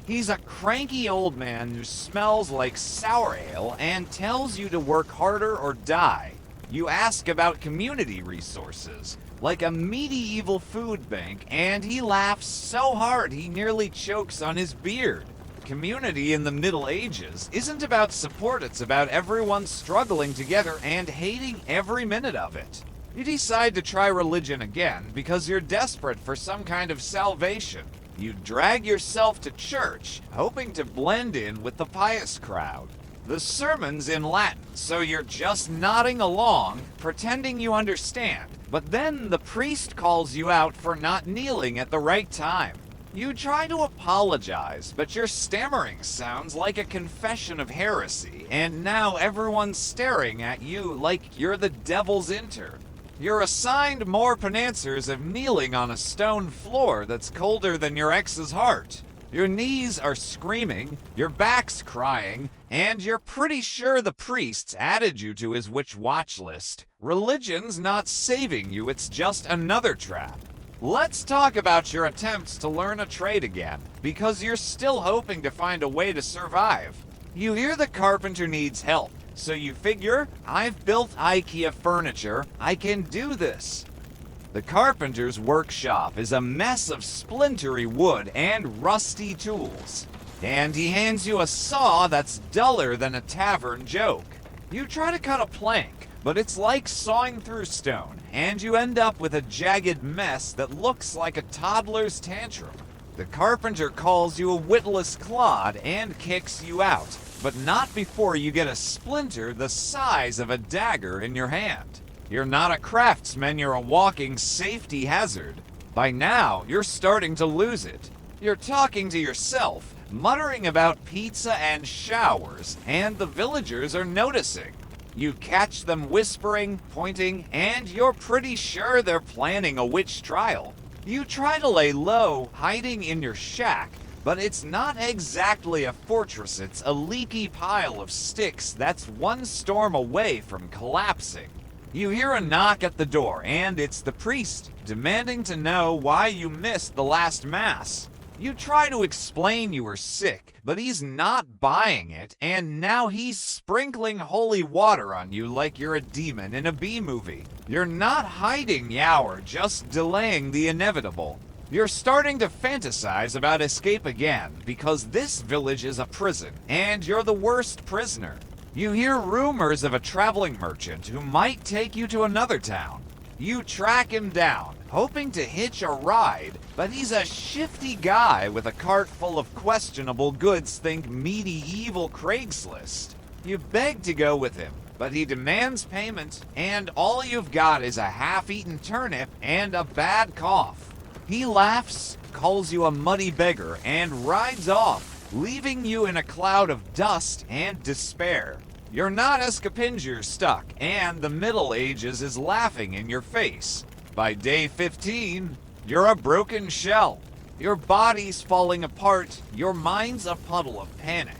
He's a cranky old man who smells like sour ale and tells you to work harder or die. You ask about community resources, like a medieval food bank, and he laughs so hard he nearly chokes on his beard. Community in the Middle Ages isn't about support, it's about everyone struggling together and hating every minute of it. You decide to try religion again because you're desperate for some kind of salvation. You drag yourself to church, hoping to blend in with the pious crowd. The sermon's in Latin, so you're just nodding along, pretending you understand. But then the priest calls you out for not kneeling at the right time. You try to apologize, but your stammering sounds like a confession of heresy, and now everyone's staring at you like you're the devil's intern. You're assigned more panancers of kneeling on a stone floor that's colder than your ex's heart. Your knees are screaming, your back's crying, and you're pretty sure the priest's added you to his witch watch list. Religion's not saving you, it's just another trap. Let's talk about your attempts to learn a trade again, because you're still hoping to find a way to survive. You hear the carpenter needs help, so you figure, I've built IKEA furniture, I can do this. The carpenter's workshop is a mess of splintery wood and rusty tools, and he hands you a saw that's duller than a tavern joke. You try to cut a plank, but it's like sawing through stone, and you end up with a jagged mess that looks like a toddler's tantrum. The carpenter calls you a witless clod and kicks you out, but not before you get a splinter the size of a dagger in your hand. You're not a craftsman, you're a walking safety hazard. By now, you're starting to lose it. You're talking to yourself, muttering about pizza and showers, and the villagers are noticing. You catch them whispering, pointing, and you're pretty sure they're planning a witch trial. You try to lay low, hiding in your shack, but it's not exactly a fortress, it's a leaky pile of sticks that's one storm away from collapsing. You hear a knock at the door, and it's the priest, demanding to know why you missed the last mass. You try to explain you were sick, but he's not buying it, and now he's sprinkling holy water on you like you're a demon in a B-movie. You're not hiding Yower, just delaying the inevitable. You're starting to fantasize about escape again, because this village is a prison, and you're the worst prisoner. You hear rumors of a traveling merchant who might take you to another town. You track him down, hoping to hitch a ride, but he's a shifty guy with a cart full of questionable goods, think medieval Craigslist. You beg to go with him, but he demands payment, and all you've got is a half-eaten turnip and a bad cough. He laughs, calls you a muddy beggar, and rides off, leaving you in a cloud of dust and despair. You're not Escapinge stuck, and the Middle Ages is laughing in your face. By day 15, you're a broken shell. Your body's falling apart, your mind's a puddle of panic.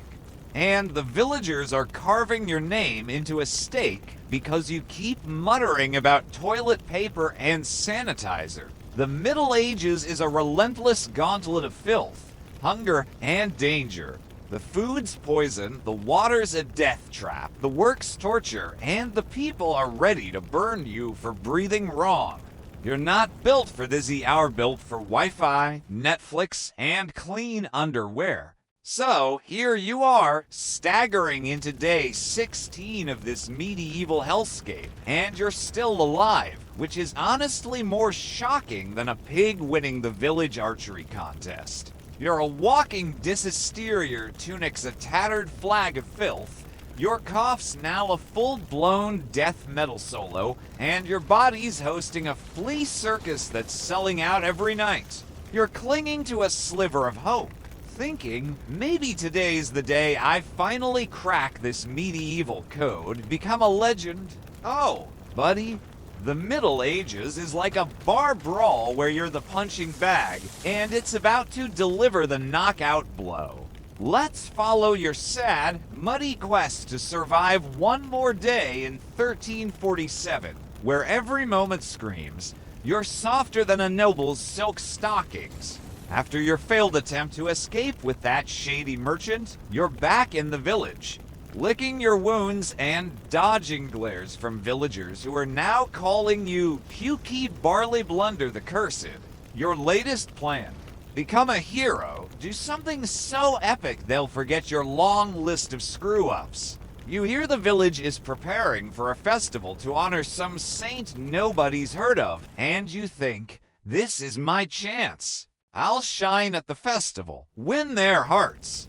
And the villagers are carving your name into a stake because you keep muttering about toilet paper and sanitizer. The Middle Ages is a relentless gauntlet of filth, hunger, and danger. The food's poison, the water's a death trap, the work's torture, and the people are ready to burn you for breathing wrong. You're not built for this, you're built for Wi-Fi, Netflix, and clean underwear. So, here you are, staggering into day 16 of this medieval hellscape, and you're still alive, which is honestly more shocking than a pig winning the village archery contest. You're a walking dishysteria tunic's a tattered flag of filth, your cough's now a full-blown death metal solo, and your body's hosting a flea circus that's selling out every night. You're clinging to a sliver of hope, thinking, maybe today's the day I finally crack this medieval code, become a legend. Oh, buddy, the Middle Ages is like a bar brawl where you're the punching bag, and it's about to deliver the knockout blow. Let's follow your sad, muddy quest to survive one more day in 1347, where every moment screams, you're softer than a noble's silk stockings. After your failed attempt to escape with that shady merchant, you're back in the village, licking your wounds and dodging glares from villagers who are now calling you Pukey Barley Blunder the Cursed. Your latest plan: become a hero, do something so epic they'll forget your long list of screw-ups. You hear the village is preparing for a festival to honor some saint nobody's heard of, and you think, this is my chance. I'll shine at the festival, win their hearts.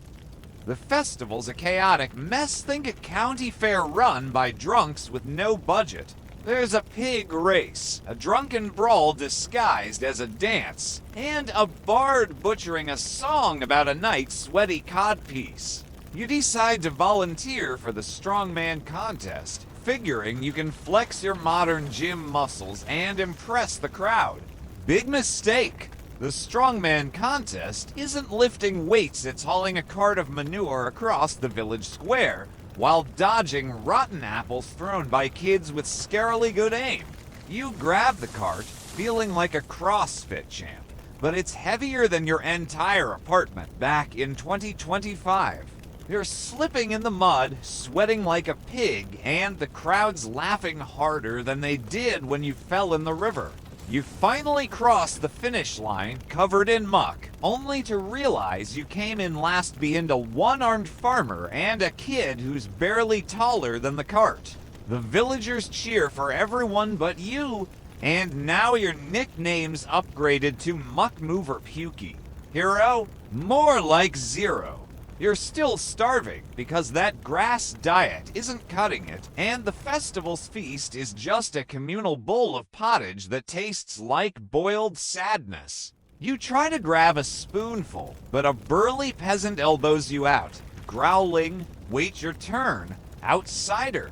The festival's a chaotic mess. Think a county fair run by drunks with no budget. There's a pig race, a drunken brawl disguised as a dance, and a bard butchering a song about a night's sweaty codpiece. You decide to volunteer for the strongman contest, figuring you can flex your modern gym muscles and impress the crowd. Big mistake. The strongman contest isn't lifting weights, it's hauling a cart of manure across the village square, while dodging rotten apples thrown by kids with scarily good aim. You grab the cart, feeling like a CrossFit champ, but it's heavier than your entire apartment back in 2025. You're slipping in the mud, sweating like a pig, and the crowd's laughing harder than they did when you fell in the river. You finally cross the finish line, covered in muck, only to realize you came in last behind a one-armed farmer and a kid who's barely taller than the cart. The villagers cheer for everyone but you, and now your nickname's upgraded to Muck Mover Pukey. Hero? More like Zero. You're still starving because that grass diet isn't cutting it, and the festival's feast is just a communal bowl of pottage that tastes like boiled sadness. You try to grab a spoonful, but a burly peasant elbows you out, growling, "Wait your turn, outsider."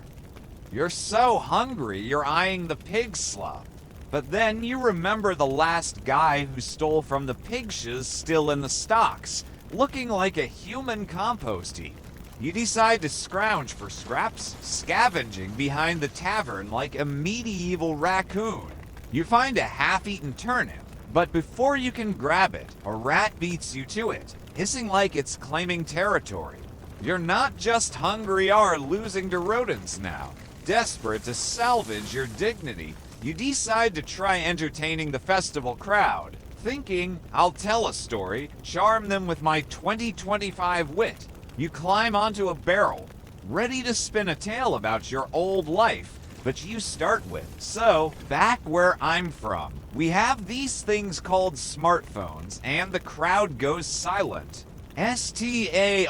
You're so hungry you're eyeing the pig slop. But then you remember the last guy who stole from the pig shiz still in the stocks, looking like a human compost heap. You decide to scrounge for scraps, scavenging behind the tavern like a medieval raccoon. You find a half-eaten turnip, but before you can grab it, a rat beats you to it, hissing like it's claiming territory. You're not just hungry, you're losing to rodents now. Desperate to salvage your dignity, you decide to try entertaining the festival crowd, thinking, I'll tell a story, charm them with my 2025 wit. You climb onto a barrel, ready to spin a tale about your old life, but you start with, so, back where I'm from, we have these things called smartphones, and the crowd goes silent. STARING,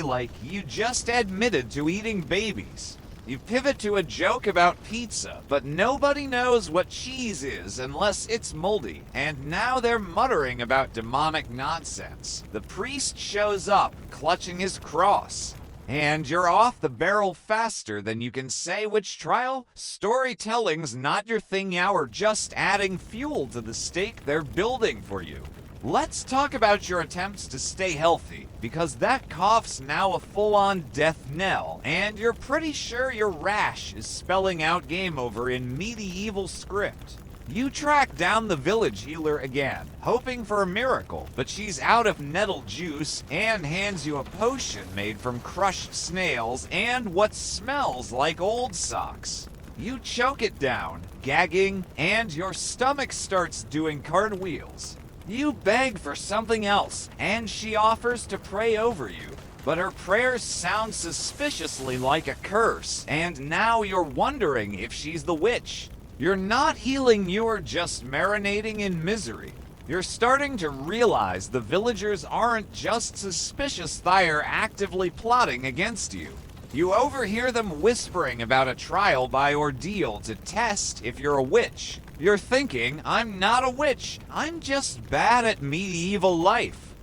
like you just admitted to eating babies. You pivot to a joke about pizza, but nobody knows what cheese is unless it's moldy, and now they're muttering about demonic nonsense. The priest shows up, clutching his cross, and you're off the barrel faster than you can say which trial. Storytelling's not your thing now, or just adding fuel to the stake they're building for you. Let's talk about your attempts to stay healthy, because that cough's now a full-on death knell, and you're pretty sure your rash is spelling out game over in medieval script. You track down the village healer again, hoping for a miracle, but she's out of nettle juice and hands you a potion made from crushed snails and what smells like old socks. You choke it down, gagging, and your stomach starts doing cartwheels. You beg for something else, and she offers to pray over you. But her prayers sound suspiciously like a curse, and now you're wondering if she's the witch. You're not healing, you're just marinating in misery. You're starting to realize the villagers aren't just suspicious, they're actively plotting against you. You overhear them whispering about a trial by ordeal to test if you're a witch. You're thinking, I'm not a witch, I'm just bad at medieval life.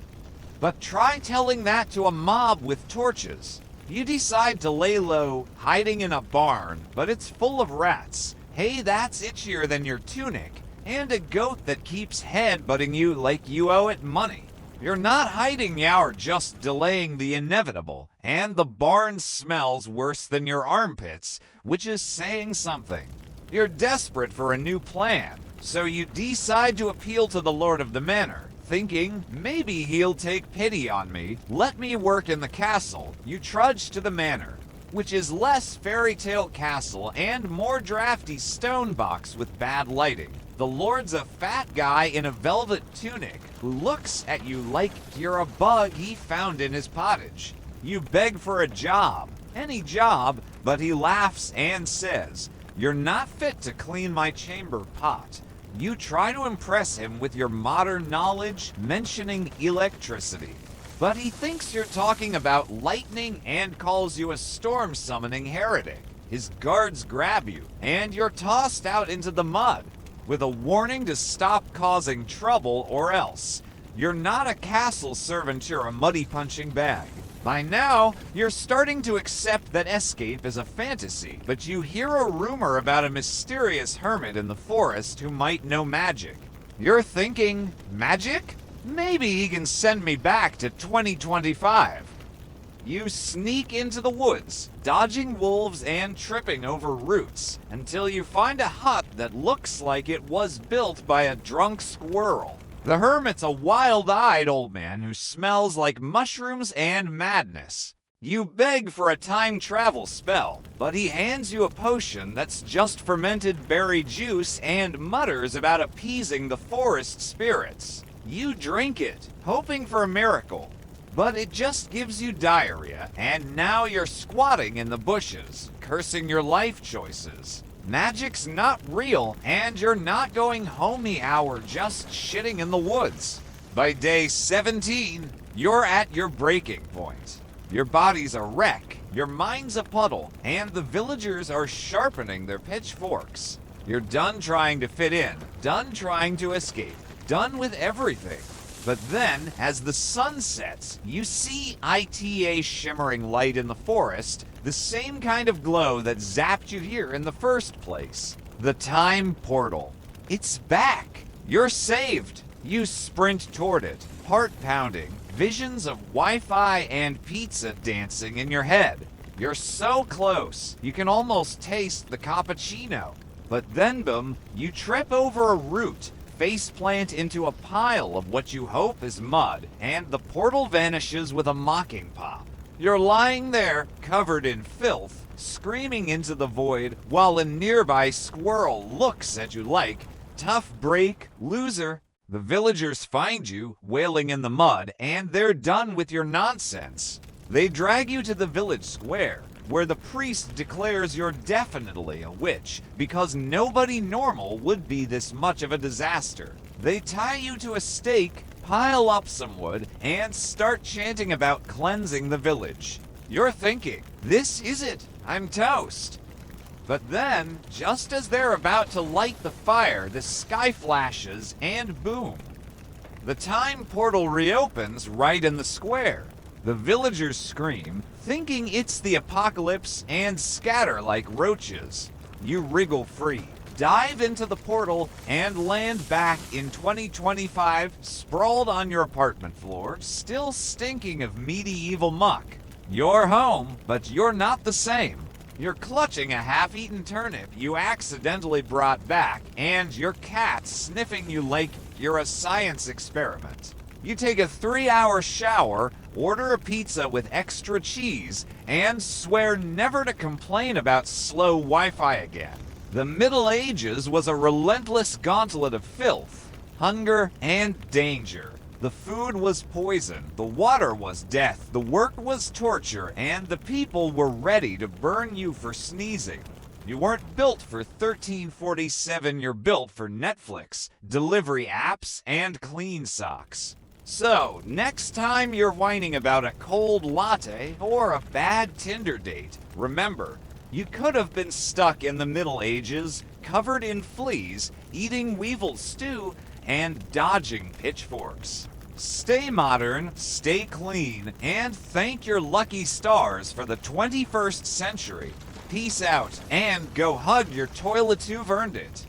But try telling that to a mob with torches. You decide to lay low, hiding in a barn, but it's full of rats. Hey, that's itchier than your tunic. And a goat that keeps headbutting you like you owe it money. You're not hiding, you're just delaying the inevitable, and the barn smells worse than your armpits, which is saying something. You're desperate for a new plan, so you decide to appeal to the Lord of the Manor, thinking, maybe he'll take pity on me, let me work in the castle. You trudge to the manor, which is less fairy tale castle and more drafty stone box with bad lighting. The lord's a fat guy in a velvet tunic who looks at you like you're a bug he found in his pottage. You beg for a job, any job, but he laughs and says, you're not fit to clean my chamber pot. You try to impress him with your modern knowledge, mentioning electricity. But he thinks you're talking about lightning and calls you a storm-summoning heretic. His guards grab you, and you're tossed out into the mud, with a warning to stop causing trouble or else. You're not a castle servant, you're a muddy punching bag. By now, you're starting to accept that escape is a fantasy, but you hear a rumor about a mysterious hermit in the forest who might know magic. You're thinking, magic? Maybe he can send me back to 2025. You sneak into the woods, dodging wolves and tripping over roots, until you find a hut that looks like it was built by a drunk squirrel. The hermit's a wild-eyed old man who smells like mushrooms and madness. You beg for a time travel spell, but he hands you a potion that's just fermented berry juice and mutters about appeasing the forest spirits. You drink it, hoping for a miracle, but it just gives you diarrhea, and now you're squatting in the bushes, cursing your life choices. Magic's not real, and you're not going homey hour just shitting in the woods. By day 17, you're at your breaking point. Your body's a wreck, your mind's a puddle, and the villagers are sharpening their pitchforks. You're done trying to fit in, done trying to escape, done with everything. But then, as the sun sets, you see a shimmering light in the forest, the same kind of glow that zapped you here in the first place. The time portal. It's back. You're saved. You sprint toward it, heart pounding, visions of Wi-Fi and pizza dancing in your head. You're so close, you can almost taste the cappuccino. But then, boom, you trip over a root, faceplant into a pile of what you hope is mud, and the portal vanishes with a mocking pop. You're lying there, covered in filth, screaming into the void, while a nearby squirrel looks at you like, tough break, loser. The villagers find you, wailing in the mud, and they're done with your nonsense. They drag you to the village square, where the priest declares you're definitely a witch, because nobody normal would be this much of a disaster. They tie you to a stake, pile up some wood, and start chanting about cleansing the village. You're thinking, this is it, I'm toast. But then, just as they're about to light the fire, the sky flashes, and boom. The time portal reopens right in the square. The villagers scream, thinking it's the apocalypse, and scatter like roaches. You wriggle free, dive into the portal, and land back in 2025, sprawled on your apartment floor, still stinking of medieval muck. You're home, but you're not the same. You're clutching a half-eaten turnip you accidentally brought back, and your cat's sniffing you like you're a science experiment. You take a 3-hour shower, order a pizza with extra cheese, and swear never to complain about slow Wi-Fi again. The Middle Ages was a relentless gauntlet of filth. hunger, and danger. The food was poison, the water was death, the work was torture, and the people were ready to burn you for sneezing. You weren't built for 1347, you're built for Netflix, delivery apps, and clean socks. So, next time you're whining about a cold latte or a bad Tinder date, remember, you could have been stuck in the Middle Ages, covered in fleas, eating weevil stew, and dodging pitchforks. Stay modern, stay clean, and thank your lucky stars for the 21st century. Peace out, and go hug your toilet who've earned it.